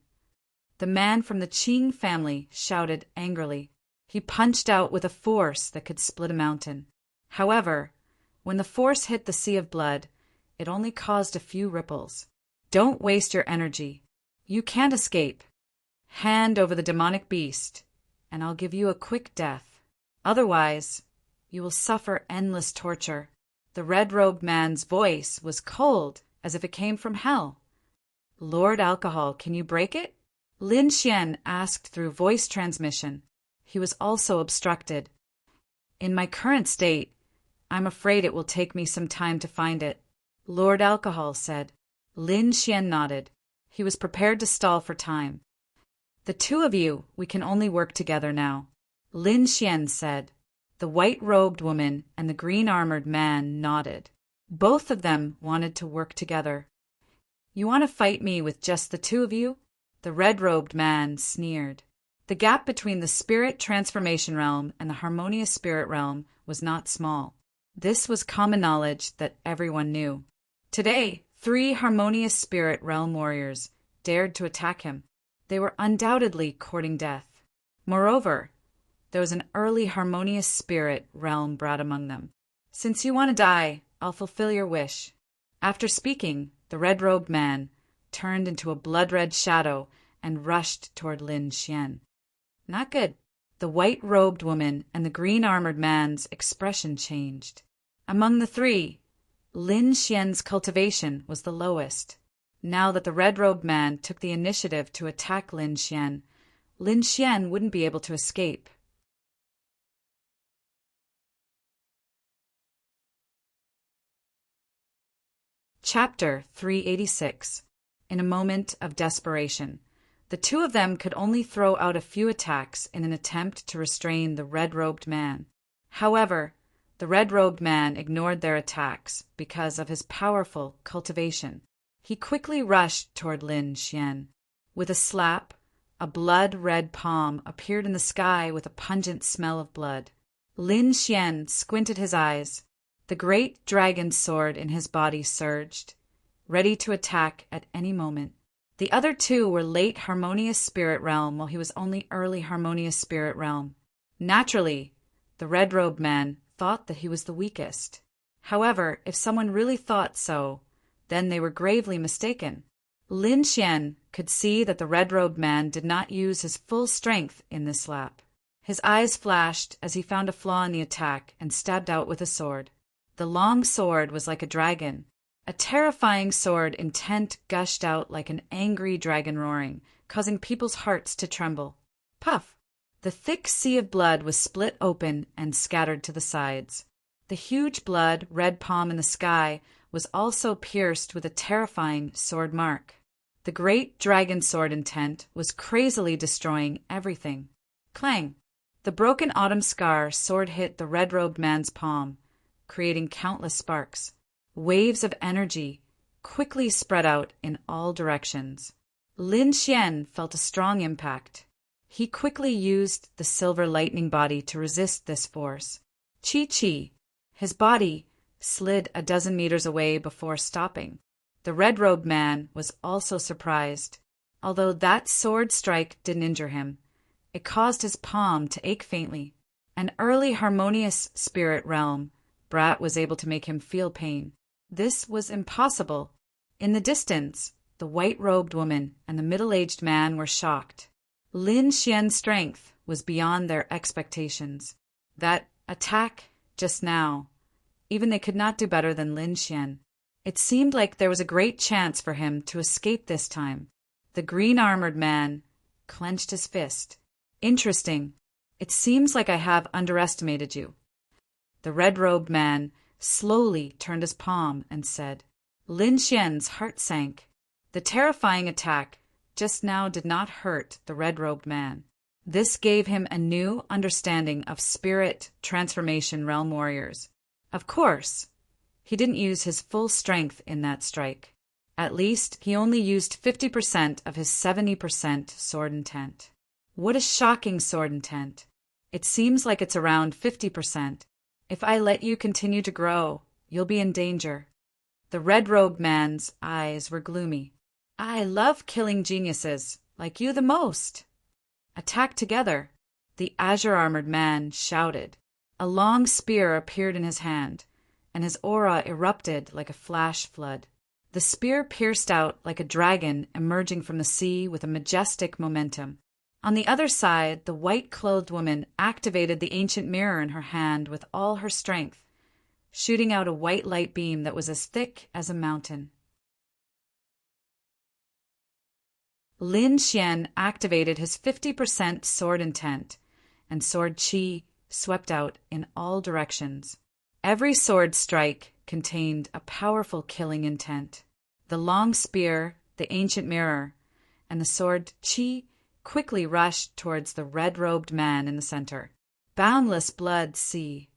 The man from the Qing family shouted angrily. He punched out with a force that could split a mountain. However, when the force hit the sea of blood, it only caused a few ripples. Don't waste your energy. You can't escape. Hand over the demonic beast, and I'll give you a quick death. Otherwise, you will suffer endless torture. The red-robed man's voice was cold, as if it came from hell. Lord Alcohol, can you break it? Lin Xian asked through voice transmission. He was also obstructed. In my current state, I'm afraid it will take me some time to find it, Lord Alcohol said. Lin Xian nodded. He was prepared to stall for time. The two of you, we can only work together now, Lin Xian said. The white-robed woman and the green-armored man nodded. Both of them wanted to work together. You want to fight me with just the two of you? The red-robed man sneered. The gap between the spirit transformation realm and the harmonious spirit realm was not small. This was common knowledge that everyone knew. Today, 3 harmonious spirit realm warriors dared to attack him. They were undoubtedly courting death. Moreover, there was an early harmonious spirit realm brat among them. Since you want to die, I'll fulfill your wish. After speaking, the red-robed man turned into a blood-red shadow and rushed toward Lin Xian. Not good. The white-robed woman and the green-armored man's expression changed. Among the three, Lin Xian's cultivation was the lowest. Now that the red-robed man took the initiative to attack Lin Xian wouldn't be able to escape. Chapter 386. In a moment of desperation, the two of them could only throw out a few attacks in an attempt to restrain the red-robed man. However, the red-robed man ignored their attacks because of his powerful cultivation. He quickly rushed toward Lin Xian. With a slap, a blood-red palm appeared in the sky with a pungent smell of blood. Lin Xian squinted his eyes. The great dragon sword in his body surged, ready to attack at any moment. The other two were late harmonious spirit realm, while he was only early harmonious spirit realm. Naturally, the red-robed man thought that he was the weakest. However, if someone really thought so, then they were gravely mistaken. Lin Xian could see that the red-robed man did not use his full strength in this slap. His eyes flashed as he found a flaw in the attack and stabbed out with a sword. The long sword was like a dragon. A terrifying sword intent gushed out like an angry dragon roaring, causing people's hearts to tremble. Puff! The thick sea of blood was split open and scattered to the sides. The huge blood red palm in the sky was also pierced with a terrifying sword mark. The great dragon sword intent was crazily destroying everything. Clang! The broken autumn scar sword hit the red-robed man's palm, creating countless sparks. Waves of energy quickly spread out in all directions. Lin Xian felt a strong impact. He quickly used the silver lightning body to resist this force. Chi-chi! His body slid a dozen meters away before stopping. The red-robed man was also surprised. Although that sword strike didn't injure him, it caused his palm to ache faintly. An early harmonious spirit realm Brat was able to make him feel pain. This was impossible. In the distance, the white-robed woman and the middle-aged man were shocked. Lin Xian's strength was beyond their expectations. That attack just now, even they could not do better than Lin Xian. It seemed like there was a great chance for him to escape this time. The green-armored man clenched his fist. Interesting. It seems like I have underestimated you. The red-robed man slowly turned his palm and said. Lin Xian's heart sank. The terrifying attack just now did not hurt the red-robed man. This gave him a new understanding of spirit transformation realm warriors. Of course, he didn't use his full strength in that strike. At least, he only used 50% of his 70% sword intent. What a shocking sword intent. It seems like it's around 50%. If I let you continue to grow, you'll be in danger. The red-robed man's eyes were gloomy. I love killing geniuses, like you the most. Attack together, the azure-armored man shouted. A long spear appeared in his hand, and his aura erupted like a flash flood. The spear pierced out like a dragon emerging from the sea with a majestic momentum. On the other side, the white-clothed woman activated the ancient mirror in her hand with all her strength, shooting out a white light beam that was as thick as a mountain. Lin Xian activated his 50% sword intent, and sword chi swept out in all directions. Every sword strike contained a powerful killing intent. The long spear, the ancient mirror, and the sword chi quickly rushed towards the red-robed man in the center. Boundless blood sea.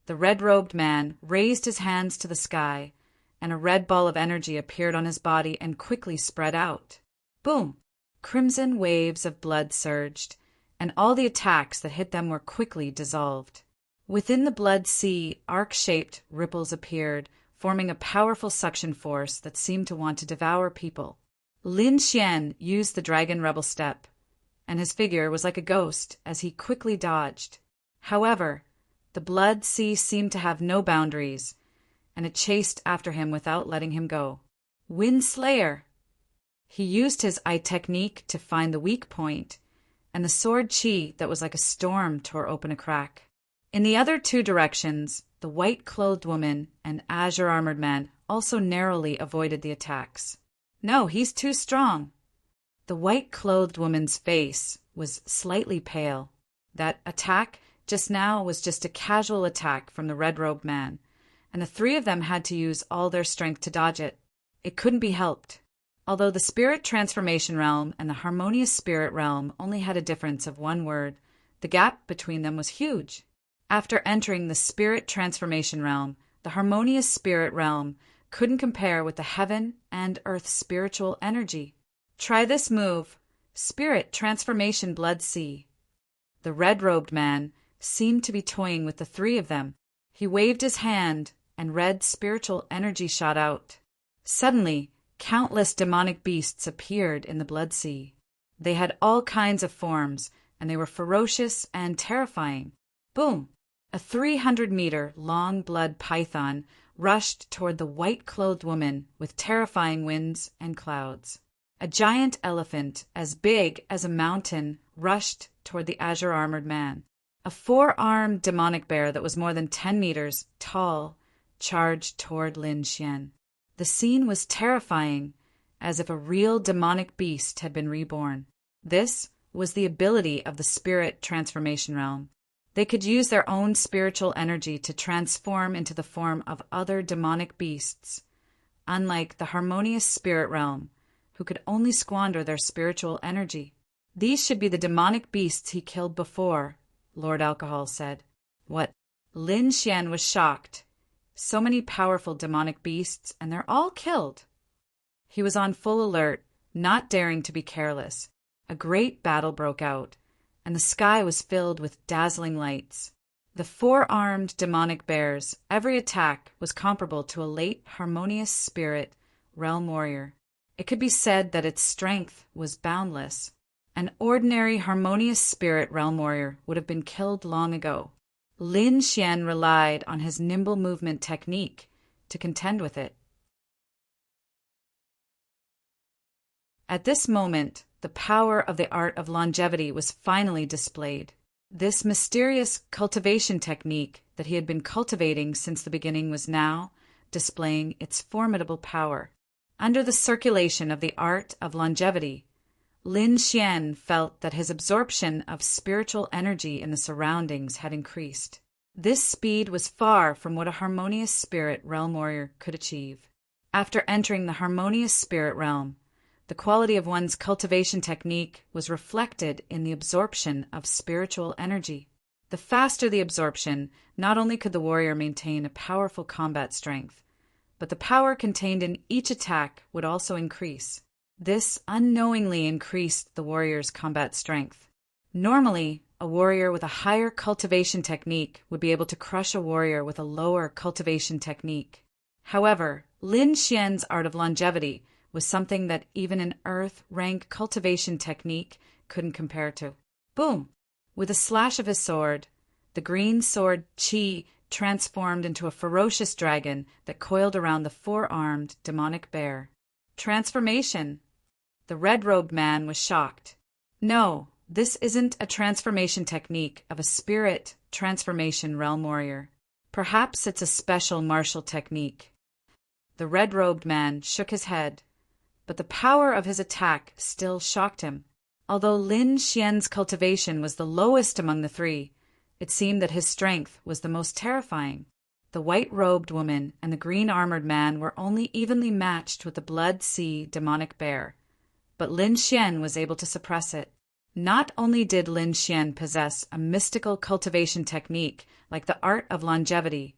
The red-robed man raised his hands to the sky, and a red ball of energy appeared on his body and quickly spread out. Boom! Crimson waves of blood surged, and all the attacks that hit them were quickly dissolved. Within the blood sea, arc-shaped ripples appeared, forming a powerful suction force that seemed to want to devour people. Lin Xian used the dragon rebel step, and his figure was like a ghost as he quickly dodged. However, the blood sea seemed to have no boundaries, and it chased after him without letting him go. Wind Slayer! He used his eye technique to find the weak point, and the sword chi that was like a storm tore open a crack. In the other two directions, the white-clothed woman and azure-armored man also narrowly avoided the attacks. No, he's too strong. The white-clothed woman's face was slightly pale. That attack just now was just a casual attack from the red-robed man, and the three of them had to use all their strength to dodge it. It couldn't be helped. Although the spirit transformation realm and the harmonious spirit realm only had a difference of one word, the gap between them was huge. After entering the spirit transformation realm, the harmonious spirit realm couldn't compare with the heaven and earth spiritual energy. Try this move, Spirit Transformation Blood Sea. The red-robed man seemed to be toying with the three of them. He waved his hand, and red spiritual energy shot out. Suddenly, countless demonic beasts appeared in the blood sea. They had all kinds of forms, and they were ferocious and terrifying. Boom! A 300-meter-long blood python rushed toward the white-clothed woman with terrifying winds and clouds. A giant elephant, as big as a mountain, rushed toward the azure-armored man. A 4-armed demonic bear that was more than 10 meters tall charged toward Lin Xian. The scene was terrifying, as if a real demonic beast had been reborn. This was the ability of the spirit transformation realm. They could use their own spiritual energy to transform into the form of other demonic beasts, unlike the harmonious spirit realm, who could only squander their spiritual energy. These should be the demonic beasts he killed before, Lord Alcohol said. What? Lin Xian was shocked. So many powerful demonic beasts, and they're all killed. He was on full alert, not daring to be careless. A great battle broke out, and the sky was filled with dazzling lights. The 4-armed demonic bears, every attack was comparable to a late harmonious spirit realm warrior. It could be said that its strength was boundless. An ordinary harmonious spirit realm warrior would have been killed long ago. Lin Xian relied on his nimble movement technique to contend with it. At this moment, the power of the art of longevity was finally displayed. This mysterious cultivation technique that he had been cultivating since the beginning was now displaying its formidable power. Under the circulation of the art of longevity, Lin Xian felt that his absorption of spiritual energy in the surroundings had increased. This speed was far from what a harmonious spirit realm warrior could achieve. After entering the harmonious spirit realm, the quality of one's cultivation technique was reflected in the absorption of spiritual energy. The faster the absorption, not only could the warrior maintain a powerful combat strength, but the power contained in each attack would also increase. This unknowingly increased the warrior's combat strength. Normally, a warrior with a higher cultivation technique would be able to crush a warrior with a lower cultivation technique. However, Lin Xian's art of longevity was something that even an earth-rank cultivation technique couldn't compare to. Boom! With a slash of his sword, the green sword Qi transformed into a ferocious dragon that coiled around the 4-armed demonic bear. Transformation! The red-robed man was shocked. No, this isn't a transformation technique of a spirit transformation realm warrior. Perhaps it's a special martial technique. The red-robed man shook his head, but the power of his attack still shocked him. Although Lin Xian's cultivation was the lowest among the three, it seemed that his strength was the most terrifying. The white-robed woman and the green-armored man were only evenly matched with the blood sea demonic bear, but Lin Xian was able to suppress it. Not only did Lin Xian possess a mystical cultivation technique like the art of longevity,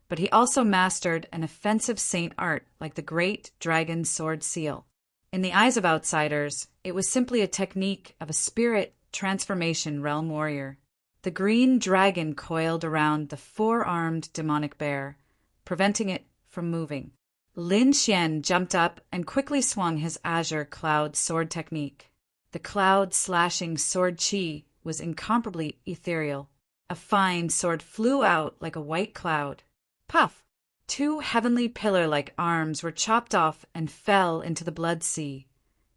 but he also mastered an offensive saint art like the great dragon sword seal. In the eyes of outsiders, it was simply a technique of a spirit transformation realm warrior. The green dragon coiled around the 4-armed demonic bear, preventing it from moving. Lin Xian jumped up and quickly swung his azure cloud sword technique. The cloud-slashing sword Qi was incomparably ethereal. A fine sword flew out like a white cloud. Puff! 2 heavenly pillar-like arms were chopped off and fell into the blood sea,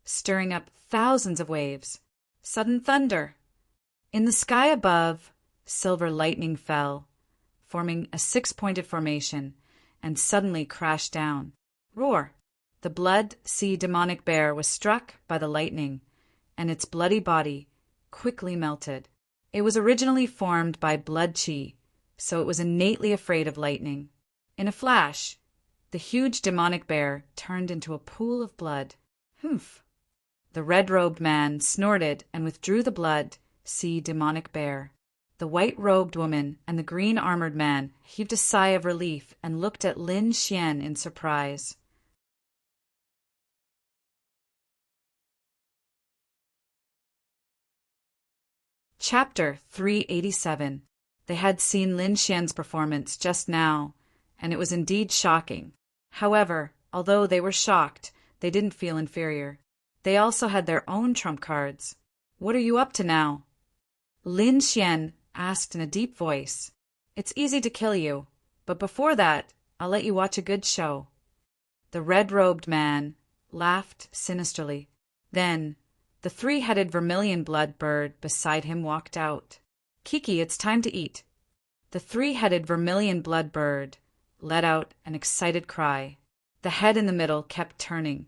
stirring up thousands of waves. Sudden thunder. In the sky above, silver lightning fell, forming a 6-pointed formation, and suddenly crashed down. Roar. The blood sea demonic bear was struck by the lightning, and its bloody body quickly melted. It was originally formed by blood chi, so it was innately afraid of lightning. In a flash, the huge demonic bear turned into a pool of blood. Humph! The red-robed man snorted and withdrew the blood sea demonic bear. The white-robed woman and the green-armored man heaved a sigh of relief and looked at Lin Xian in surprise. Chapter 387. They had seen Lin Xian's performance just now, and it was indeed shocking. However, although they were shocked, they didn't feel inferior. They also had their own trump cards. What are you up to now? Lin Xian asked in a deep voice. It's easy to kill you, but before that, I'll let you watch a good show. The red-robed man laughed sinisterly. Then, the 3-headed vermilion blood bird beside him walked out. Kiki, it's time to eat. The 3-headed vermilion blood bird let out an excited cry. The head in the middle kept turning,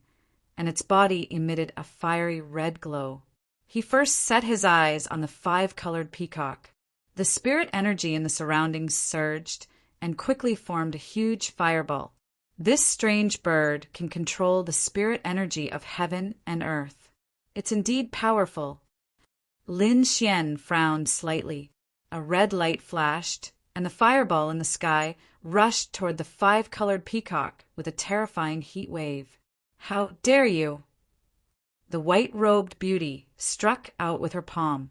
and its body emitted a fiery red glow. He first set his eyes on the 5-colored peacock. The spirit energy in the surroundings surged and quickly formed a huge fireball. This strange bird can control the spirit energy of heaven and earth. It's indeed powerful. Lin Xian frowned slightly. A red light flashed, and the fireball in the sky rushed toward the 5-colored peacock with a terrifying heat wave. How dare you! The white-robed beauty struck out with her palm,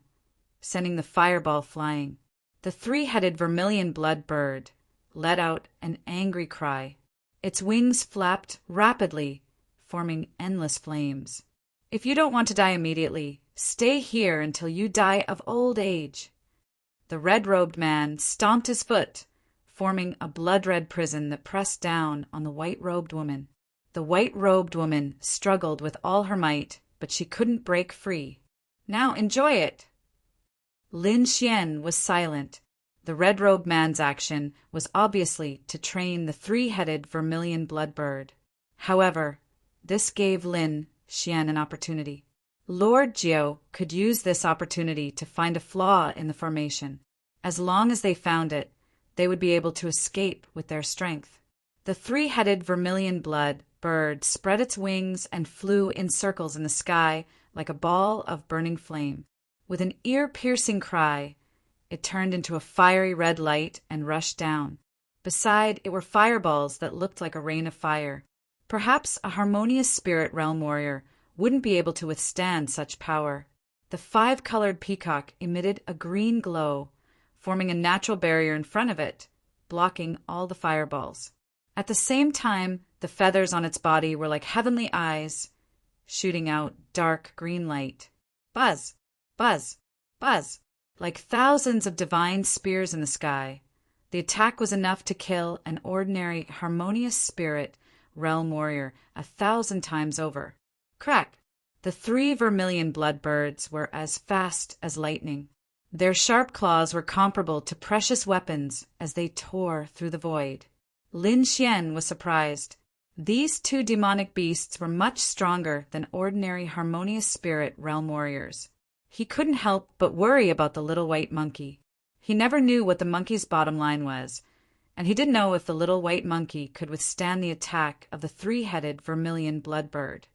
sending the fireball flying. The 3-headed vermilion blood bird let out an angry cry. Its wings flapped rapidly, forming endless flames. If you don't want to die immediately, stay here until you die of old age. The red-robed man stomped his foot, forming a blood-red prison that pressed down on the white-robed woman. The white-robed woman struggled with all her might, but she couldn't break free. Now enjoy it! Lin Xian was silent. The red-robed man's action was obviously to train the 3-headed vermilion blood bird. However, this gave Lin Xian an opportunity. Lord Jiao could use this opportunity to find a flaw in the formation. As long as they found it, they would be able to escape with their strength. The 3-headed vermilion blood bird spread its wings and flew in circles in the sky like a ball of burning flame. With an ear-piercing cry, it turned into a fiery red light and rushed down. Beside it were fireballs that looked like a rain of fire. Perhaps a harmonious spirit realm warrior wouldn't be able to withstand such power. The 5-colored peacock emitted a green glow, forming a natural barrier in front of it, blocking all the fireballs. At the same time, the feathers on its body were like heavenly eyes, shooting out dark green light. Buzz, buzz, buzz, like thousands of divine spears in the sky. The attack was enough to kill an ordinary harmonious spirit realm warrior 1,000 times over. Crack! The 3 vermilion blood birds were as fast as lightning. Their sharp claws were comparable to precious weapons as they tore through the void. Lin Xian was surprised. These 2 demonic beasts were much stronger than ordinary harmonious spirit realm warriors. He couldn't help but worry about the little white monkey. He never knew what the monkey's bottom line was, and he didn't know if the little white monkey could withstand the attack of the 3-headed vermilion blood bird.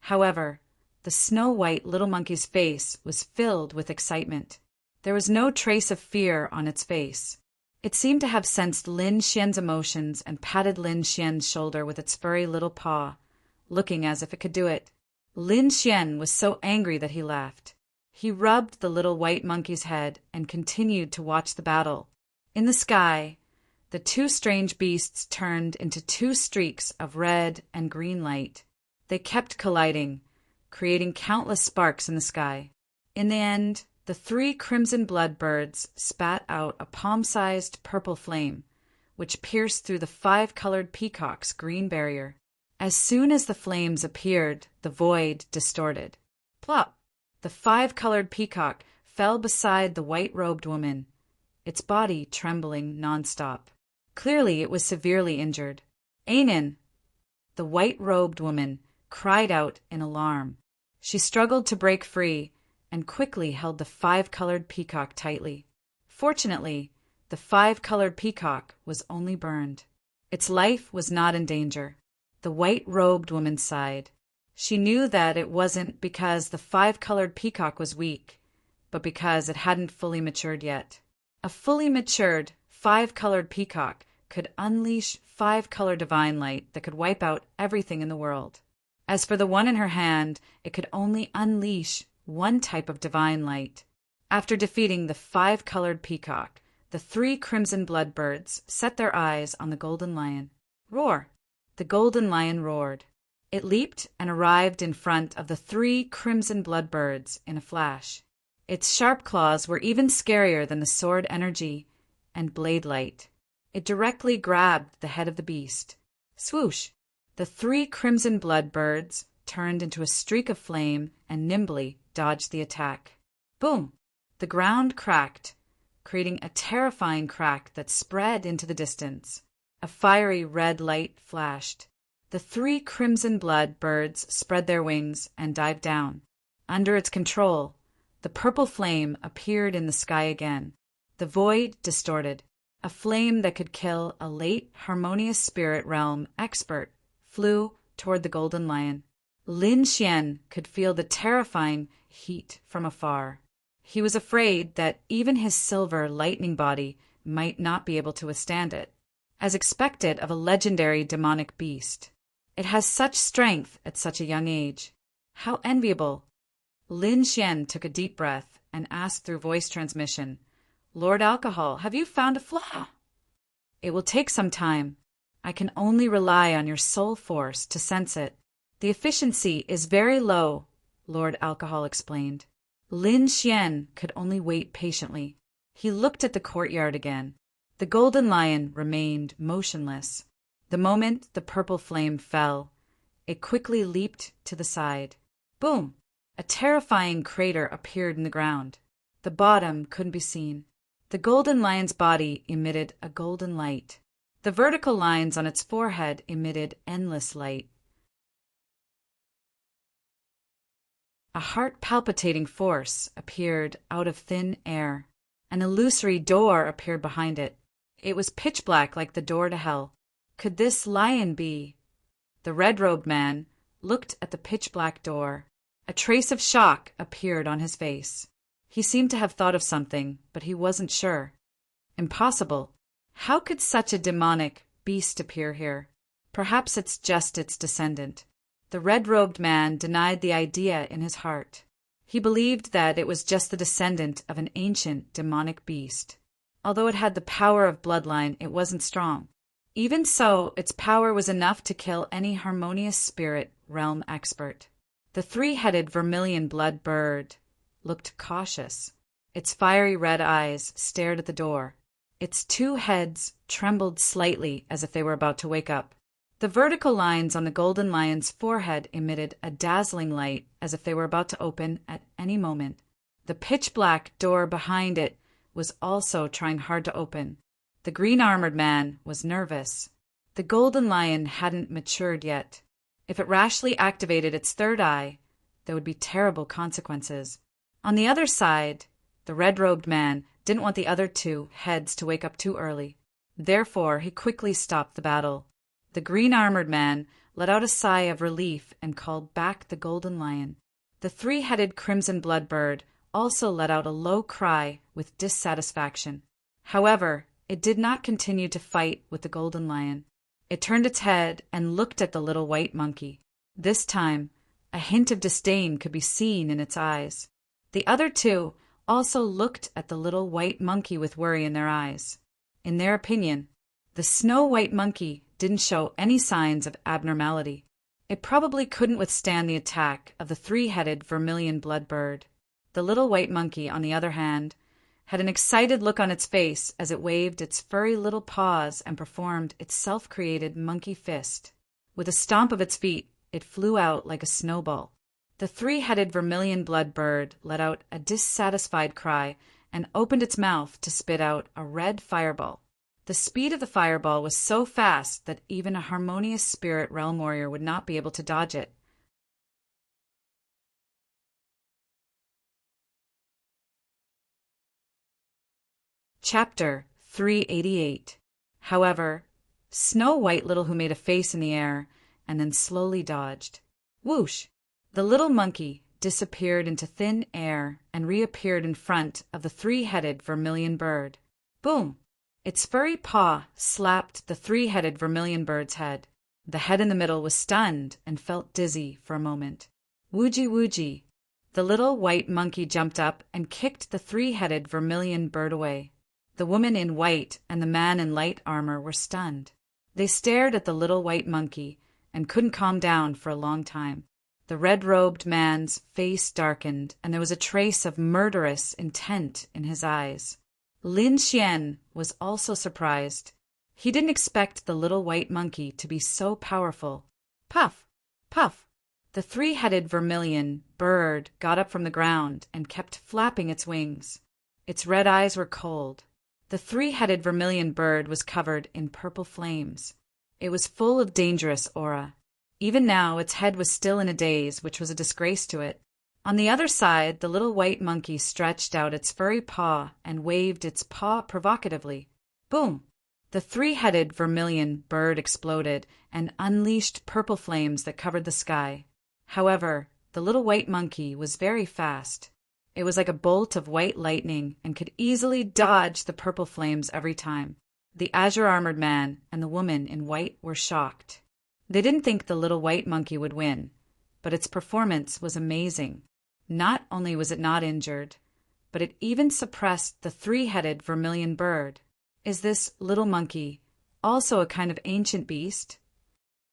However, the snow-white little monkey's face was filled with excitement. There was no trace of fear on its face. It seemed to have sensed Lin Xian's emotions and patted Lin Xian's shoulder with its furry little paw, looking as if it could do it. Lin Xian was so angry that he laughed. He rubbed the little white monkey's head and continued to watch the battle. In the sky, the 2 strange beasts turned into 2 streaks of red and green light. They kept colliding, creating countless sparks in the sky. In the end, the The three crimson blood birds spat out a palm-sized purple flame, which pierced through the five-colored peacock's green barrier. As soon as the flames appeared, the void distorted. Plop! The five-colored peacock fell beside the white-robed woman, its body trembling nonstop. Clearly it was severely injured. Ainin! The white-robed woman cried out in alarm. She struggled to break free and quickly held the five-colored peacock tightly. Fortunately, the five-colored peacock was only burned. Its life was not in danger. The white-robed woman sighed. She knew that it wasn't because the five-colored peacock was weak, but because it hadn't fully matured yet. A fully matured, five-colored peacock could unleash five-color divine light that could wipe out everything in the world. As for the one in her hand, it could only unleash one type of divine light. After defeating the five-colored peacock, the three crimson blood birds set their eyes on the golden lion. Roar! The golden lion roared. It leaped and arrived in front of the three crimson blood birds in a flash. Its sharp claws were even scarier than the sword energy and blade light. It directly grabbed the head of the beast. Swoosh! The three crimson blood birds turned into a streak of flame and nimbly dodged the attack. Boom! The ground cracked, creating a terrifying crack that spread into the distance. A fiery red light flashed. The three crimson blood birds spread their wings and dived down. Under its control, the purple flame appeared in the sky again. The void distorted. A flame that could kill a late harmonious spirit realm expert flew toward the golden lion. Lin Xian could feel the terrifying heat from afar. He was afraid that even his silver lightning body might not be able to withstand it, as expected of a legendary demonic beast. It has such strength at such a young age. How enviable! Lin Xian took a deep breath and asked through voice transmission, "Lord Alcohol, have you found a flaw?" "It will take some time. I can only rely on your soul force to sense it. The efficiency is very low," Lord Alcohol explained. Lin Xian could only wait patiently. He looked at the courtyard again. The golden lion remained motionless. The moment the purple flame fell, it quickly leaped to the side. Boom! A terrifying crater appeared in the ground. The bottom couldn't be seen. The golden lion's body emitted a golden light. The vertical lines on its forehead emitted endless light. A heart-palpitating force appeared out of thin air. An illusory door appeared behind it. It was pitch black like the door to hell. Could this lion be? The red-robed man looked at the pitch-black door. A trace of shock appeared on his face. He seemed to have thought of something, but he wasn't sure. Impossible. How could such a demonic beast appear here? Perhaps it's just its descendant. The red-robed man denied the idea in his heart. He believed that it was just the descendant of an ancient demonic beast. Although it had the power of bloodline, it wasn't strong. Even so, its power was enough to kill any harmonious spirit realm expert. The three-headed vermilion blood bird looked cautious. Its fiery red eyes stared at the door. Its two heads trembled slightly as if they were about to wake up. The vertical lines on the golden lion's forehead emitted a dazzling light as if they were about to open at any moment. The pitch-black door behind it was also trying hard to open. The green-armored man was nervous. The golden lion hadn't matured yet. If it rashly activated its third eye, there would be terrible consequences. On the other side, the red-robed man didn't want the other two heads to wake up too early. Therefore, he quickly stopped the battle. The green-armored man let out a sigh of relief and called back the golden lion. The three-headed crimson blood bird also let out a low cry with dissatisfaction. However, it did not continue to fight with the golden lion. It turned its head and looked at the little white monkey. This time, a hint of disdain could be seen in its eyes. The other two also looked at the little white monkey with worry in their eyes. In their opinion, the snow-white monkey didn't show any signs of abnormality. It probably couldn't withstand the attack of the three-headed vermilion blood bird. The little white monkey, on the other hand, had an excited look on its face as it waved its furry little paws and performed its self-created monkey fist. With a stomp of its feet, it flew out like a snowball. The three-headed vermilion blood bird let out a dissatisfied cry and opened its mouth to spit out a red fireball. The speed of the fireball was so fast that even a harmonious spirit realm warrior would not be able to dodge it. Chapter 388. However, Snow White Little Who made a face in the air and then slowly dodged. Whoosh! The little monkey disappeared into thin air and reappeared in front of the three-headed vermilion bird. Boom! Its furry paw slapped the three-headed vermilion bird's head. The head in the middle was stunned and felt dizzy for a moment. Woogie woogie! The little white monkey jumped up and kicked the three-headed vermilion bird away. The woman in white and the man in light armor were stunned. They stared at the little white monkey and couldn't calm down for a long time. The red-robed man's face darkened, and there was a trace of murderous intent in his eyes. Lin Xian was also surprised. He didn't expect the little white monkey to be so powerful. Puff! Puff! The three-headed vermilion bird got up from the ground and kept flapping its wings. Its red eyes were cold. The three-headed vermilion bird was covered in purple flames. It was full of dangerous aura. Even now, its head was still in a daze, which was a disgrace to it. On the other side, the little white monkey stretched out its furry paw and waved its paw provocatively. Boom! The three-headed vermilion bird exploded and unleashed purple flames that covered the sky. However, the little white monkey was very fast. It was like a bolt of white lightning and could easily dodge the purple flames every time. The azure-armored man and the woman in white were shocked. They didn't think the little white monkey would win, but its performance was amazing. Not only was it not injured, but it even suppressed the three-headed vermilion bird. Is this little monkey also a kind of ancient beast?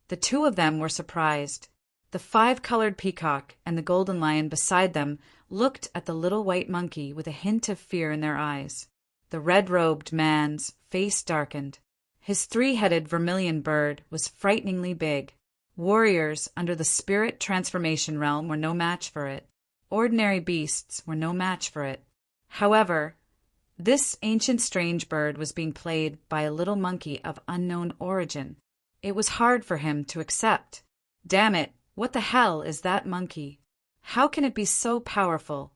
The two of them were surprised. The five-colored peacock and the golden lion beside them looked at the little white monkey with a hint of fear in their eyes. The red-robed man's face darkened. His three-headed vermilion bird was frighteningly big. Warriors under the spirit transformation realm were no match for it. Ordinary beasts were no match for it. However, this ancient strange bird was being played by a little monkey of unknown origin. It was hard for him to accept. Damn it, what the hell is that monkey? How can it be so powerful?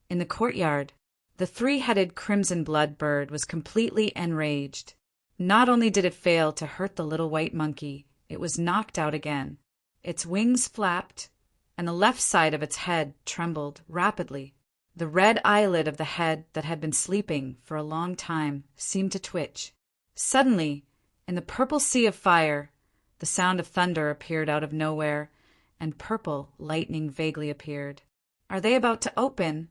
In the courtyard, the three-headed crimson blood bird was completely enraged. Not only did it fail to hurt the little white monkey, it was knocked out again. Its wings flapped, and the left side of its head trembled rapidly. The red eyelid of the head that had been sleeping for a long time seemed to twitch. Suddenly, in the purple sea of fire, the sound of thunder appeared out of nowhere, and purple lightning vaguely appeared. Are they about to open?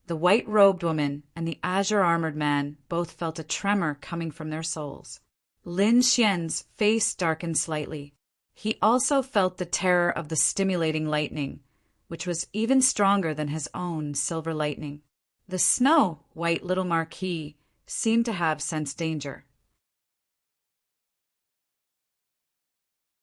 The white-robed woman and the azure-armored man both felt a tremor coming from their souls. Lin Xian's face darkened slightly. He also felt the terror of the stimulating lightning, which was even stronger than his own silver lightning. The Snow White Little Marquis seemed to have sensed danger.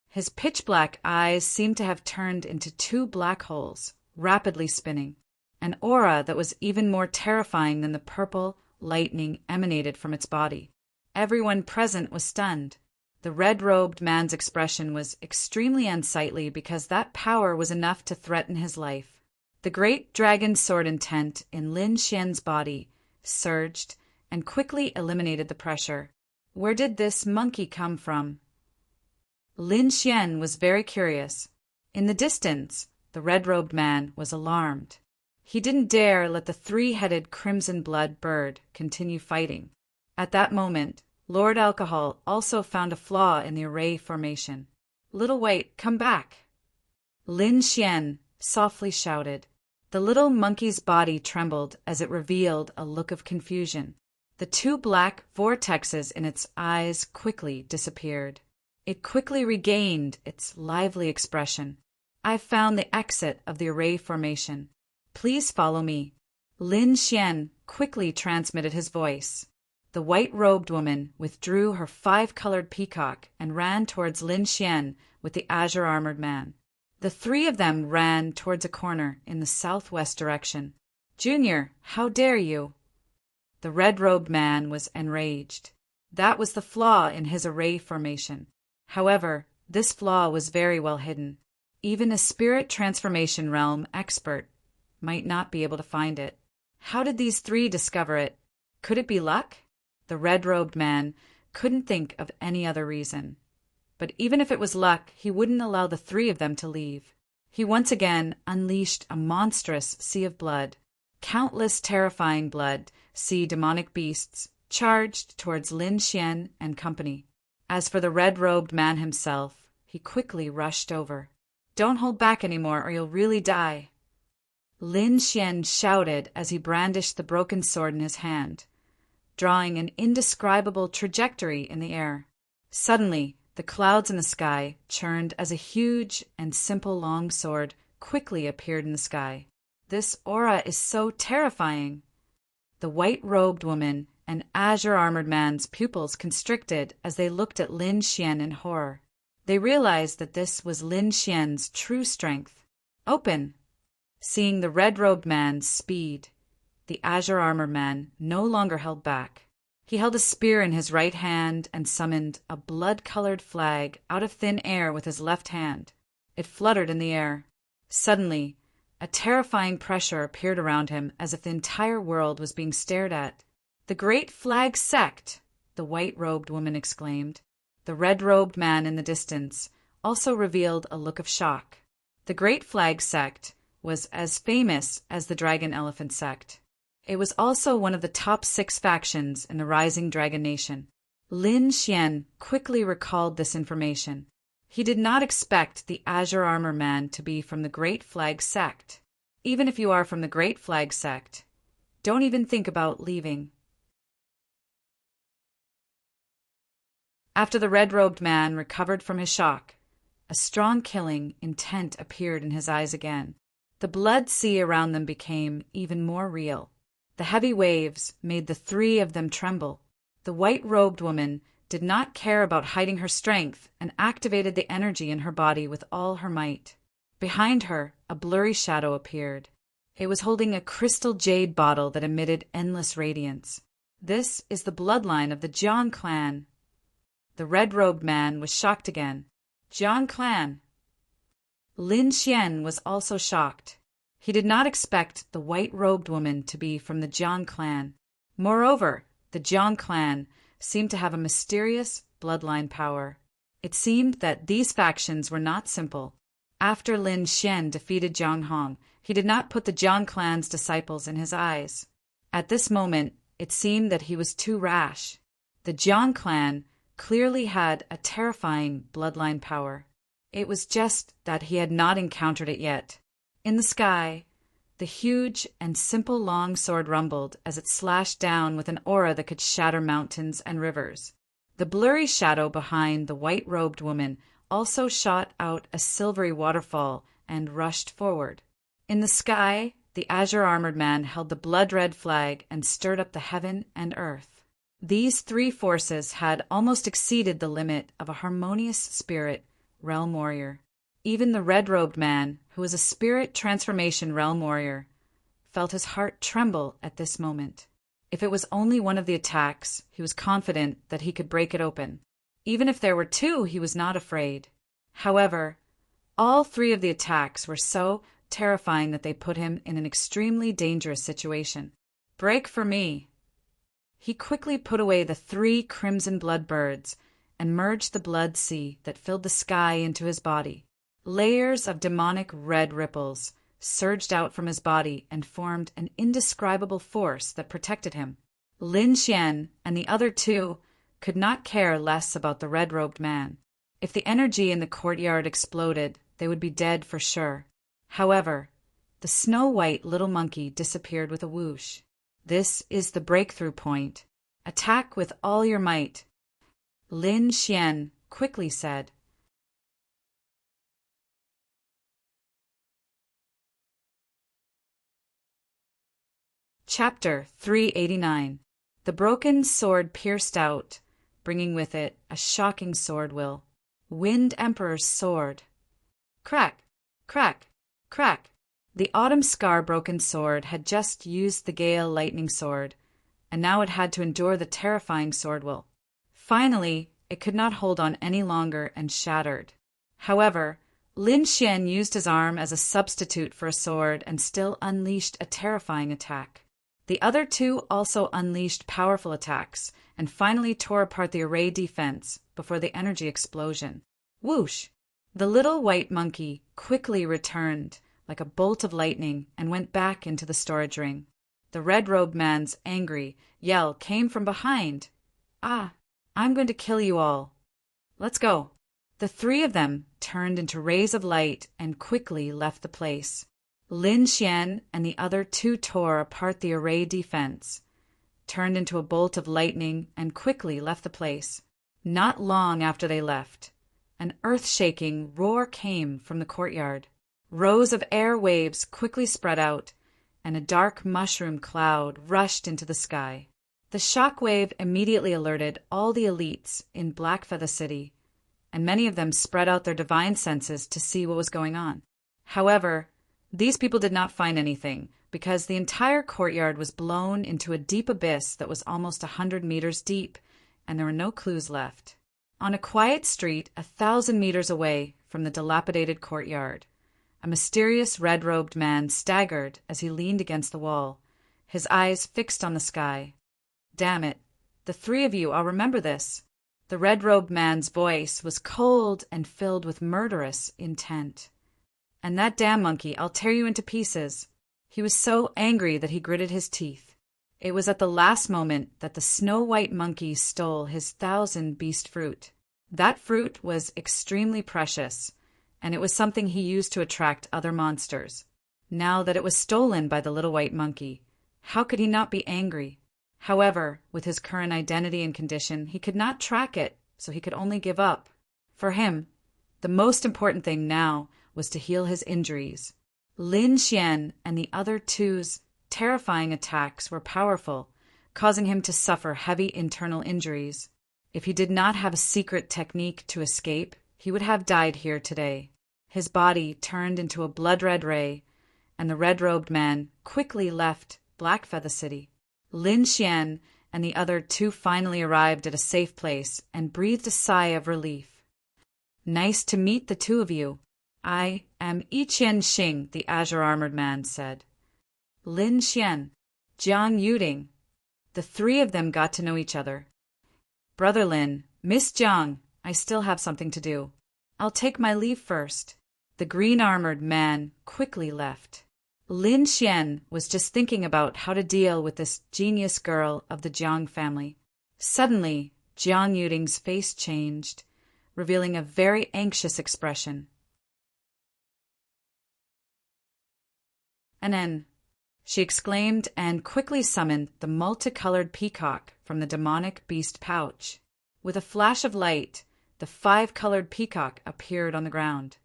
His pitch-black eyes seemed to have turned into two black holes, rapidly spinning. An aura that was even more terrifying than the purple lightning emanated from its body. Everyone present was stunned. The red-robed man's expression was extremely unsightly because that power was enough to threaten his life. The great dragon sword intent in Lin Xian's body surged and quickly eliminated the pressure. Where did this monkey come from? Lin Xian was very curious. In the distance, the red-robed man was alarmed. He didn't dare let the three-headed crimson blood bird continue fighting. At that moment, Lord Alcohol also found a flaw in the array formation. "Little White, come back!" Lin Xian softly shouted. The little monkey's body trembled as it revealed a look of confusion. The two black vortexes in its eyes quickly disappeared. It quickly regained its lively expression. "I've found the exit of the array formation. Please follow me. Lin Xian quickly transmitted his voice. The white-robed woman withdrew her 5-colored peacock and ran towards Lin Xian with the azure-armored man. The three of them ran towards a corner in the southwest direction. "Junior, how dare you?" The red-robed man was enraged. That was the flaw in his array formation. However, this flaw was very well hidden. Even a spirit transformation realm expert might not be able to find it. How did these three discover it? Could it be luck? The red-robed man couldn't think of any other reason. But even if it was luck, he wouldn't allow the three of them to leave. He once again unleashed a monstrous sea of blood. Countless terrifying blood, sea demonic beasts, charged towards Lin Xian and company. As for the red-robed man himself, he quickly rushed over. "Don't hold back anymore or you'll really die." Lin Xian shouted as he brandished the broken sword in his hand, drawing an indescribable trajectory in the air. Suddenly, the clouds in the sky churned as a huge and simple long sword quickly appeared in the sky. This aura is so terrifying. The white-robed woman and azure-armored man's pupils constricted as they looked at Lin Xian in horror. They realized that this was Lin Xian's true strength. "Open!" Seeing the red-robed man's speed, the azure-armored man no longer held back. He held a spear in his right hand and summoned a blood-colored flag out of thin air with his left hand. It fluttered in the air. Suddenly, a terrifying pressure appeared around him as if the entire world was being stared at. "The Great Flag Sect!" the white-robed woman exclaimed. The red-robed man in the distance also revealed a look of shock. The Great Flag Sect was as famous as the Dragon Elephant Sect. It was also one of the top 6 factions in the rising Dragon Nation. Lin Xian quickly recalled this information. He did not expect the Azure Armor Man to be from the Great Flag Sect. Even if you are from the Great Flag Sect, don't even think about leaving. After the red-robed man recovered from his shock, a strong killing intent appeared in his eyes again. The blood sea around them became even more real. The heavy waves made the three of them tremble. The white-robed woman did not care about hiding her strength and activated the energy in her body with all her might. Behind her, a blurry shadow appeared. It was holding a crystal jade bottle that emitted endless radiance. "This is the bloodline of the Jiang clan." The red-robed man was shocked again. "Jiang clan?" Lin Xian was also shocked. He did not expect the white-robed woman to be from the Jiang clan. Moreover, the Jiang clan seemed to have a mysterious bloodline power. It seemed that these factions were not simple. After Lin Xian defeated Jiang Hong, he did not put the Jiang clan's disciples in his eyes. At this moment, it seemed that he was too rash. The Jiang clan clearly had a terrifying bloodline power. It was just that he had not encountered it yet. In the sky, the huge and simple long sword rumbled as it slashed down with an aura that could shatter mountains and rivers. The blurry shadow behind the white-robed woman also shot out a silvery waterfall and rushed forward. In the sky, the azure-armored man held the blood-red flag and stirred up the heaven and earth. These three forces had almost exceeded the limit of a harmonious spirit realm warrior. Even the red-robed man, who was a spirit transformation realm warrior, felt his heart tremble at this moment. If it was only one of the attacks, he was confident that he could break it open. Even if there were 2, he was not afraid. However, all 3 of the attacks were so terrifying that they put him in an extremely dangerous situation. "Break for me." He quickly put away the 3 crimson blood birds and merged the blood sea that filled the sky into his body. Layers of demonic red ripples surged out from his body and formed an indescribable force that protected him. Lin Xian and the other 2 could not care less about the red-robed man. If the energy in the courtyard exploded, they would be dead for sure. However, the snow-white little monkey disappeared with a whoosh. "This is the breakthrough point. Attack with all your might," Lin Xian quickly said. Chapter 389. The broken sword pierced out, bringing with it a shocking sword will. Wind Emperor's sword. Crack, crack, crack. The autumn scar broken sword had just used the gale lightning sword, and now it had to endure the terrifying sword will. Finally, it could not hold on any longer and shattered. However, Lin Xian used his arm as a substitute for a sword and still unleashed a terrifying attack. The other two also unleashed powerful attacks and finally tore apart the array defense before the energy explosion. Whoosh! The little white monkey quickly returned like a bolt of lightning and went back into the storage ring. The red-robed man's angry yell came from behind. "Ah, I'm going to kill you all. Let's go." The three of them turned into rays of light and quickly left the place. Lin Xian and the other two tore apart the array defense, turned into a bolt of lightning, and quickly left the place. Not long after they left, an earth-shaking roar came from the courtyard. Rows of air waves quickly spread out, and a dark mushroom cloud rushed into the sky. The shock wave immediately alerted all the elites in Blackfeather City, and many of them spread out their divine senses to see what was going on. However, these people did not find anything, because the entire courtyard was blown into a deep abyss that was almost 100 meters deep, and there were no clues left. On a quiet street 1,000 meters away from the dilapidated courtyard, a mysterious red-robed man staggered as he leaned against the wall, his eyes fixed on the sky. "Damn it, the three of you, I'll remember this." The red-robed man's voice was cold and filled with murderous intent. "And that damn monkey, I'll tear you into pieces." He was so angry that he gritted his teeth. It was at the last moment that the snow-white monkey stole his 1,000-beast fruit. That fruit was extremely precious, and it was something he used to attract other monsters. Now that it was stolen by the little white monkey, how could he not be angry? However, with his current identity and condition, he could not track it, so he could only give up. For him, the most important thing now was to heal his injuries. Lin Xian and the other two's terrifying attacks were powerful, causing him to suffer heavy internal injuries. If he did not have a secret technique to escape, he would have died here today. His body turned into a blood-red ray, and the red-robed man quickly left Blackfeather City. Lin Xian and the other two finally arrived at a safe place and breathed a sigh of relief. "Nice to meet the two of you. I am Yiqian Xing," the azure-armored man said. "Lin Xian, Jiang Yuding." The three of them got to know each other. "Brother Lin, Miss Jiang, I still have something to do. I'll take my leave first." The green-armored man quickly left. Lin Xian was just thinking about how to deal with this genius girl of the Jiang family. Suddenly, Jiang Yuding's face changed, revealing a very anxious expression. "Anen," she exclaimed, and quickly summoned the multicolored peacock from the demonic beast pouch. With a flash of light, the 5-colored peacock appeared on the ground.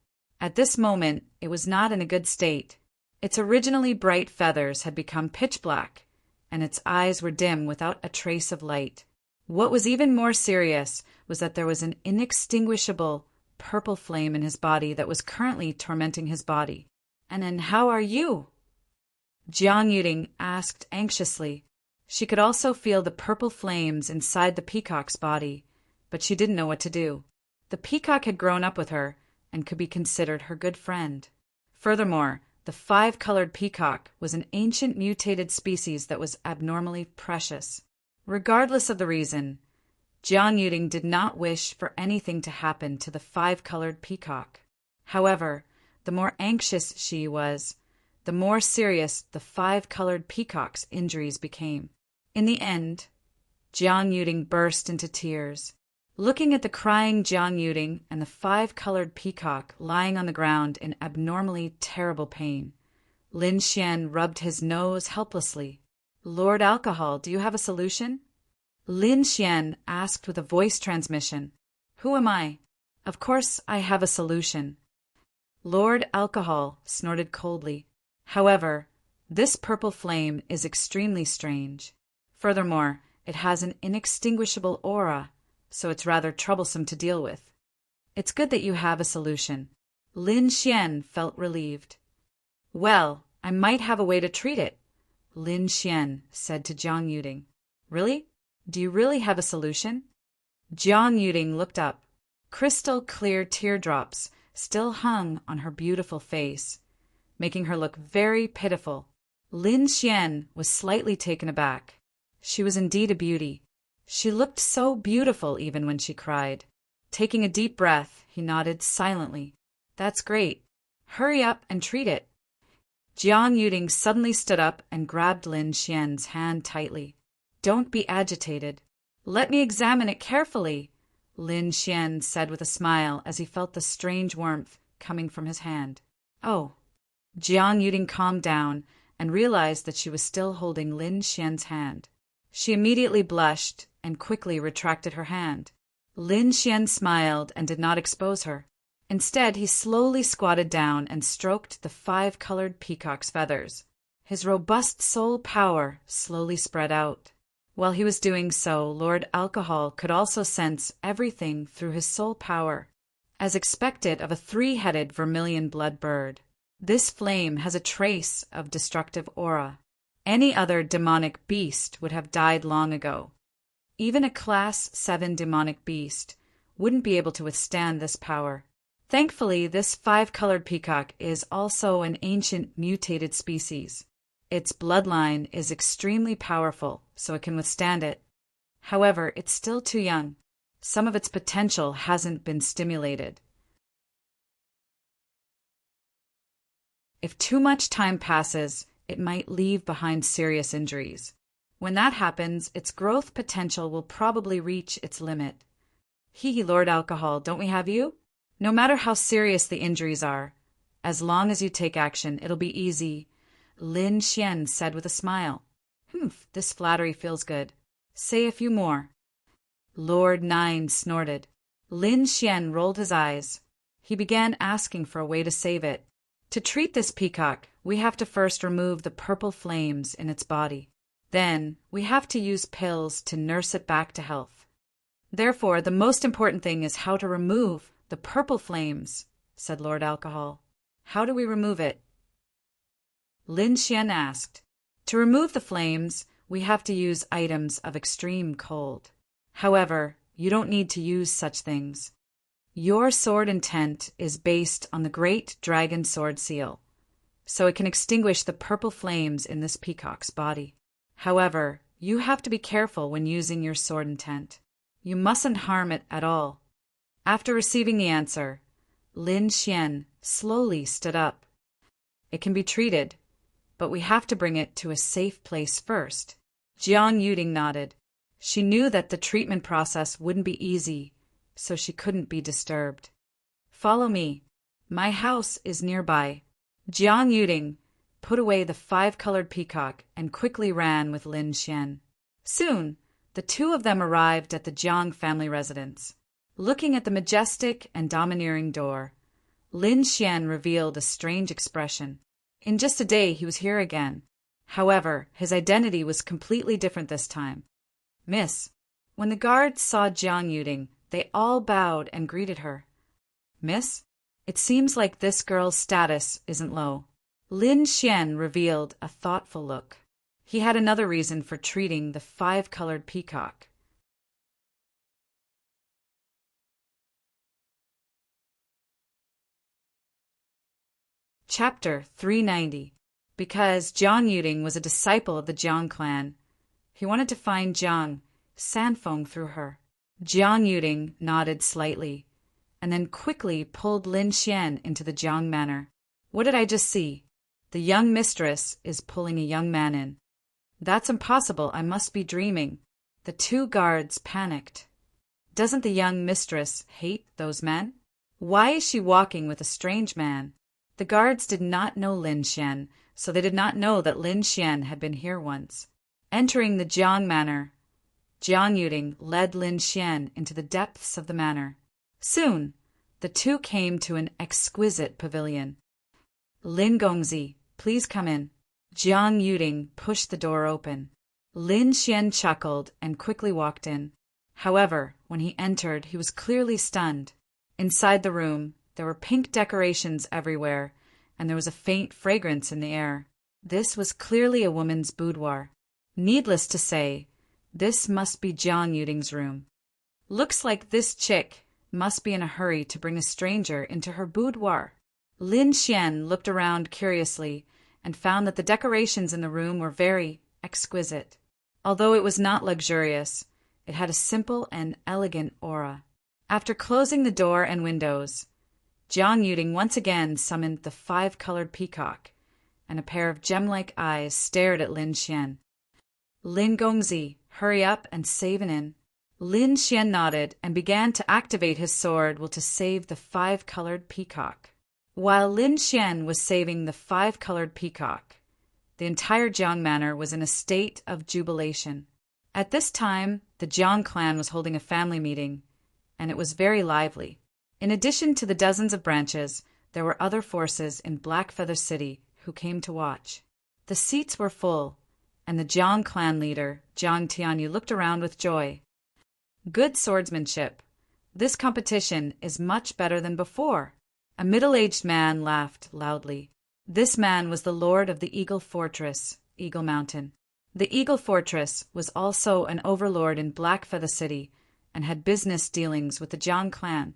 At this moment, it was not in a good state. Its originally bright feathers had become pitch black, and its eyes were dim without a trace of light. What was even more serious was that there was an inextinguishable purple flame in his body that was currently tormenting his body. "And how are you?" Jiang Yuding asked anxiously. She could also feel the purple flames inside the peacock's body, but she didn't know what to do. The peacock had grown up with her and could be considered her good friend. Furthermore, the 5-colored peacock was an ancient mutated species that was abnormally precious. Regardless of the reason, Jiang Yuding did not wish for anything to happen to the 5-colored peacock. However, the more anxious she was, the more serious the 5-colored peacock's injuries became. In the end, Jiang Yuding burst into tears. Looking at the crying Jiang Yuding and the 5-colored peacock lying on the ground in abnormally terrible pain, Lin Xian rubbed his nose helplessly. "Lord Alcohol, do you have a solution?" Lin Xian asked with a voice transmission. "Who am I? Of course I have a solution." Lord Alcohol snorted coldly. However, This purple flame is extremely strange. Furthermore, it has an inextinguishable aura, so it's rather troublesome to deal with. It's good that you have a solution. Lin Xian felt relieved. Well, I might have a way to treat it, Lin Xian said to Jiang Yuding. Really? Do you really have a solution? Jiang Yuding looked up. Crystal clear teardrops still hung on her beautiful face, making her look very pitiful. Lin Xian was slightly taken aback. She was indeed a beauty. She looked so beautiful even when she cried. Taking a deep breath, he nodded silently. That's great. Hurry up and treat it. Jiang Yuding suddenly stood up and grabbed Lin Xian's hand tightly. Don't be agitated. Let me examine it carefully, Lin Xian said with a smile as he felt the strange warmth coming from his hand. Oh. Jiang Yuding calmed down and realized that she was still holding Lin Xian's hand. She immediately blushed and quickly retracted her hand. Lin Xian smiled and did not expose her. Instead, he slowly squatted down and stroked the 5-colored peacock's feathers. His robust soul power slowly spread out. While he was doing so, Lord Alcohol could also sense everything through his soul power, as expected of a 3-headed vermilion blood bird. This flame has a trace of destructive aura. Any other demonic beast would have died long ago. Even a Class 7 demonic beast wouldn't be able to withstand this power. Thankfully, this 5-colored peacock is also an ancient mutated species. Its bloodline is extremely powerful, so it can withstand it. However, it's still too young. Some of its potential hasn't been stimulated. If too much time passes, it might leave behind serious injuries. When that happens, its growth potential will probably reach its limit. Hee, Lord Alcohol, don't we have you? No matter how serious the injuries are, as long as you take action, it'll be easy, Lin Xian said with a smile. Humph, this flattery feels good. Say a few more. Lord Nine snorted. Lin Xian rolled his eyes. He began asking for a way to save it. To treat this peacock, we have to first remove the purple flames in its body. Then, we have to use pills to nurse it back to health. Therefore, the most important thing is how to remove the purple flames, said Lord Alcohol. How do we remove it? Lin Xian asked. To remove the flames, we have to use items of extreme cold. However, you don't need to use such things. Your sword intent is based on the Great Dragon Sword Seal, so it can extinguish the purple flames in this peacock's body. However, you have to be careful when using your sword intent. You mustn't harm it at all. After receiving the answer, Lin Xian slowly stood up. It can be treated, but we have to bring it to a safe place first. Jiang Yuding nodded. She knew that the treatment process wouldn't be easy, so she couldn't be disturbed. Follow me. My house is nearby. Jiang Yuding put away the 5-colored peacock and quickly ran with Lin Xian. Soon, the two of them arrived at the Jiang family residence. Looking at the majestic and domineering door, Lin Xian revealed a strange expression. In just a day, he was here again. However, his identity was completely different this time. Miss. When the guards saw Jiang Yuding, they all bowed and greeted her. Miss, it seems like this girl's status isn't low. Lin Xian revealed a thoughtful look. He had another reason for treating the 5-colored peacock. Chapter 390. Because Jiang Yuding was a disciple of the Jiang clan, he wanted to find Jiang Sanfeng through her. Jiang Yuding nodded slightly, and then quickly pulled Lin Xian into the Jiang manor. What did I just see? The young mistress is pulling a young man in. That's impossible, I must be dreaming. The two guards panicked. Doesn't the young mistress hate those men? Why is she walking with a strange man? The guards did not know Lin Xian, so they did not know that Lin Xian had been here once. Entering the Jiang manor, Jiang Yuding led Lin Xian into the depths of the manor. Soon, the two came to an exquisite pavilion. Lin Gongzi, please come in. Jiang Yuding pushed the door open. Lin Xian chuckled and quickly walked in. However, when he entered, he was clearly stunned. Inside the room, there were pink decorations everywhere, and there was a faint fragrance in the air. This was clearly a woman's boudoir. Needless to say, this must be Jiang Yuding's room. Looks like this chick must be in a hurry to bring a stranger into her boudoir. Lin Xian looked around curiously and found that the decorations in the room were very exquisite. Although it was not luxurious, it had a simple and elegant aura. After closing the door and windows, Jiang Yuding once again summoned the 5-colored peacock, and a pair of gem-like eyes stared at Lin Xian. Lin Gongzi, hurry up and save an inn. Lin Xian nodded and began to activate his sword to save the 5-colored peacock. While Lin Xian was saving the 5-colored peacock, the entire Jiang Manor was in a state of jubilation. At this time, the Jiang clan was holding a family meeting, and it was very lively. In addition to the dozens of branches, there were other forces in Blackfeather City who came to watch. The seats were full, and the Jiang clan leader, Jiang Tianyu, looked around with joy. Good swordsmanship. This competition is much better than before. A middle-aged man laughed loudly. This man was the lord of the Eagle Fortress, Eagle Mountain. The Eagle Fortress was also an overlord in Blackfeather City and had business dealings with the Jiang clan.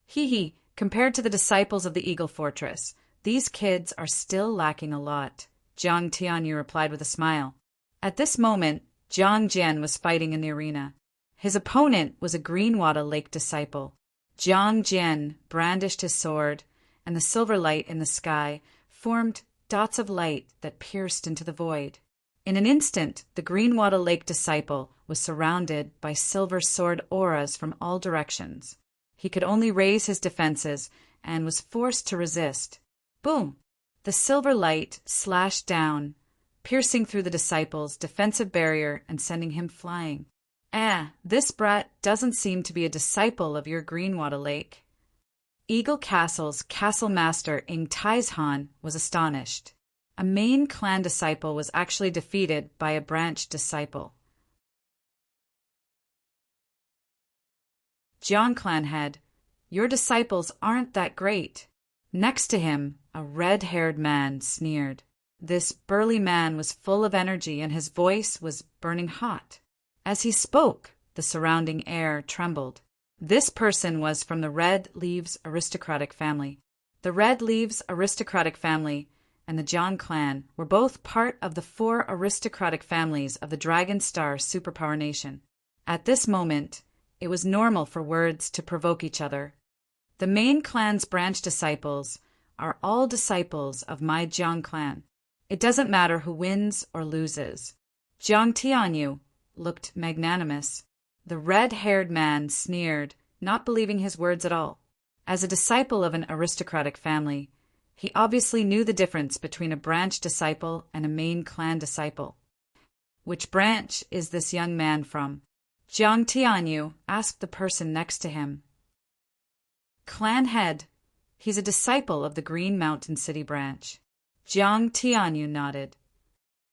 Hee, compared to the disciples of the Eagle Fortress, these kids are still lacking a lot, Jiang Tianyu replied with a smile. At this moment, Jiang Jian was fighting in the arena. His opponent was a Greenwater Lake disciple. Jiang Jian brandished his sword, and the silver light in the sky formed dots of light that pierced into the void. In an instant, the Greenwater Lake disciple was surrounded by silver sword auras from all directions. He could only raise his defenses and was forced to resist. Boom! The silver light slashed down, piercing through the disciple's defensive barrier and sending him flying. This brat doesn't seem to be a disciple of your Greenwater Lake. Eagle Castle's castle master Ing Taizhan was astonished. A main clan disciple was actually defeated by a branch disciple. Jiang clan head, your disciples aren't that great. Next to him, a red-haired man sneered. This burly man was full of energy and his voice was burning hot. As he spoke, the surrounding air trembled. This person was from the Red Leaves aristocratic family. The Red Leaves aristocratic family and the Jiang clan were both part of the 4 aristocratic families of the Dragon Star superpower nation. At this moment, it was normal for words to provoke each other. The main clan's branch disciples are all disciples of my Jiang clan. It doesn't matter who wins or loses. Jiang Tianyu looked magnanimous. The red-haired man sneered, not believing his words at all. As a disciple of an aristocratic family, he obviously knew the difference between a branch disciple and a main clan disciple. Which branch is this young man from? Jiang Tianyu asked the person next to him. Clan head. He's a disciple of the Green Mountain City branch. Jiang Tianyu nodded.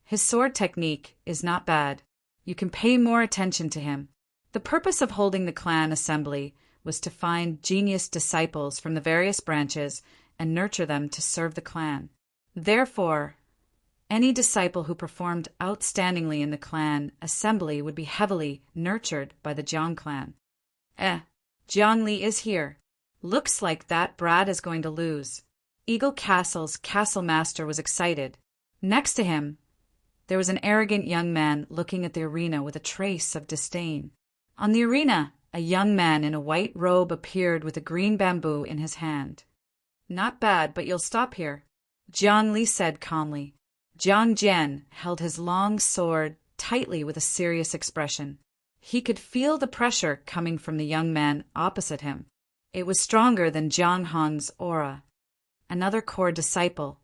His sword technique is not bad. You can pay more attention to him. The purpose of holding the clan assembly was to find genius disciples from the various branches and nurture them to serve the clan. Therefore, any disciple who performed outstandingly in the clan assembly would be heavily nurtured by the Jiang clan. Jiang Li is here. Looks like that brat is going to lose. Eagle Castle's castle master was excited. Next to him, there was an arrogant young man looking at the arena with a trace of disdain. On the arena, a young man in a white robe appeared with a green bamboo in his hand. Not bad, but you'll stop here, Jiang Li said calmly. Jiang Jian held his long sword tightly with a serious expression. He could feel the pressure coming from the young man opposite him. It was stronger than Jiang Hong's aura. Another core disciple.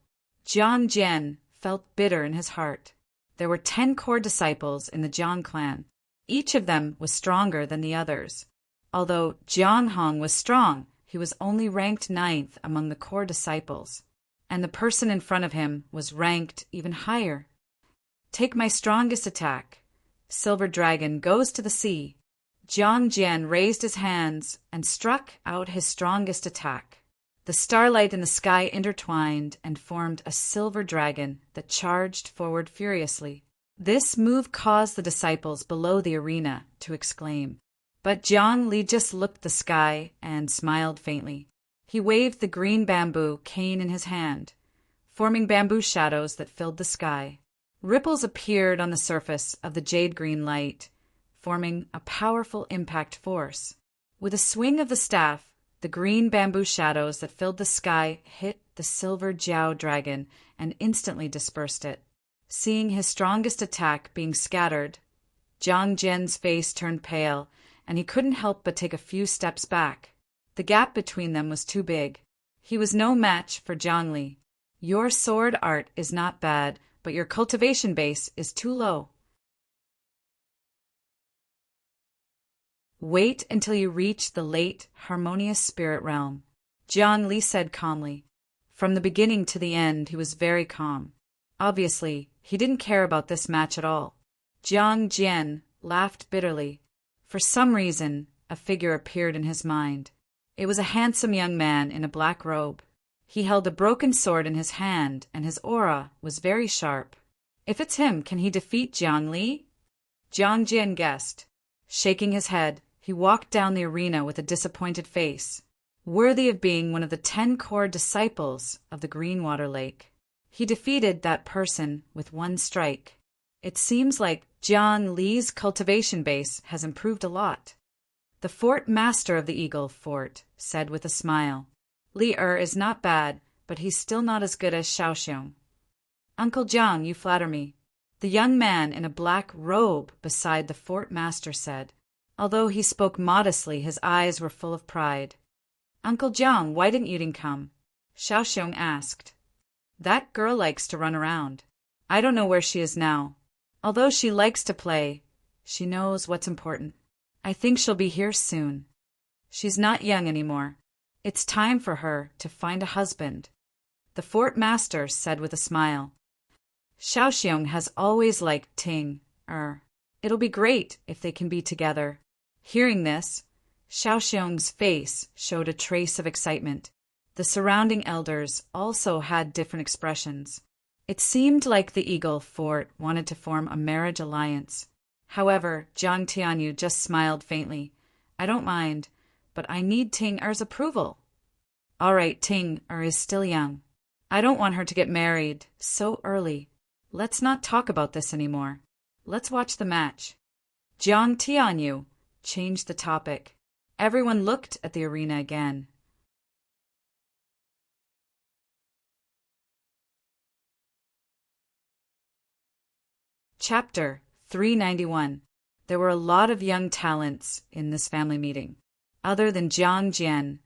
Jiang Jian felt bitter in his heart. There were 10 core disciples in the Jiang clan. Each of them was stronger than the others. Although Jiang Hong was strong, he was only ranked 9th among the core disciples. and the person in front of him was ranked even higher. Take my strongest attack. Silver Dragon goes to the sea. Jiang Jian raised his hands and struck out his strongest attack. The starlight in the sky intertwined and formed a silver dragon that charged forward furiously. This move caused the disciples below the arena to exclaim. But Jiang Li just looked at the sky and smiled faintly. He waved the green bamboo cane in his hand, forming bamboo shadows that filled the sky. Ripples appeared on the surface of the jade-green light, forming a powerful impact force. With a swing of the staff, the green bamboo shadows that filled the sky hit the silver Jiao dragon and instantly dispersed it. Seeing his strongest attack being scattered, Jiang Jian's face turned pale, and he couldn't help but take a few steps back. The gap between them was too big. He was no match for Jiang Li. Your sword art is not bad, but your cultivation base is too low. Wait until you reach the late, harmonious spirit realm, Jiang Li said calmly. From the beginning to the end, he was very calm. Obviously, he didn't care about this match at all. Jiang Jian laughed bitterly. For some reason, a figure appeared in his mind. It was a handsome young man in a black robe. He held a broken sword in his hand, and his aura was very sharp. If it's him, can he defeat Jiang Li? Jiang Jian guessed. Shaking his head, he walked down the arena with a disappointed face, worthy of being one of the 10 core disciples of the Greenwater Lake. He defeated that person with one strike. It seems like Jiang Li's cultivation base has improved a lot. The fort master of the Eagle Fort said with a smile. Li is not bad, but he's still not as good as Xiaoxiong. Uncle Jiang, you flatter me. The young man in a black robe beside the fort master said. Although he spoke modestly, his eyes were full of pride. Uncle Jiang, why didn't you come? Xiaoxiong asked. That girl likes to run around. I don't know where she is now. Although she likes to play, she knows what's important. I think she'll be here soon. She's not young anymore. It's time for her to find a husband. The fort master said with a smile. Xiaoxiong has always liked Ting. It'll be great if they can be together. Hearing this, Xiaoxiong's face showed a trace of excitement. The surrounding elders also had different expressions. It seemed like the Eagle Fort wanted to form a marriage alliance. However, Jiang Tianyu just smiled faintly. I don't mind, but I need Ting Er's approval. All right, Ting Er is still young. I don't want her to get married so early. Let's not talk about this anymore. Let's watch the match. Jiang Tianyu changed the topic. Everyone looked at the arena again. Chapter 391. There were a lot of young talents in this family meeting. Other than Jiang Jian,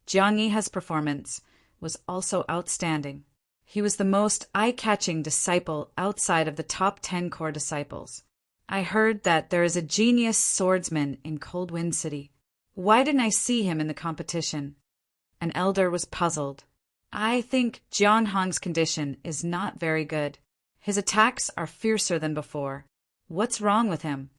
Jiang Yi's performance was also outstanding. He was the most eye-catching disciple outside of the top 10 core disciples. I heard that there is a genius swordsman in Cold Wind City. Why didn't I see him in the competition? An elder was puzzled. I think Jian Hong's condition is not very good. His attacks are fiercer than before. What's wrong with him?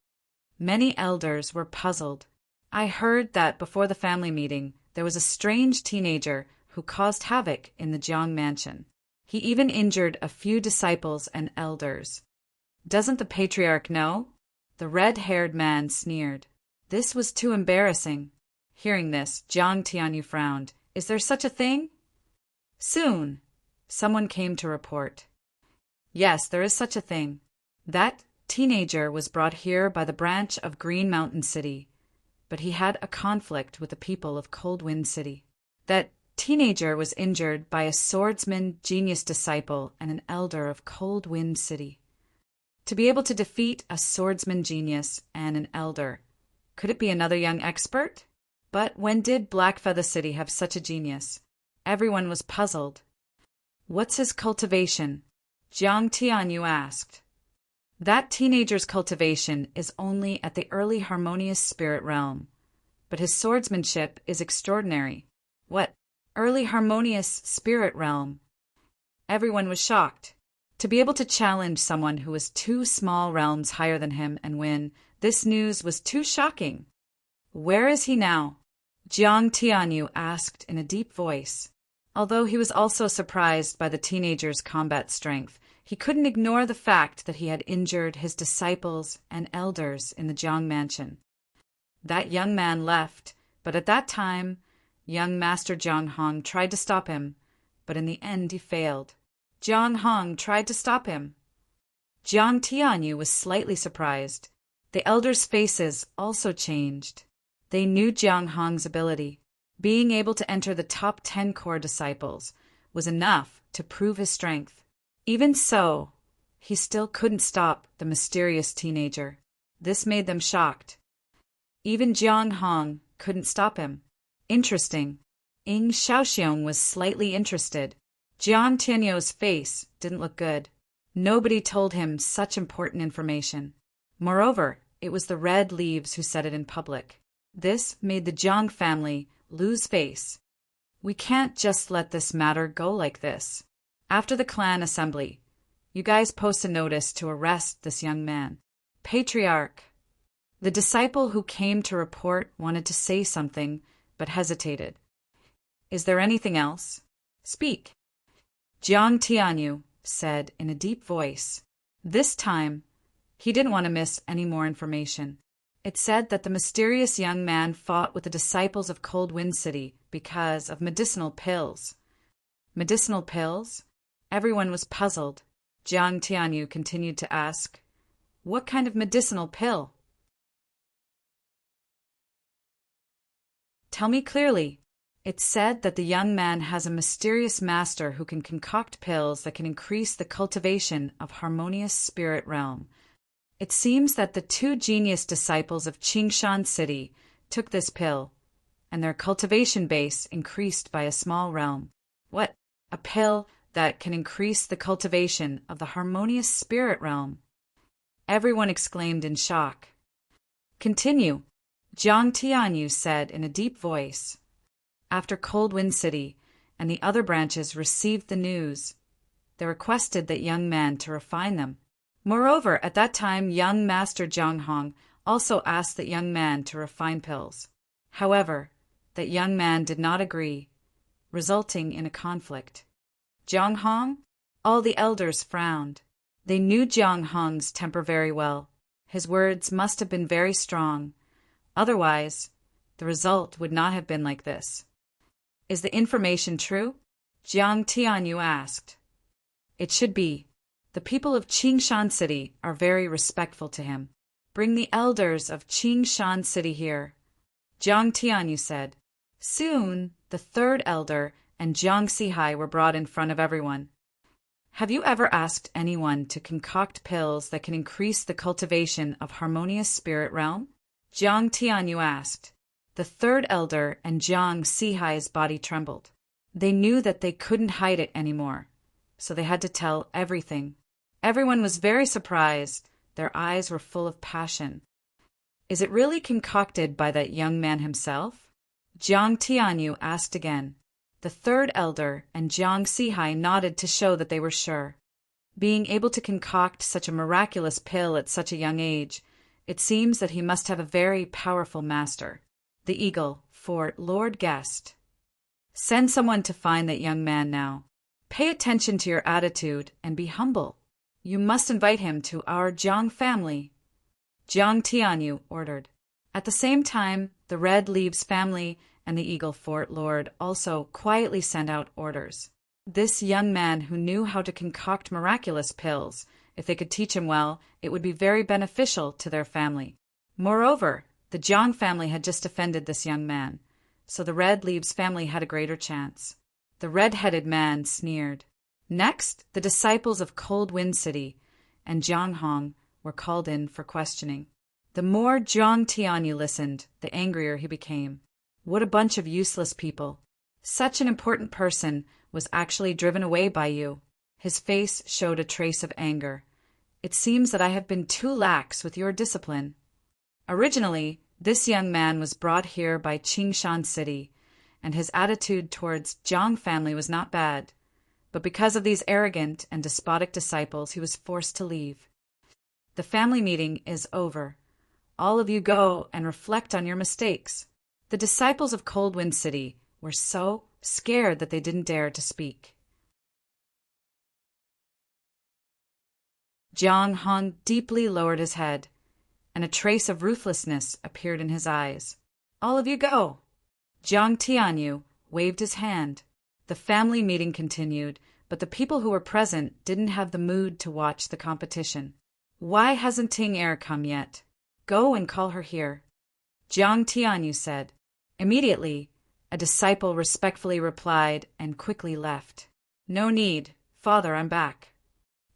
Many elders were puzzled. I heard that before the family meeting, there was a strange teenager who caused havoc in the Jiang mansion. He even injured a few disciples and elders. Doesn't the patriarch know? The red-haired man sneered. This was too embarrassing. Hearing this, Jiang Tianyu frowned. Is there such a thing? Soon, someone came to report. Yes, there is such a thing. That teenager was brought here by the branch of Green Mountain City, but he had a conflict with the people of Cold Wind City. That teenager was injured by a swordsman genius disciple and an elder of Cold Wind City. To be able to defeat a swordsman genius and an elder, could it be another young expert? But when did Blackfeather City have such a genius? Everyone was puzzled. What's his cultivation? Jiang Tianyu asked. That teenager's cultivation is only at the early harmonious spirit realm, but his swordsmanship is extraordinary. What? Early harmonious spirit realm? Everyone was shocked. To be able to challenge someone who was 2 small realms higher than him and win, this news was too shocking. Where is he now? Jiang Tianyu asked in a deep voice. Although he was also surprised by the teenager's combat strength, he couldn't ignore the fact that he had injured his disciples and elders in the Jiang mansion. That young man left, but at that time, young Master Jiang Hong tried to stop him, but in the end he failed. Jiang Hong tried to stop him. Jiang Tianyu was slightly surprised. The elders' faces also changed. They knew Jiang Hong's ability. Being able to enter the top 10 core disciples was enough to prove his strength. Even so, he still couldn't stop the mysterious teenager. This made them shocked. Even Jiang Hong couldn't stop him. Interesting. Ying Xiaoxiong was slightly interested. Jiang Tianyu's face didn't look good. Nobody told him such important information. Moreover, it was the Red Leaves who said it in public. This made the Jiang family lose face. We can't just let this matter go like this. After the clan assembly, you guys post a notice to arrest this young man. Patriarch. The disciple who came to report wanted to say something, but hesitated. Is there anything else? Speak. Jiang Tianyu said in a deep voice. This time, he didn't want to miss any more information. It said that the mysterious young man fought with the disciples of Cold Wind City because of medicinal pills. Medicinal pills? Everyone was puzzled. Jiang Tianyu continued to ask, what kind of medicinal pill? Tell me clearly. It said that the young man has a mysterious master who can concoct pills that can increase the cultivation of harmonious spirit realm. It seems that the 2 genius disciples of Qingshan City took this pill, and their cultivation base increased by a small realm. What? A pill that can increase the cultivation of the harmonious spirit realm? Everyone exclaimed in shock. Continue, Jiang Tianyu said in a deep voice. After Cold Wind City and the other branches received the news, they requested that young man to refine them. Moreover, at that time, young Master Jiang Hong also asked that young man to refine pills. However, that young man did not agree, resulting in a conflict. Jiang Hong? All the elders frowned. They knew Jiang Hong's temper very well. His words must have been very strong. Otherwise, the result would not have been like this. Is the information true? Jiang Tianyu asked. It should be. The people of Qingshan City are very respectful to him. Bring the elders of Qingshan City here, Jiang Tianyu said. Soon, the 3rd elder and Jiang Sihai were brought in front of everyone. Have you ever asked anyone to concoct pills that can increase the cultivation of harmonious spirit realm? Jiang Tianyu asked. The 3rd elder and Jiang Sihai's body trembled. They knew that they couldn't hide it anymore, so they had to tell everything. Everyone was very surprised. Their eyes were full of passion. Is it really concocted by that young man himself? Jiang Tianyu asked again. The 3rd elder and Jiang Sihai nodded to show that they were sure. Being able to concoct such a miraculous pill at such a young age, it seems that he must have a very powerful master. The Eagle, for Lord Guest. Send someone to find that young man now. Pay attention to your attitude and be humble. You must invite him to our Jiang family, Jiang Tianyu ordered. At the same time, the Red Leaves family and the Eagle Fort Lord also quietly sent out orders. This young man who knew how to concoct miraculous pills, if they could teach him well, it would be very beneficial to their family. Moreover, the Jiang family had just offended this young man, so the Red Leaves family had a greater chance. The red-headed man sneered. Next, the disciples of Cold Wind City and Jiang Hong were called in for questioning. The more Jiang Tianyu listened, the angrier he became. What a bunch of useless people. Such an important person was actually driven away by you. His face showed a trace of anger. It seems that I have been too lax with your discipline. Originally, this young man was brought here by Qingshan City, and his attitude towards Jiang family was not bad. but because of these arrogant and despotic disciples, he was forced to leave. The family meeting is over. All of you go and reflect on your mistakes. The disciples of Cold Wind City were so scared that they didn't dare to speak. Jiang Han deeply lowered his head, and a trace of ruthlessness appeared in his eyes. All of you go! Jiang Tianyu waved his hand. The family meeting continued, but the people who were present didn't have the mood to watch the competition. Why hasn't Ting Er come yet? Go and call her here, Jiang Tianyu said. Immediately, a disciple respectfully replied and quickly left. No need, Father, I'm back.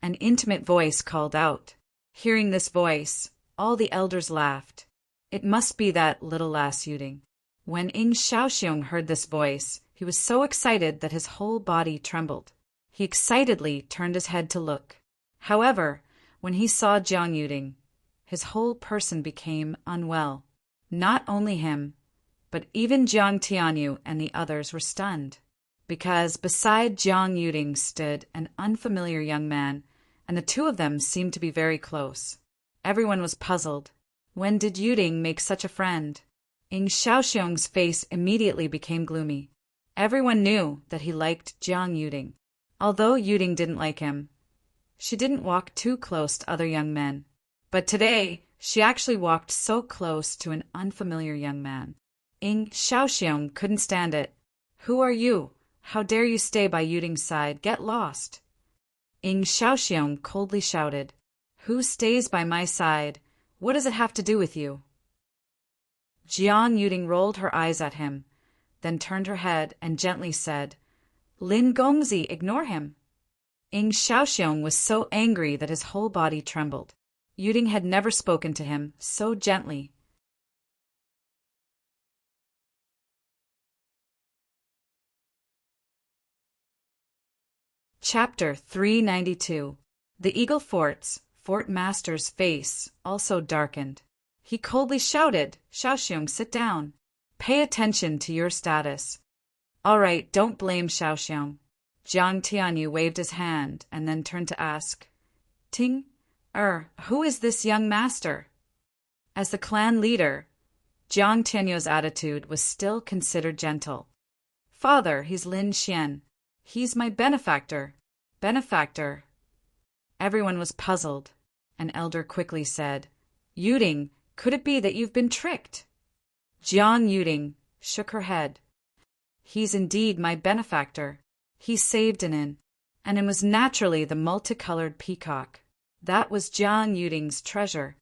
An intimate voice called out. Hearing this voice, all the elders laughed. It must be that little lass Yuding. When Ing Shaoxiong heard this voice, he was so excited that his whole body trembled. He excitedly turned his head to look. However, when he saw Jiang Yuding, his whole person became unwell. Not only him, but even Jiang Tianyu and the others were stunned, because beside Jiang Yuding stood an unfamiliar young man, and the two of them seemed to be very close. Everyone was puzzled. When did Yuding make such a friend? Ing Shaoxiong's face immediately became gloomy. Everyone knew that he liked Jiang Yuding. Although Yuding didn't like him, she didn't walk too close to other young men. But today, she actually walked so close to an unfamiliar young man. Ing Shaoxiong couldn't stand it. Who are you? How dare you stay by Yuding's side? Get lost! Ing Shaoxiong coldly shouted. Who stays by my side? What does it have to do with you? Jiang Yuding rolled her eyes at him, then turned her head and gently said, Lin Gongzi, ignore him. Ing Shaoxiong was so angry that his whole body trembled. Yuding had never spoken to him so gently. Chapter 392. The Eagle Fort Master's face also darkened. He coldly shouted, Shaoxiong, sit down. Pay attention to your status. All right, don't blame Shaoxiong. Jiang Tianyu waved his hand and then turned to ask, Ting Er, who is this young master? As the clan leader, Jiang Tianyu's attitude was still considered gentle. Father, he's Lin Xian. He's my benefactor. Benefactor. Everyone was puzzled. An elder quickly said, Yuding, could it be that you've been tricked? Jiang Yuding shook her head. He's indeed my benefactor. He saved an inn, and it was naturally the multicolored peacock. That was Jiang Yuding's treasure.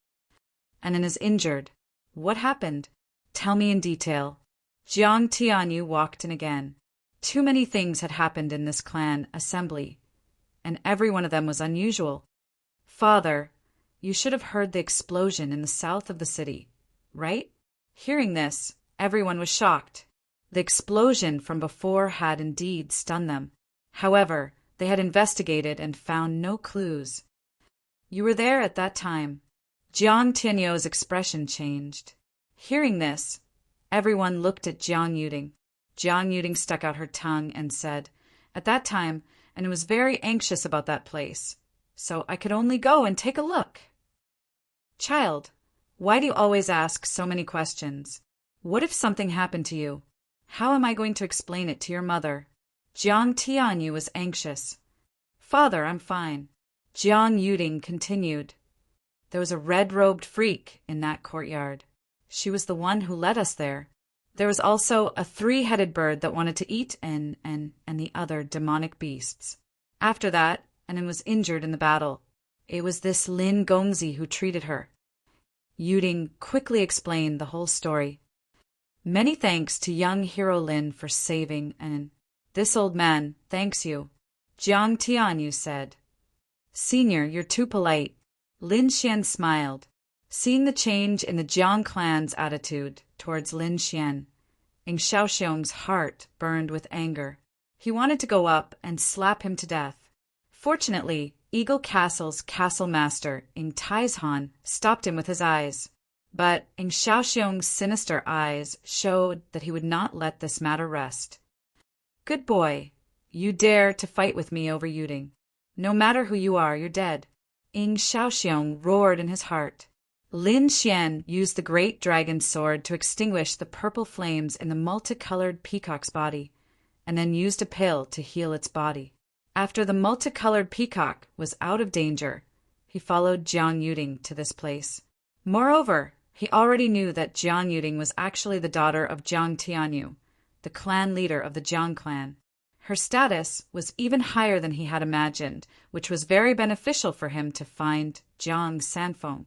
And it is injured. What happened? Tell me in detail. Jiang Tianyu walked in again. Too many things had happened in this clan assembly, and every one of them was unusual. Father, you should have heard the explosion in the south of the city, right? Hearing this, everyone was shocked. The explosion from before had indeed stunned them. However, they had investigated and found no clues. You were there at that time. Jiang Tianyu's expression changed. Hearing this, everyone looked at Jiang Yuding. Jiang Yuding stuck out her tongue and said, At that time, and I was very anxious about that place, so I could only go and take a look. Child, why do you always ask so many questions? What if something happened to you? How am I going to explain it to your mother? Jiang Tianyu was anxious. Father, I'm fine. Jiang Yuding continued. There was a red-robed freak in that courtyard. She was the one who led us there. There was also a three-headed bird that wanted to eat and the other demonic beasts. After that, Anan was injured in the battle. It was this Lin Gongzi who treated her. Yuding quickly explained the whole story. Many thanks to young hero Lin for saving Anan. This old man thanks you, Jiang Tianyu said. Senior, you're too polite. Lin Xian smiled. Seeing the change in the Jiang clan's attitude towards Lin Xian, Ing Shaoxiong's heart burned with anger. He wanted to go up and slap him to death. Fortunately, Eagle Castle's castle master, Ing Taizhan, stopped him with his eyes. But Ing Shaoxiong's sinister eyes showed that he would not let this matter rest. Good boy. You dare to fight with me over Yuding. No matter who you are, you're dead. Ing Shaoxiong roared in his heart. Lin Xian used the great dragon's sword to extinguish the purple flames in the multicolored peacock's body, and then used a pill to heal its body. After the multicolored peacock was out of danger, he followed Jiang Yuding to this place. Moreover, he already knew that Jiang Yuding was actually the daughter of Jiang Tianyu, the clan leader of the Jiang clan. Her status was even higher than he had imagined, which was very beneficial for him to find Jiang Sanfeng.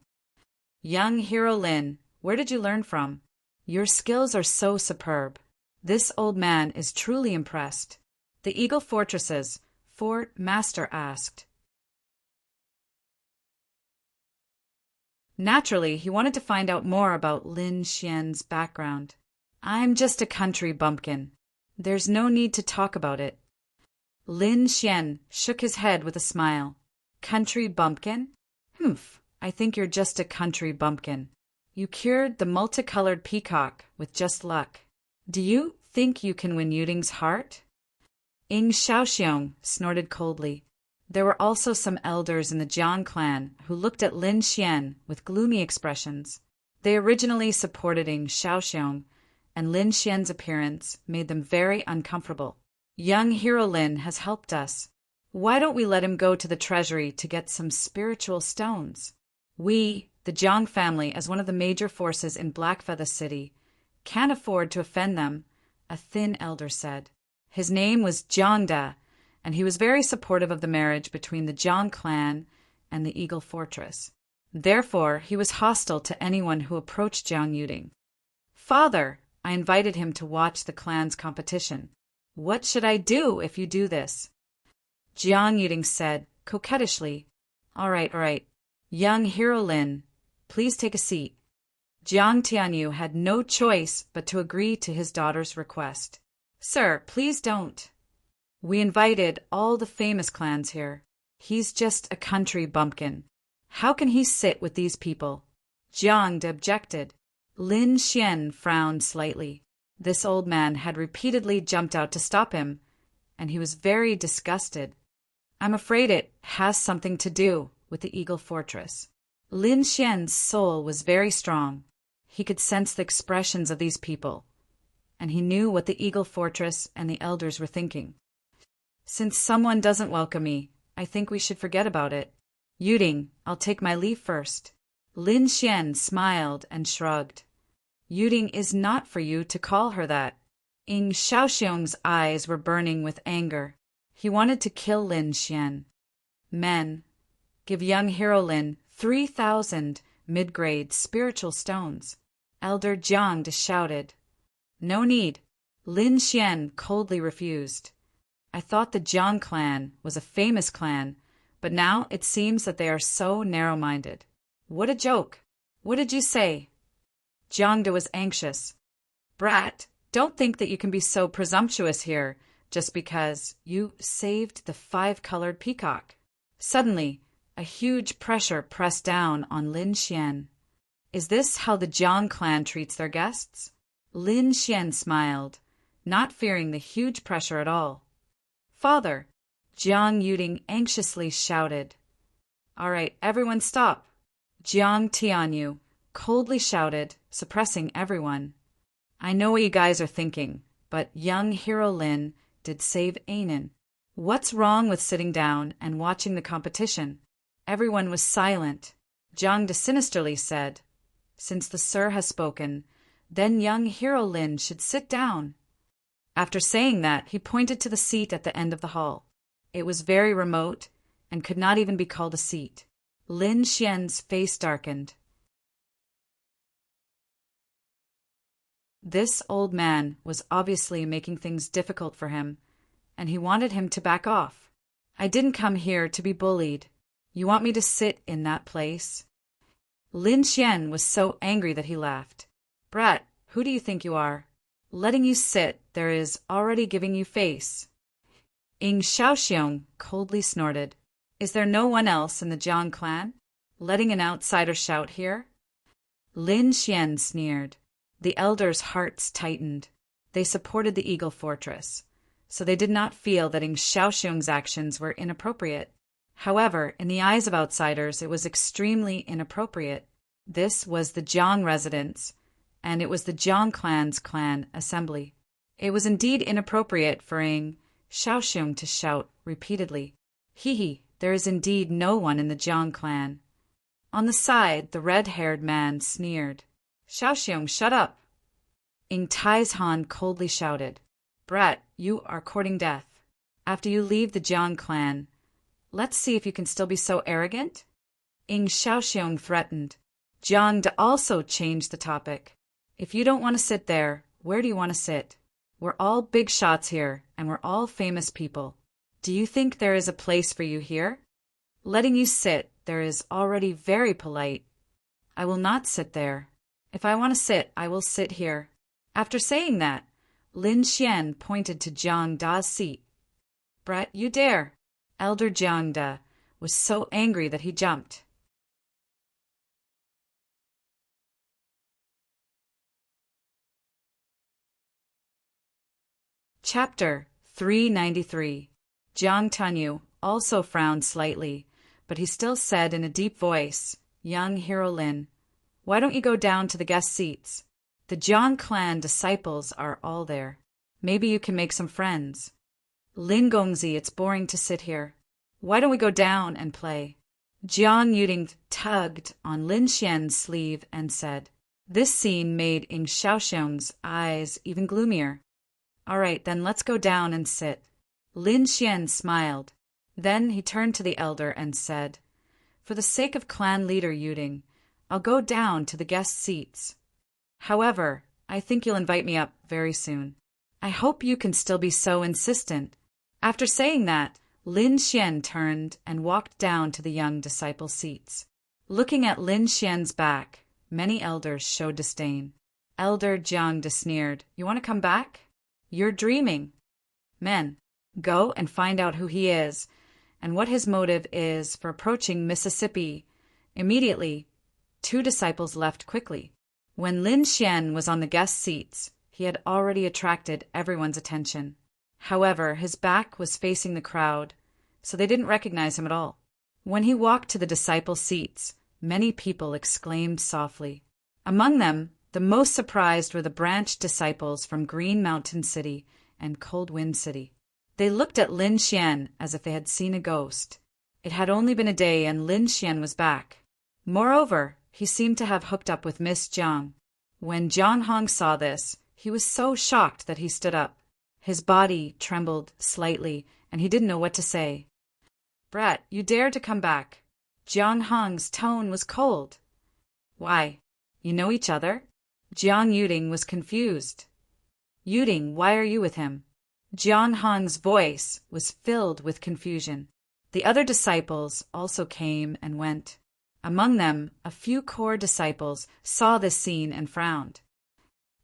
Young hero Lin, where did you learn from? Your skills are so superb. This old man is truly impressed. The Eagle Fortress's Fort Master asked. Naturally, he wanted to find out more about Lin Xian's background. I'm just a country bumpkin. There's no need to talk about it. Lin Xian shook his head with a smile. Country bumpkin? Humph, I think you're just a country bumpkin. You cured the multicolored peacock with just luck. Do you think you can win Yuding's heart? Ing Shaoxiong snorted coldly. There were also some elders in the Jiang clan who looked at Lin Xian with gloomy expressions. They originally supported Ing Shaoxiong, and Lin Xian's appearance made them very uncomfortable. Young hero Lin has helped us. Why don't we let him go to the treasury to get some spiritual stones? We, the Jiang family, as one of the major forces in Blackfeather City, can't afford to offend them, a thin elder said. His name was Jiangda, and he was very supportive of the marriage between the Jiang clan and the Eagle Fortress. Therefore, he was hostile to anyone who approached Jiang Yuding. Father, I invited him to watch the clan's competition. What should I do if you do this? Jiang Yuding said, coquettishly. All right. Young hero Lin, please take a seat. Jiang Tianyu had no choice but to agree to his daughter's request. Sir, please don't. We invited all the famous clans here. He's just a country bumpkin. How can he sit with these people? Jiang objected. Lin Xian frowned slightly. This old man had repeatedly jumped out to stop him, and he was very disgusted. I'm afraid it has something to do with the Eagle Fortress. Lin Xian's soul was very strong. He could sense the expressions of these people, and he knew what the Eagle Fortress and the elders were thinking. Since someone doesn't welcome me, I think we should forget about it. Yuding, I'll take my leave first. Lin Xian smiled and shrugged. Yuding is not for you to call her that. Ing Shaoxiong's eyes were burning with anger. He wanted to kill Lin Xian. Men, give young hero Lin 3,000 mid-grade spiritual stones. Elder Jiang shouted. No need. Lin Xian coldly refused. I thought the Jiang clan was a famous clan, but now it seems that they are so narrow-minded. What a joke! What did you say? Jiangda was anxious. Brat, don't think that you can be so presumptuous here just because you saved the 5-colored peacock. Suddenly, a huge pressure pressed down on Lin Xian. Is this how the Jiang clan treats their guests? Lin Xian smiled, not fearing the huge pressure at all. Father, Jiang Yuding anxiously shouted. All right, everyone stop. Jiang Tianyu coldly shouted, suppressing everyone. I know what you guys are thinking, but young hero Lin did save Anan. What's wrong with sitting down and watching the competition? Everyone was silent. Jiang sinisterly said, Since the Sir has spoken, then young hero Lin should sit down. After saying that, he pointed to the seat at the end of the hall. It was very remote and could not even be called a seat. Lin Xian's face darkened. This old man was obviously making things difficult for him, and he wanted him to back off. I didn't come here to be bullied. You want me to sit in that place? Lin Xian was so angry that he laughed. Brat, who do you think you are? Letting you sit there is already giving you face. Ing Shaoxiong coldly snorted. Is there no one else in the Jiang clan? Letting an outsider shout here? Lin Xian sneered. The elders' hearts tightened. They supported the Eagle Fortress. so they did not feel that Ing Xiaoxiong's actions were inappropriate. However, in the eyes of outsiders, it was extremely inappropriate. This was the Jiang residence, and it was the Jiang clan's clan assembly. It was indeed inappropriate for Ing Xiaoxiong to shout repeatedly, "Hee, there is indeed no one in the Jiang clan." On the side, the red-haired man sneered. "Xiaoxiong, shut up!" Ing Taizhan coldly shouted, "Brat, you are courting death. After you leave the Jiang clan, let's see if you can still be so arrogant?" Ing Xiaoxiong threatened. Jiang Da also changed the topic. "If you don't want to sit there, where do you want to sit? We're all big shots here, and we're all famous people. Do you think there is a place for you here? Letting you sit there is already very polite. I will not sit there. If I want to sit, I will sit here." After saying that, Lin Xian pointed to Jiang Da's seat. "Brat, you dare!" Elder Jiang Da was so angry that he jumped. Chapter 393. Jiang Tanyu also frowned slightly, but he still said in a deep voice, "Young Hero Lin, why don't you go down to the guest seats? The Jiang clan disciples are all there. Maybe you can make some friends. Lin Gongzi, it's boring to sit here. Why don't we go down and play?" Jiang Yuding tugged on Lin Xian's sleeve and said. This scene made Ing Xiaoxiong's eyes even gloomier. "All right, then let's go down and sit." Lin Xian smiled. Then he turned to the elder and said, "For the sake of clan leader Yuding, I'll go down to the guest seats. However, I think you'll invite me up very soon. I hope you can still be so insistent." After saying that, Lin Xian turned and walked down to the young disciple seats. Looking at Lin Xian's back, many elders showed disdain. Elder Jiang Da sneered, "You want to come back? You're dreaming. Men, go and find out who he is and what his motive is for approaching Mississippi." Immediately, 2 disciples left quickly. When Lin Xian was on the guest seats, he had already attracted everyone's attention. However, his back was facing the crowd, so they didn't recognize him at all. When he walked to the disciple seats, many people exclaimed softly. Among them, the most surprised were the branch disciples from Green Mountain City and Cold Wind City. They looked at Lin Xian as if they had seen a ghost. It had only been a day and Lin Xian was back. Moreover, he seemed to have hooked up with Miss Jiang. When Jiang Hong saw this, he was so shocked that he stood up. His body trembled slightly, and he didn't know what to say. "Brat, you dare to come back." Jiang Hong's tone was cold. "Why? You know each other?" Jiang Yuding was confused. "Yuding, why are you with him?" Jiang Hong's voice was filled with confusion. The other disciples also came and went. Among them, a few core disciples saw this scene and frowned.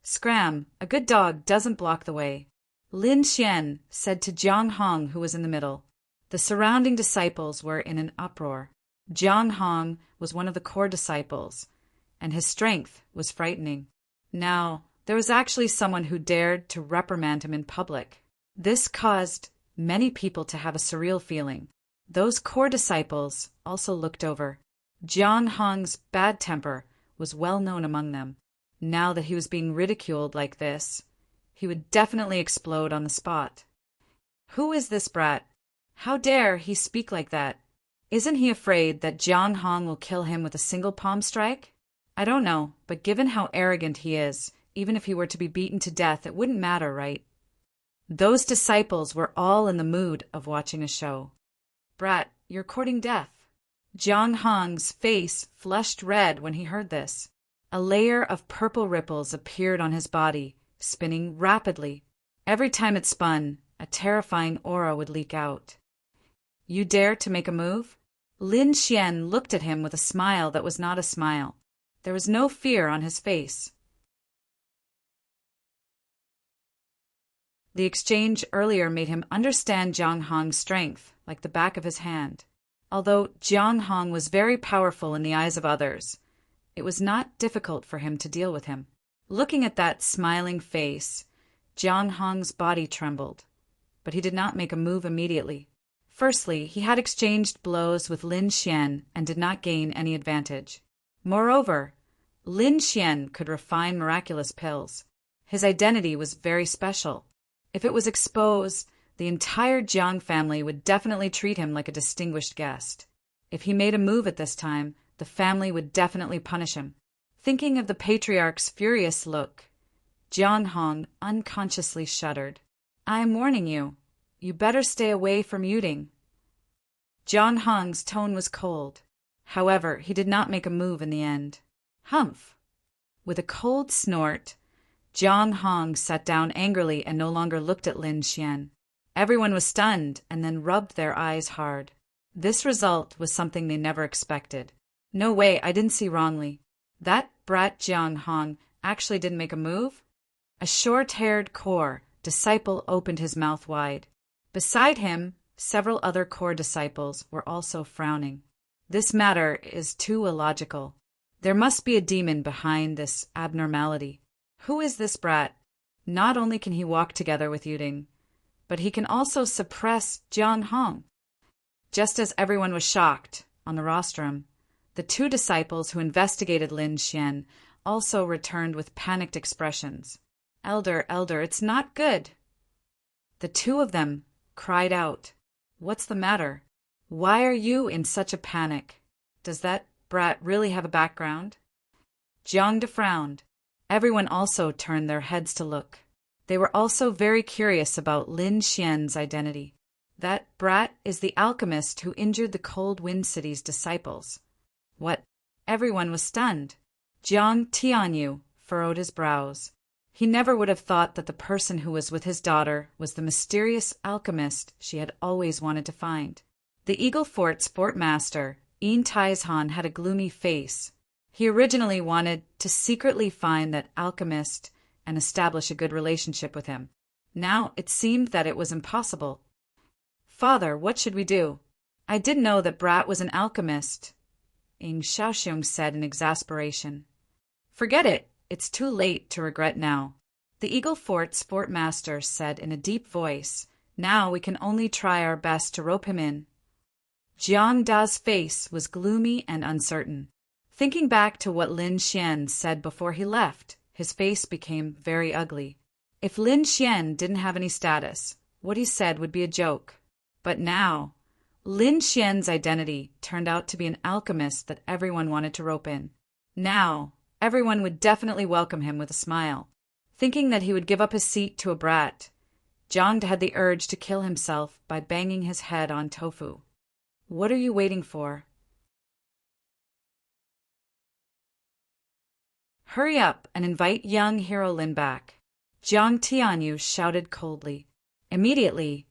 "Scram, a good dog doesn't block the way," Lin Xian said to Jiang Hong, who was in the middle. The surrounding disciples were in an uproar. Jiang Hong was one of the core disciples, and his strength was frightening. Now, there was actually someone who dared to reprimand him in public. This caused many people to have a surreal feeling. Those core disciples also looked over. Jiang Hong's bad temper was well known among them. Now that he was being ridiculed like this, he would definitely explode on the spot. "Who is this brat? How dare he speak like that? Isn't he afraid that Jiang Hong will kill him with a single palm strike? I don't know, but given how arrogant he is, even if he were to be beaten to death, it wouldn't matter, right?" Those disciples were all in the mood of watching a show. "Brat, you're courting death." Jiang Hong's face flushed red when he heard this. A layer of purple ripples appeared on his body, spinning rapidly. Every time it spun, a terrifying aura would leak out. "You dare to make a move?" Lin Xian looked at him with a smile that was not a smile. There was no fear on his face. The exchange earlier made him understand Jiang Hong's strength like the back of his hand. Although Jiang Hong was very powerful in the eyes of others, it was not difficult for him to deal with him. Looking at that smiling face, Jiang Hong's body trembled. but he did not make a move immediately. Firstly, he had exchanged blows with Lin Xian and did not gain any advantage. Moreover, Lin Xian could refine miraculous pills. His identity was very special. If it was exposed, the entire Jiang family would definitely treat him like a distinguished guest. If he made a move at this time, the family would definitely punish him. Thinking of the patriarch's furious look, Jiang Hong unconsciously shuddered. "I am warning you. You better stay away from Yuding." Jiang Hong's tone was cold. However, he did not make a move in the end. Humph! With a cold snort, Jiang Hong sat down angrily and no longer looked at Lin Xian. Everyone was stunned and then rubbed their eyes hard. This result was something they never expected. No way, I didn't see wrongly. That brat Jiang Hong actually didn't make a move? A short-haired core disciple opened his mouth wide. Beside him, several other core disciples were also frowning. This matter is too illogical. There must be a demon behind this abnormality. Who is this brat? Not only can he walk together with Yuding, but he can also suppress Jiang Hong. Just as everyone was shocked on the rostrum, the two disciples who investigated Lin Xian also returned with panicked expressions. Elder, it's not good." The two of them cried out, "What's the matter? Why are you in such a panic? Does that brat really have a background?" Jiang De frowned. Everyone also turned their heads to look. They were also very curious about Lin Xian's identity. That brat is the alchemist who injured the Cold Wind City's disciples. What? Everyone was stunned. Jiang Tianyu furrowed his brows. He never would have thought that the person who was with his daughter was the mysterious alchemist she had always wanted to find. The Eagle Fort's fort master, Yin Taizhan, had a gloomy face. He originally wanted to secretly find that alchemist and establish a good relationship with him. Now it seemed that it was impossible. "Father, what should we do? I didn't know that brat was an alchemist," Ying Xiaoxiong said in exasperation. "Forget it. It's too late to regret now," the Eagle Fort's fort master said in a deep voice. "Now we can only try our best to rope him in." Jiang Da's face was gloomy and uncertain. Thinking back to what Lin Xian said before he left, his face became very ugly. If Lin Xian didn't have any status, what he said would be a joke. But now, Lin Xian's identity turned out to be an alchemist that everyone wanted to rope in. Now, everyone would definitely welcome him with a smile. Thinking that he would give up his seat to a brat, Jiang had the urge to kill himself by banging his head on tofu. What are you waiting for? Hurry up and invite young Hero Lin back, Jiang Tianyu shouted coldly. Immediately,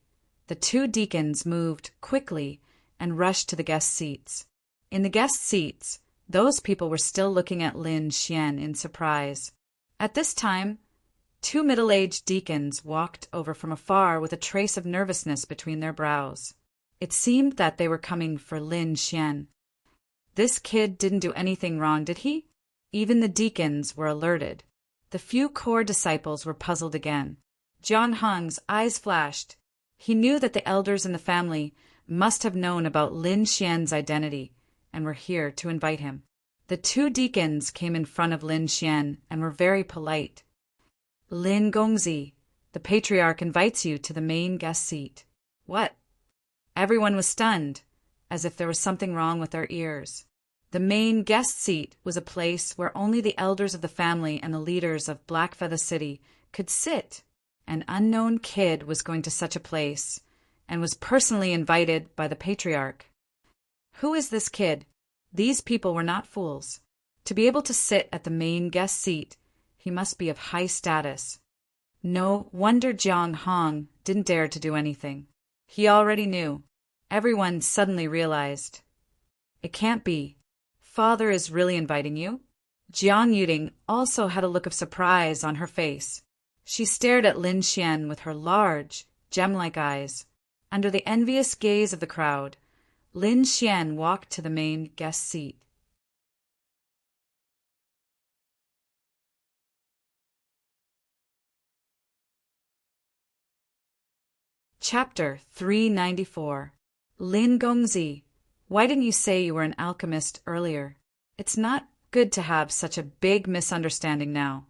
the two deacons moved quickly and rushed to the guest seats. In the guest seats, those people were still looking at Lin Xian in surprise. At this time, two middle-aged deacons walked over from afar with a trace of nervousness between their brows. It seemed that they were coming for Lin Xian. This kid didn't do anything wrong, did he? Even the deacons were alerted. The few core disciples were puzzled again. Jiang Hong's eyes flashed. He knew that the elders in the family must have known about Lin Xian's identity and were here to invite him. The two deacons came in front of Lin Xian and were very polite. "Lin Gongzi, the patriarch invites you to the main guest seat." What? Everyone was stunned, as if there was something wrong with their ears. The main guest seat was a place where only the elders of the family and the leaders of Blackfeather City could sit. An unknown kid was going to such a place and was personally invited by the patriarch. Who is this kid? These people were not fools. To be able to sit at the main guest seat, he must be of high status. No wonder Jiang Hong didn't dare to do anything. He already knew. Everyone suddenly realized. It can't be. Father is really inviting you? Jiang Yuding also had a look of surprise on her face. She stared at Lin Xian with her large, gem-like eyes. Under the envious gaze of the crowd, Lin Xian walked to the main guest seat. Chapter 394. Lin Gongzi. Why didn't you say you were an alchemist earlier? It's not good to have such a big misunderstanding now.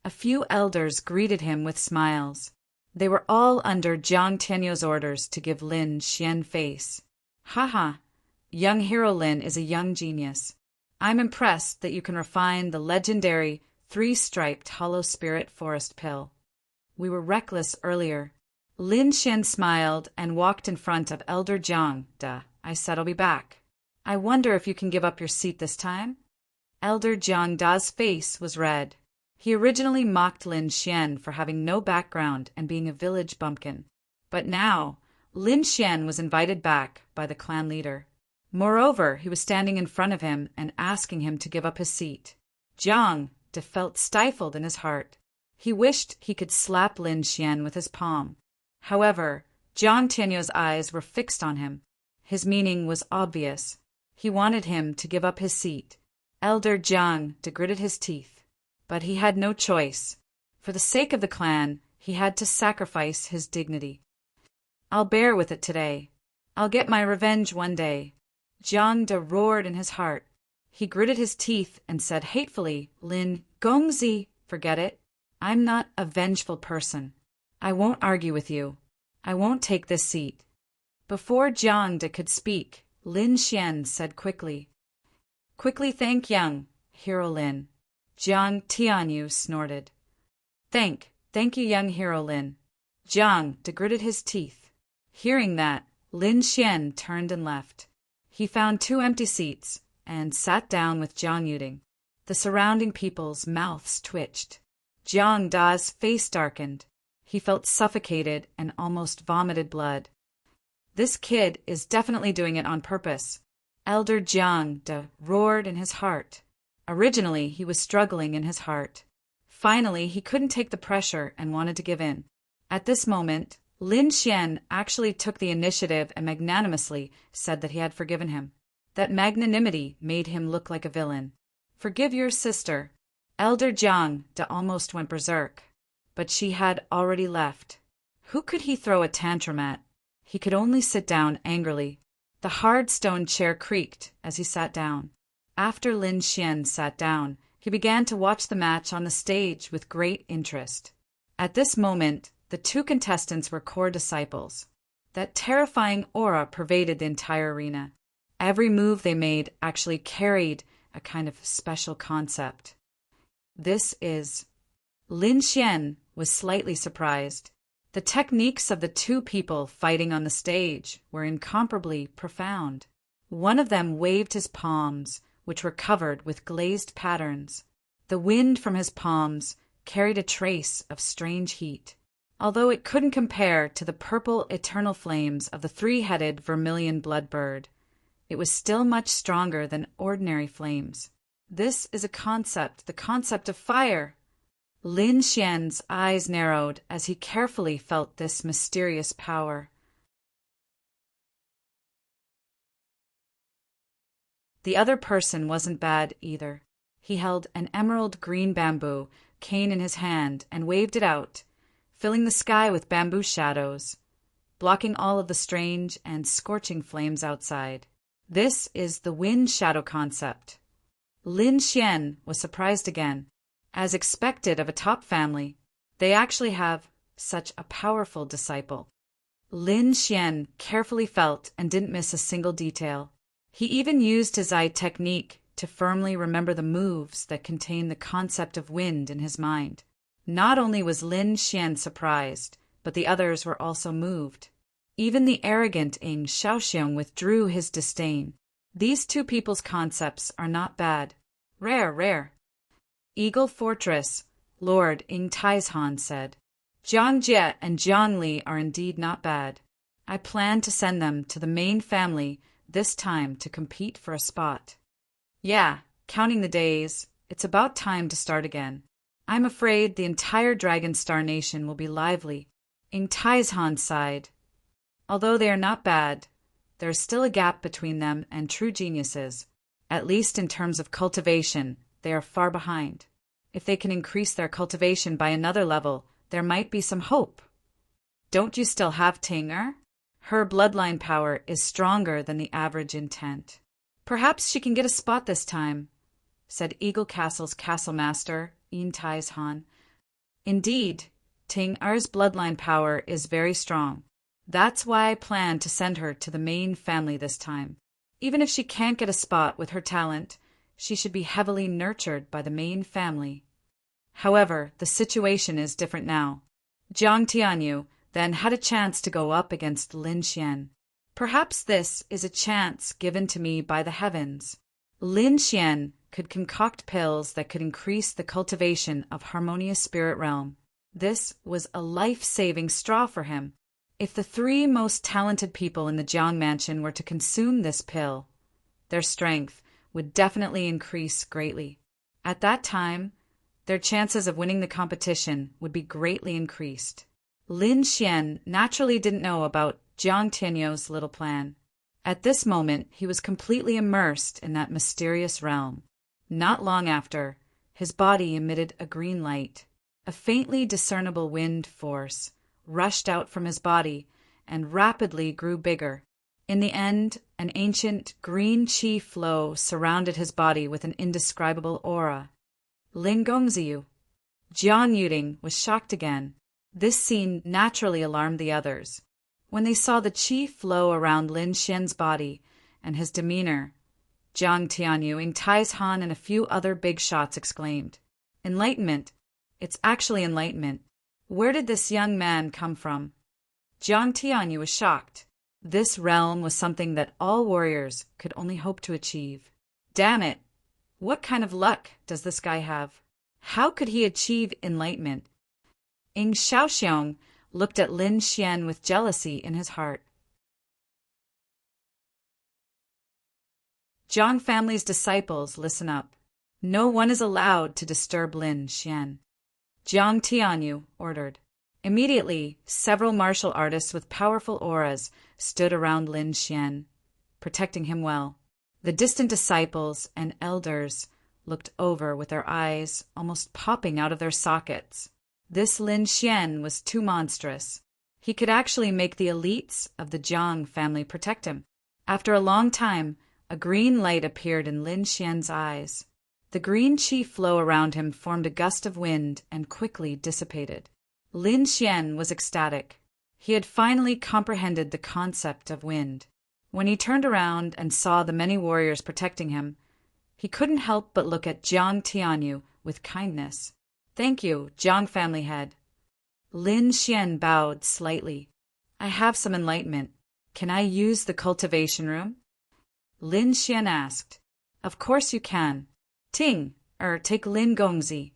A few elders greeted him with smiles. They were all under Jiang Tianyou's orders to give Lin Xian face. Haha, young hero Lin is a young genius. I'm impressed that you can refine the legendary three-striped hollow spirit forest pill. We were reckless earlier. Lin Xian smiled and walked in front of Elder Jiang. Duh, I said I'll be back. I wonder if you can give up your seat this time? Elder Jiang Da's face was red. He originally mocked Lin Xian for having no background and being a village bumpkin. But now, Lin Xian was invited back by the clan leader. Moreover, he was standing in front of him and asking him to give up his seat. Jiang Da felt stifled in his heart. He wished he could slap Lin Xian with his palm. However, Jiang Tianyou's eyes were fixed on him. His meaning was obvious. He wanted him to give up his seat. Elder Jiang Da gritted his teeth. But he had no choice. For the sake of the clan, he had to sacrifice his dignity. I'll bear with it today. I'll get my revenge one day. Jiang Da roared in his heart. He gritted his teeth and said hatefully, Lin Gongzi, forget it. I'm not a vengeful person. I won't argue with you. I won't take this seat. Before Jiang Da could speak, Lin Xian said quickly. Quickly thank young hero Lin. Jiang Tianyou snorted. Thank you young hero Lin. Jiang Da gritted his teeth. Hearing that, Lin Xian turned and left. He found 2 empty seats and sat down with Jiang Yuding. The surrounding people's mouths twitched. Jiang Da's face darkened. He felt suffocated and almost vomited blood. This kid is definitely doing it on purpose. Elder Jiang Da roared in his heart. Originally, he was struggling in his heart. Finally, he couldn't take the pressure and wanted to give in. At this moment, Lin Xian actually took the initiative and magnanimously said that he had forgiven him. That magnanimity made him look like a villain. Forgive your sister. Elder Jiang Da almost went berserk. But she had already left. Who could he throw a tantrum at? He could only sit down angrily. The hard stone chair creaked as he sat down. After Lin Xian sat down, he began to watch the match on the stage with great interest. At this moment, the 2 contestants were core disciples. That terrifying aura pervaded the entire arena. Every move they made actually carried a kind of special concept. This is... Lin Xian was slightly surprised. The techniques of the 2 people fighting on the stage were incomparably profound. One of them waved his palms, which were covered with glazed patterns. The wind from his palms carried a trace of strange heat, although it couldn't compare to the purple eternal flames of the 3-headed vermilion blood bird. It was still much stronger than ordinary flames. This is a concept, the concept of fire. Lin Xian's eyes narrowed as he carefully felt this mysterious power. The other person wasn't bad either. He held an emerald green bamboo cane in his hand and waved it out, filling the sky with bamboo shadows, blocking all of the strange and scorching flames outside. This is the wind shadow concept. Lin Xian was surprised again. As expected of a top family, they actually have such a powerful disciple. Lin Xian carefully felt and didn't miss a single detail. He even used his eye technique to firmly remember the moves that contained the concept of wind in his mind. Not only was Lin Xian surprised, but the others were also moved. Even the arrogant Ing Shaoxiong withdrew his disdain. These 2 people's concepts are not bad. Rare. Eagle Fortress, Lord Ing Taizhan said. Jiang Jie and Jiang Li are indeed not bad. I plan to send them to the main family this time to compete for a spot. Yeah, counting the days, it's about time to start again. I'm afraid the entire Dragon Star Nation will be lively. Ing Taizhan sighed. Although they are not bad, there is still a gap between them and true geniuses. At least in terms of cultivation, they are far behind. If they can increase their cultivation by another level, there might be some hope. Don't you still have Ting-er? Her bloodline power is stronger than the average intent. Perhaps she can get a spot this time, said Eagle Castle's castle master, Tais Han. Indeed, Ting-er's bloodline power is very strong. That's why I plan to send her to the main family this time. Even if she can't get a spot with her talent, she should be heavily nurtured by the main family. However, the situation is different now. Jiang Tianyu then had a chance to go up against Lin Xian. Perhaps this is a chance given to me by the heavens. Lin Xian could concoct pills that could increase the cultivation of harmonious spirit realm. This was a life-saving straw for him. If the three most talented people in the Jiang mansion were to consume this pill, their strength would definitely increase greatly. At that time, their chances of winning the competition would be greatly increased. Lin Xian naturally didn't know about Jiang Tianyu's little plan. At this moment, he was completely immersed in that mysterious realm. Not long after, his body emitted a green light. A faintly discernible wind force rushed out from his body and rapidly grew bigger. In the end, an ancient green qi flow surrounded his body with an indescribable aura. Lin Gongziyu. Jiang Yuding was shocked again. This scene naturally alarmed the others. When they saw the qi flow around Lin Xian's body and his demeanor, Jiang Tianyu, Tais Han, and a few other big shots exclaimed, "Enlightenment! It's actually enlightenment. Where did this young man come from?" Jiang Tianyu was shocked. This realm was something that all warriors could only hope to achieve. Damn it! What kind of luck does this guy have? How could he achieve enlightenment? Ing Shaoxiong looked at Lin Xian with jealousy in his heart. Jiang family's disciples, listen up. No one is allowed to disturb Lin Xian. Jiang Tianyu ordered. Immediately, several martial artists with powerful auras stood around Lin Xian, protecting him well. The distant disciples and elders looked over with their eyes almost popping out of their sockets. This Lin Xian was too monstrous. He could actually make the elites of the Jiang family protect him. After a long time, a green light appeared in Lin Xian's eyes. The green qi flow around him formed a gust of wind and quickly dissipated. Lin Xian was ecstatic. He had finally comprehended the concept of wind. When he turned around and saw the many warriors protecting him, he couldn't help but look at Jiang Tianyu with kindness. "Thank you, Jiang family head." Lin Xian bowed slightly. "I have some enlightenment. Can I use the cultivation room?" Lin Xian asked. "Of course you can. Take Lin Gongzi."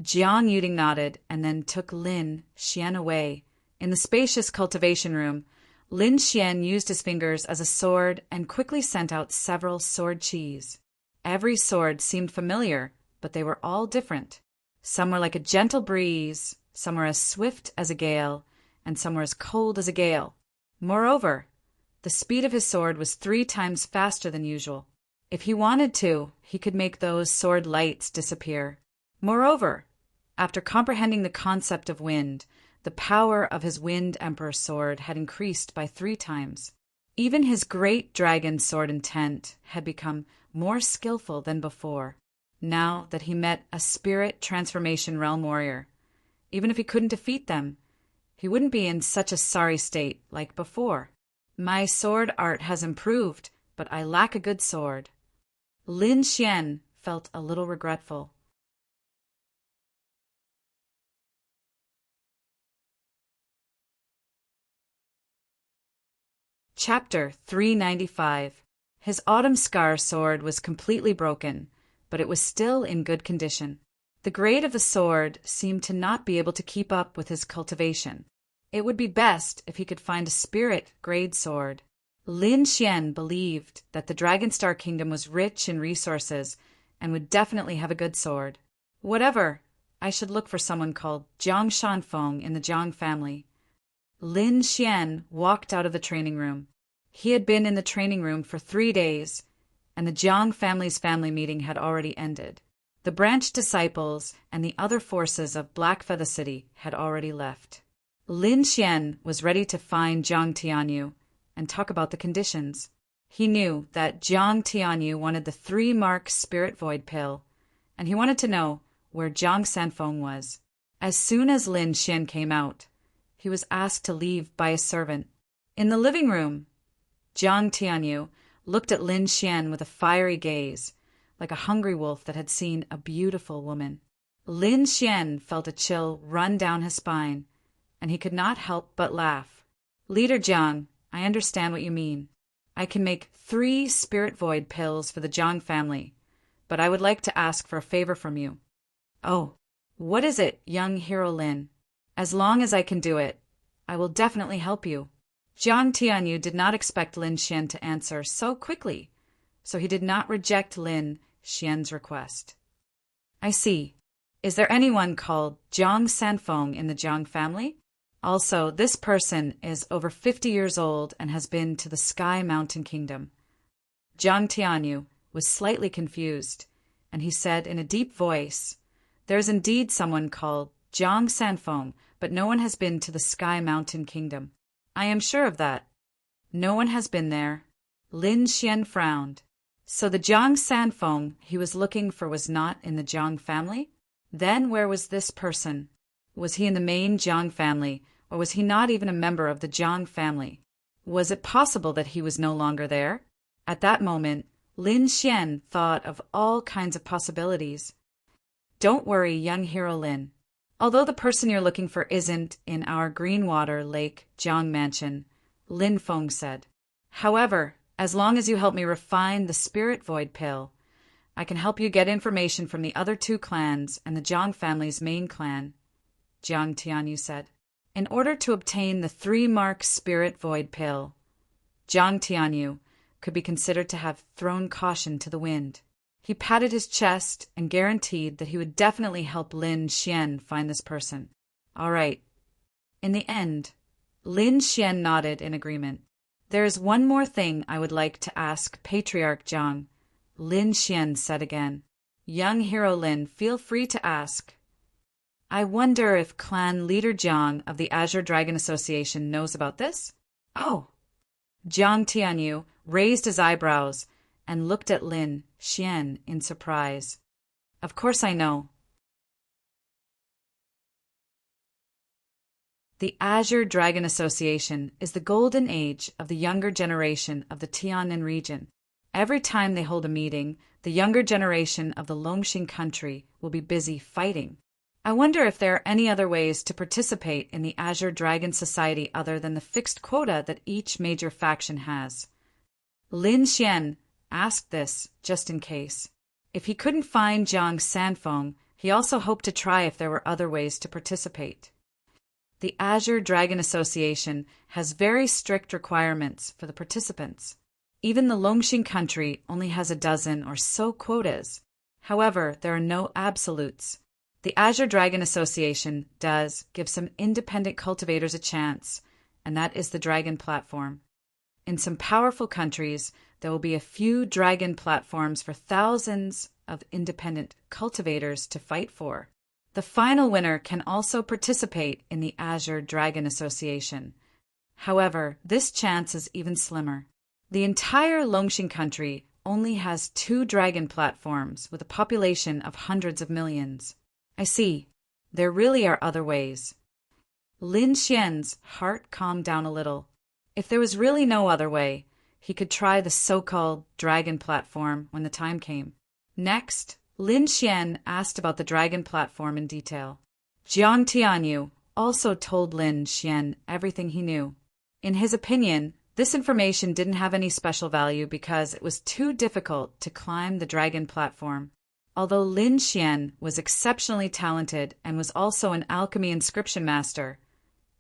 Jiang Yuding nodded and then took Lin Xian away. In the spacious cultivation room, Lin Xian used his fingers as a sword and quickly sent out several sword qis. Every sword seemed familiar, but they were all different. Some were like a gentle breeze, some were as swift as a gale, and some were as cold as a gale. Moreover, the speed of his sword was 3 times faster than usual. If he wanted to, he could make those sword lights disappear. Moreover, after comprehending the concept of wind, the power of his Wind Emperor sword had increased by 3 times. Even his great dragon sword intent had become more skillful than before, now that he met a spirit transformation realm warrior. Even if he couldn't defeat them, he wouldn't be in such a sorry state like before. "My sword art has improved, but I lack a good sword." Lin Xian felt a little regretful. Chapter 395. His Autumn Scar sword was completely broken, but it was still in good condition. The grade of the sword seemed to not be able to keep up with his cultivation. It would be best if he could find a spirit grade sword. Lin Xian believed that the Dragonstar Kingdom was rich in resources and would definitely have a good sword. Whatever, I should look for someone called Jiang Shanfeng in the Jiang family. Lin Xian walked out of the training room. He had been in the training room for 3 days, and the Jiang family's family meeting had already ended. The branch disciples and the other forces of Black Feather City had already left. Lin Xian was ready to find Jiang Tianyu and talk about the conditions. He knew that Jiang Tianyu wanted the 3-mark Spirit Void pill, and he wanted to know where Jiang Sanfeng was. As soon as Lin Xian came out, he was asked to leave by a servant. In the living room, Jiang Tianyu looked at Lin Xian with a fiery gaze, like a hungry wolf that had seen a beautiful woman. Lin Xian felt a chill run down his spine, and he could not help but laugh. "Leader Jiang, I understand what you mean. I can make 3 Spirit Void pills for the Jiang family, but I would like to ask for a favor from you." "Oh, what is it, young hero Lin?" "As long as I can do it, I will definitely help you." Jiang Tianyu did not expect Lin Xian to answer so quickly, so he did not reject Lin Xian's request. "I see. Is there anyone called Jiang Sanfeng in the Jiang family? Also, this person is over 50 years old and has been to the Sky Mountain Kingdom." Jiang Tianyu was slightly confused, and he said in a deep voice, "There is indeed someone called Jiang Sanfeng, but no one has been to the Sky Mountain Kingdom." "I am sure of that. No one has been there." Lin Xian frowned. So the Jiang Sanfeng he was looking for was not in the Jiang family? Then where was this person? Was he in the main Jiang family, or was he not even a member of the Jiang family? Was it possible that he was no longer there? At that moment, Lin Xian thought of all kinds of possibilities. "Don't worry, young hero Lin. Although the person you're looking for isn't in our Greenwater Lake Jiang mansion," Lin Feng said. "However, as long as you help me refine the Spirit Void pill, I can help you get information from the other 2 clans and the Jiang family's main clan," Jiang Tianyu said. In order to obtain the 3-mark Spirit Void pill, Jiang Tianyu could be considered to have thrown caution to the wind. He patted his chest and guaranteed that he would definitely help Lin Xian find this person. "All right." In the end, Lin Xian nodded in agreement. "There is one more thing I would like to ask Patriarch Jiang," Lin Xian said again. "Young hero Lin, feel free to ask." "I wonder if Clan Leader Jiang of the Azure Dragon Association knows about this?" "Oh!" Jiang Tianyu raised his eyebrows and looked at Lin Xian in surprise. "Of course I know." The Azure Dragon Association is the golden age of the younger generation of the Tianan region. Every time they hold a meeting, the younger generation of the Longxing country will be busy fighting. I wonder if there are any other ways to participate in the Azure Dragon Society other than the fixed quota that each major faction has. Lin Xian asked this just in case. If he couldn't find Jiang Sanfeng, he also hoped to try if there were other ways to participate. The Azure Dragon Association has very strict requirements for the participants. Even the Longxing country only has a dozen or so quotas. However, there are no absolutes. The Azure Dragon Association does give some independent cultivators a chance, and that is the Dragon Platform. In some powerful countries, there will be a few Dragon Platforms for thousands of independent cultivators to fight for. The final winner can also participate in the Azure Dragon Association. However, this chance is even slimmer. The entire Longxing country only has 2 Dragon Platforms with a population of hundreds of millions. I see. There really are other ways. Lin Xian's heart calmed down a little. If there was really no other way, he could try the so-called Dragon Platform when the time came. Next, Lin Xian asked about the Dragon Platform in detail. Jiang Tianyu also told Lin Xian everything he knew. In his opinion, this information didn't have any special value because it was too difficult to climb the Dragon Platform. Although Lin Xian was exceptionally talented and was also an alchemy inscription master,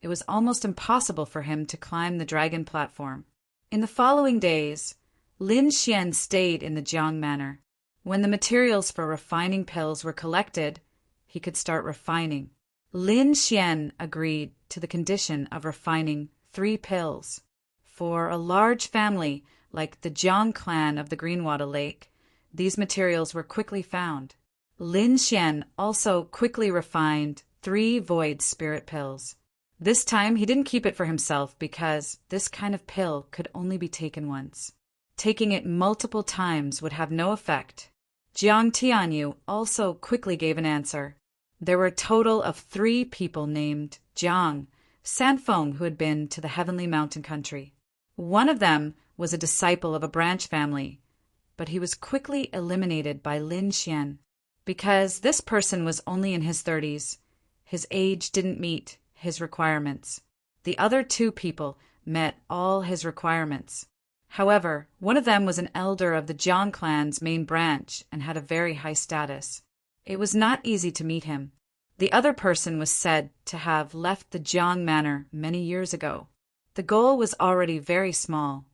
it was almost impossible for him to climb the Dragon Platform. In the following days, Lin Xian stayed in the Jiang Manor. When the materials for refining pills were collected, he could start refining. Lin Xian agreed to the condition of refining 3 pills. For a large family like the Jiang clan of the Greenwater Lake, these materials were quickly found. Lin Xian also quickly refined 3 void spirit pills. This time he didn't keep it for himself because this kind of pill could only be taken once. Taking it multiple times would have no effect. Jiang Tianyu also quickly gave an answer. There were a total of 3 people named Jiang Sanfeng who had been to the heavenly mountain country. One of them was a disciple of a branch family, but he was quickly eliminated by Lin Xian. Because this person was only in his 30s, his age didn't meet his requirements. The other 2 people met all his requirements. However, one of them was an elder of the Jiang clan's main branch and had a very high status. It was not easy to meet him. The other person was said to have left the Jiang manor many years ago. The goal was already very small.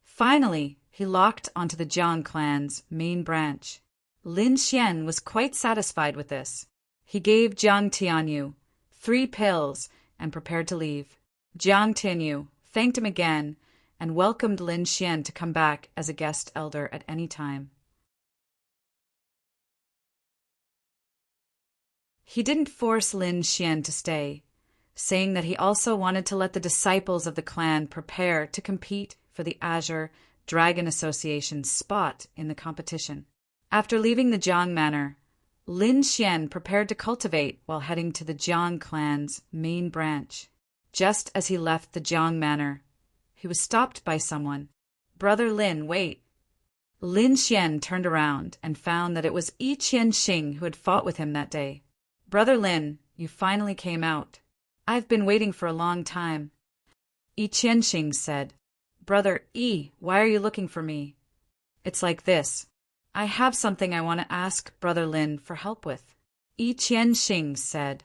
Finally, he locked onto the Jiang clan's main branch. Lin Xian was quite satisfied with this. He gave Jiang Tianyu 3 pills and prepared to leave. Jiang Tianyu thanked him again and welcomed Lin Xian to come back as a guest elder at any time. He didn't force Lin Xian to stay, saying that he also wanted to let the disciples of the clan prepare to compete for the Azure Dragon Association's spot in the competition. After leaving the Jiang manor, Lin Xian prepared to cultivate while heading to the Jiang clan's main branch. Just as he left the Jiang manor, he was stopped by someone. "Brother Lin, wait." Lin Xian turned around and found that it was Yi Qianxing who had fought with him that day. "Brother Lin, you finally came out. I've been waiting for a long time." Yi Qianxing said, "Brother Yi, why are you looking for me?" "It's like this. I have something I want to ask Brother Lin for help with." Yi Qianxing said,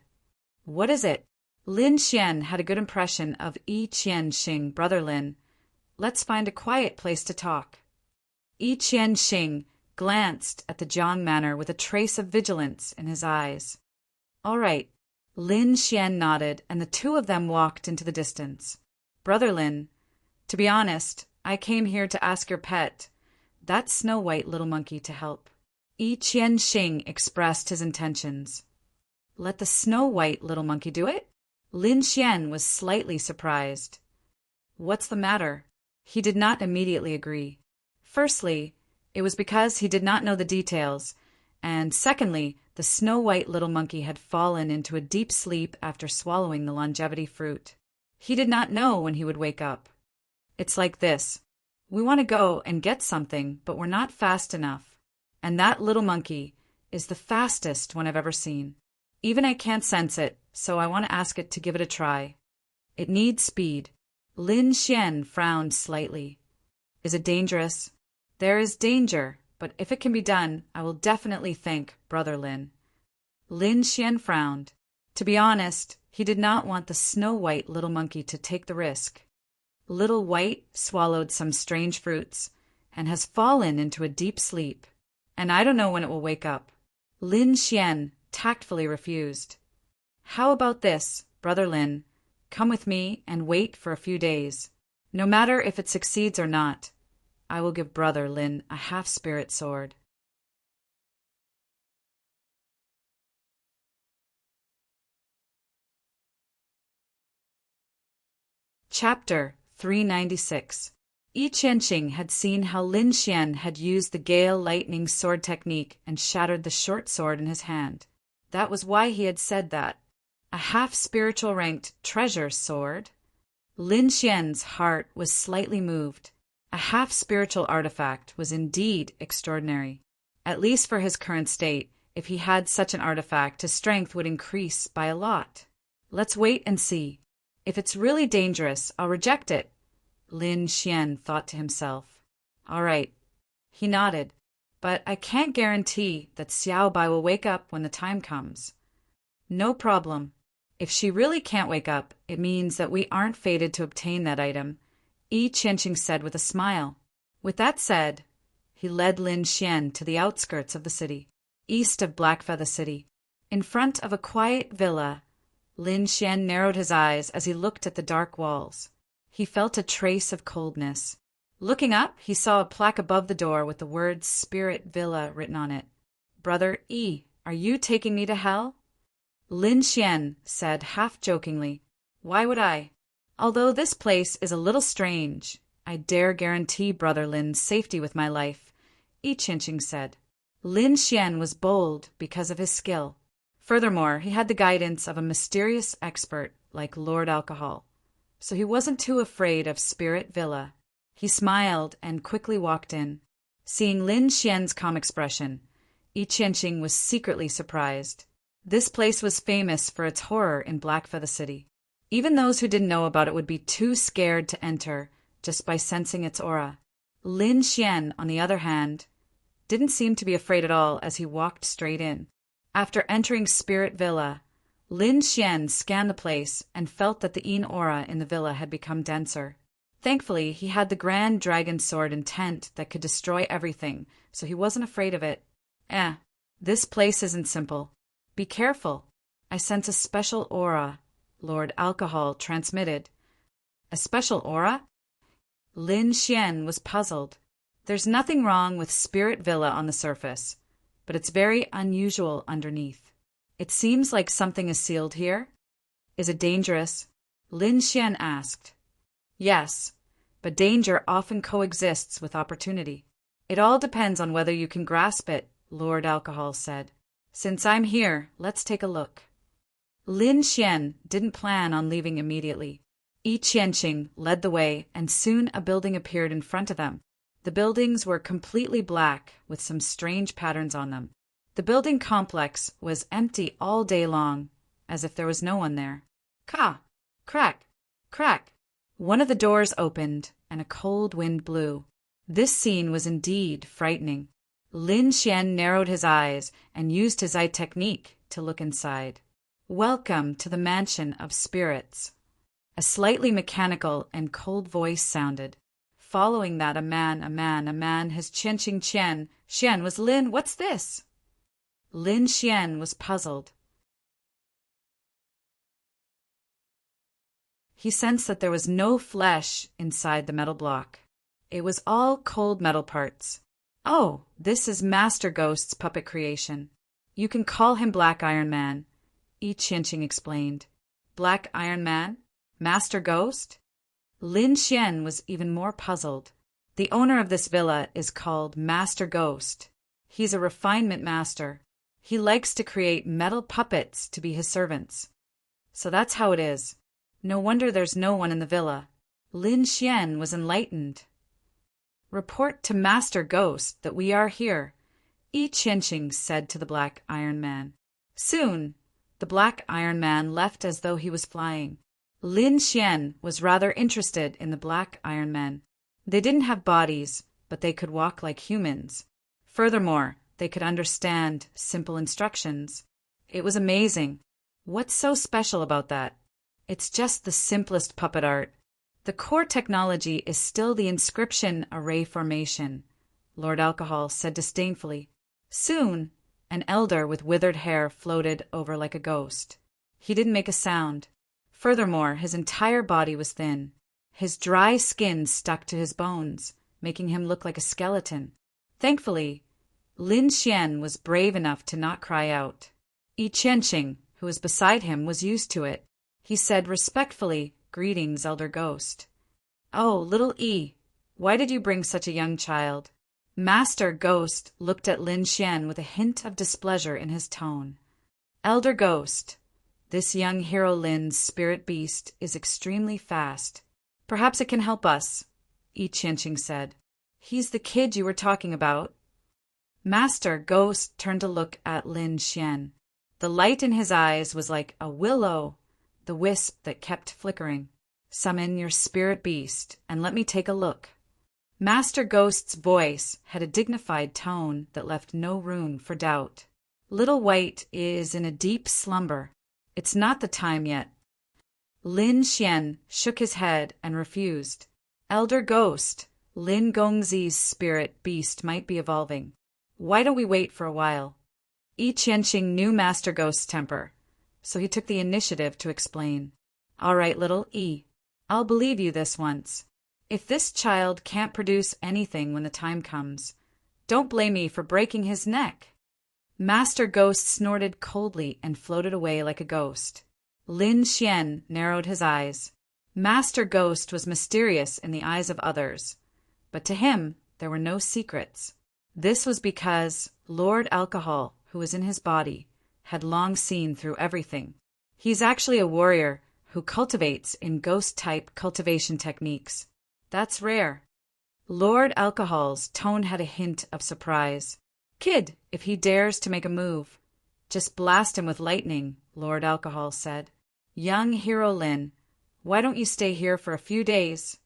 "What is it?" Lin Xian had a good impression of Yi Qianxing. "Brother Lin, let's find a quiet place to talk." Yi Qianxing glanced at the Jiang manor with a trace of vigilance in his eyes. "All right." Lin Xian nodded, and the 2 of them walked into the distance. "Brother Lin, to be honest, I came here to ask your pet, that snow-white little monkey, to help." Yi Qianxing expressed his intentions. "Let the snow-white little monkey do it?" Lin Xian was slightly surprised. "What's the matter?" He did not immediately agree. Firstly, it was because he did not know the details, and secondly, the snow-white little monkey had fallen into a deep sleep after swallowing the longevity fruit. He did not know when he would wake up. "It's like this. We want to go and get something, but we're not fast enough. And that little monkey is the fastest one I've ever seen. Even I can't sense it, so I want to ask it to give it a try. It needs speed." Lin Xian frowned slightly. "Is it dangerous?" "There is danger, but if it can be done, I will definitely thank Brother Lin." Lin Xian frowned. To be honest, he did not want the snow-white little monkey to take the risk. Little White swallowed some strange fruits and has fallen into a deep sleep, and I don't know when it will wake up. Lin Xian tactfully refused. "How about this, Brother Lin? Come with me and wait for a few days. No matter if it succeeds or not, I will give Brother Lin a half-spirit sword." Chapter 396. Yi Qianxing had seen how Lin Xian had used the Gale Lightning sword technique and shattered the short sword in his hand. That was why he had said that. A half-spiritual ranked treasure sword? Lin Xian's heart was slightly moved. A half-spiritual artifact was indeed extraordinary. At least for his current state, if he had such an artifact, his strength would increase by a lot. Let's wait and see. If it's really dangerous, I'll reject it, Lin Xian thought to himself. All right. He nodded. But I can't guarantee that Xiaobai will wake up when the time comes. No problem. If she really can't wake up, it means that we aren't fated to obtain that item, Yi Qianxing said with a smile. With that said, he led Lin Xian to the outskirts of the city, east of Blackfeather City. In front of a quiet villa, Lin Xian narrowed his eyes as he looked at the dark walls. He felt a trace of coldness. Looking up, he saw a plaque above the door with the words Spirit Villa written on it. Brother Yi, are you taking me to hell? Lin Xian said half-jokingly. Why would I? Although this place is a little strange, I dare guarantee Brother Lin's safety with my life, I Ching said. Lin Xian was bold because of his skill. Furthermore, he had the guidance of a mysterious expert like Lord Alcohol, so he wasn't too afraid of Spirit Villa. He smiled and quickly walked in. Seeing Lin Xian's calm expression, I Ching was secretly surprised. This place was famous for its horror in Blackfeather City. Even those who didn't know about it would be too scared to enter just by sensing its aura. Lin Xian, on the other hand, didn't seem to be afraid at all as he walked straight in. After entering Spirit Villa, Lin Xian scanned the place and felt that the Yin aura in the villa had become denser. Thankfully, he had the Grand Dragon Sword intent that could destroy everything, so he wasn't afraid of it. This place isn't simple. Be careful. I sense a special aura, Lord Alcohol transmitted. A special aura? Lin Xian was puzzled. There's nothing wrong with Spirit Villa on the surface, but it's very unusual underneath. It seems like something is sealed here. Is it dangerous? Lin Xian asked. Yes, but danger often coexists with opportunity. It all depends on whether you can grasp it, Lord Alcohol said. Since I'm here, let's take a look. Lin Xian didn't plan on leaving immediately. I Ching led the way, and soon a building appeared in front of them. The buildings were completely black, with some strange patterns on them. The building complex was empty all day long, as if there was no one there. Ka! Crack! Crack! One of the doors opened, and a cold wind blew. This scene was indeed frightening. Lin Xian narrowed his eyes and used his eye technique to look inside. Welcome to the Mansion of Spirits. A slightly mechanical and cold voice sounded. Following that, a man, his Xian was Lin. What's this? Lin Xian was puzzled. He sensed that there was no flesh inside the metal block. It was all cold metal parts. Oh, this is Master Ghost's puppet creation. You can call him Black Iron Man, I Ching explained. Black Iron Man? Master Ghost? Lin Xian was even more puzzled. The owner of this villa is called Master Ghost. He's a refinement master. He likes to create metal puppets to be his servants. So that's how it is. No wonder there's no one in the villa. Lin Xian was enlightened. Report to Master Ghost that we are here, I Ching said to the Black Iron Man. Soon, the Black Iron Man left as though he was flying. Lin Xian was rather interested in the Black Iron Men. They didn't have bodies, but they could walk like humans. Furthermore, they could understand simple instructions. It was amazing. What's so special about that? It's just the simplest puppet art. The core technology is still the inscription array formation, Lord Alcohol said disdainfully. Soon, an elder with withered hair floated over like a ghost. He didn't make a sound. Furthermore, his entire body was thin. His dry skin stuck to his bones, making him look like a skeleton. Thankfully, Lin Xian was brave enough to not cry out. I Ching, who was beside him, was used to it. He said respectfully, "Greetings, Elder Ghost." "Oh, little E, why did you bring such a young child?" Master Ghost looked at Lin Xian with a hint of displeasure in his tone. "Elder Ghost, this young hero Lin's spirit beast is extremely fast. Perhaps it can help us," I Ching said. "He's the kid you were talking about." Master Ghost turned to look at Lin Xian. The light in his eyes was like a willow, the wisp that kept flickering. "Summon your spirit beast and let me take a look." Master Ghost's voice had a dignified tone that left no room for doubt. "Little White is in a deep slumber. It's not the time yet." Lin Xian shook his head and refused. "Elder Ghost, Lin Gongzi's spirit beast might be evolving. Why don't we wait for a while?" I Ching knew Master Ghost's temper, so he took the initiative to explain. "All right, little E, I'll believe you this once. If this child can't produce anything when the time comes, don't blame me for breaking his neck." Master Ghost snorted coldly and floated away like a ghost. Lin Xian narrowed his eyes. Master Ghost was mysterious in the eyes of others, but to him there were no secrets. This was because Lord Alcohol, who was in his body, had long seen through everything. He's actually a warrior who cultivates in ghost-type cultivation techniques. That's rare. Lord Alcohol's tone had a hint of surprise. Kid, if he dares to make a move, just blast him with lightning, Lord Alcohol said. Young Hero Lin, why don't you stay here for a few days?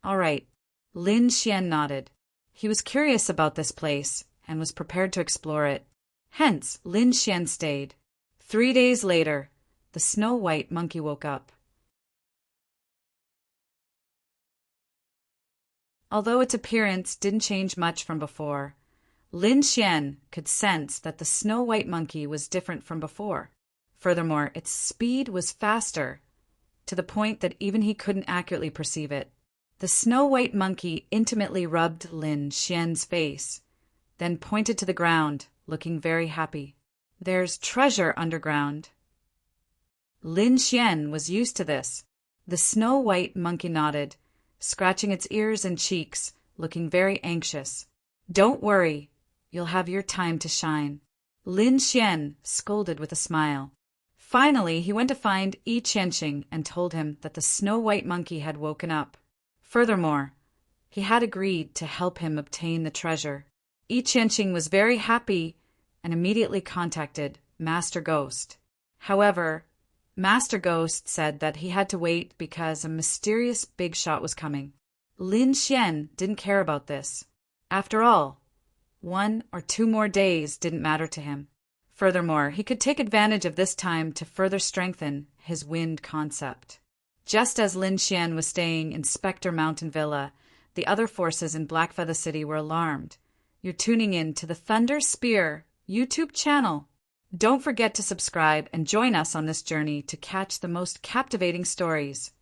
All right. Lin Xian nodded. He was curious about this place and was prepared to explore it. Hence, Lin Xian stayed. 3 days later, the snow-white monkey woke up. Although its appearance didn't change much from before, Lin Xian could sense that the snow-white monkey was different from before. Furthermore, its speed was faster, to the point that even he couldn't accurately perceive it. The snow-white monkey intimately rubbed Lin Xian's face, then pointed to the ground, looking very happy. There's treasure underground. Lin Xian was used to this. The snow-white monkey nodded, scratching its ears and cheeks, looking very anxious. Don't worry, you'll have your time to shine. Lin Xian scolded with a smile. Finally, he went to find Yi Qianqing and told him that the snow-white monkey had woken up. Furthermore, he had agreed to help him obtain the treasure. Yi Qianqing was very happy and immediately contacted Master Ghost. However, Master Ghost said that he had to wait because a mysterious big shot was coming. Lin Xian didn't care about this. After all, 1 or 2 more days didn't matter to him. Furthermore, he could take advantage of this time to further strengthen his wind concept. Just as Lin Xian was staying in Spectre Mountain Villa, the other forces in Blackfeather City were alarmed. You're tuning in to the Thunder Spear YouTube channel. Don't forget to subscribe and join us on this journey to catch the most captivating stories.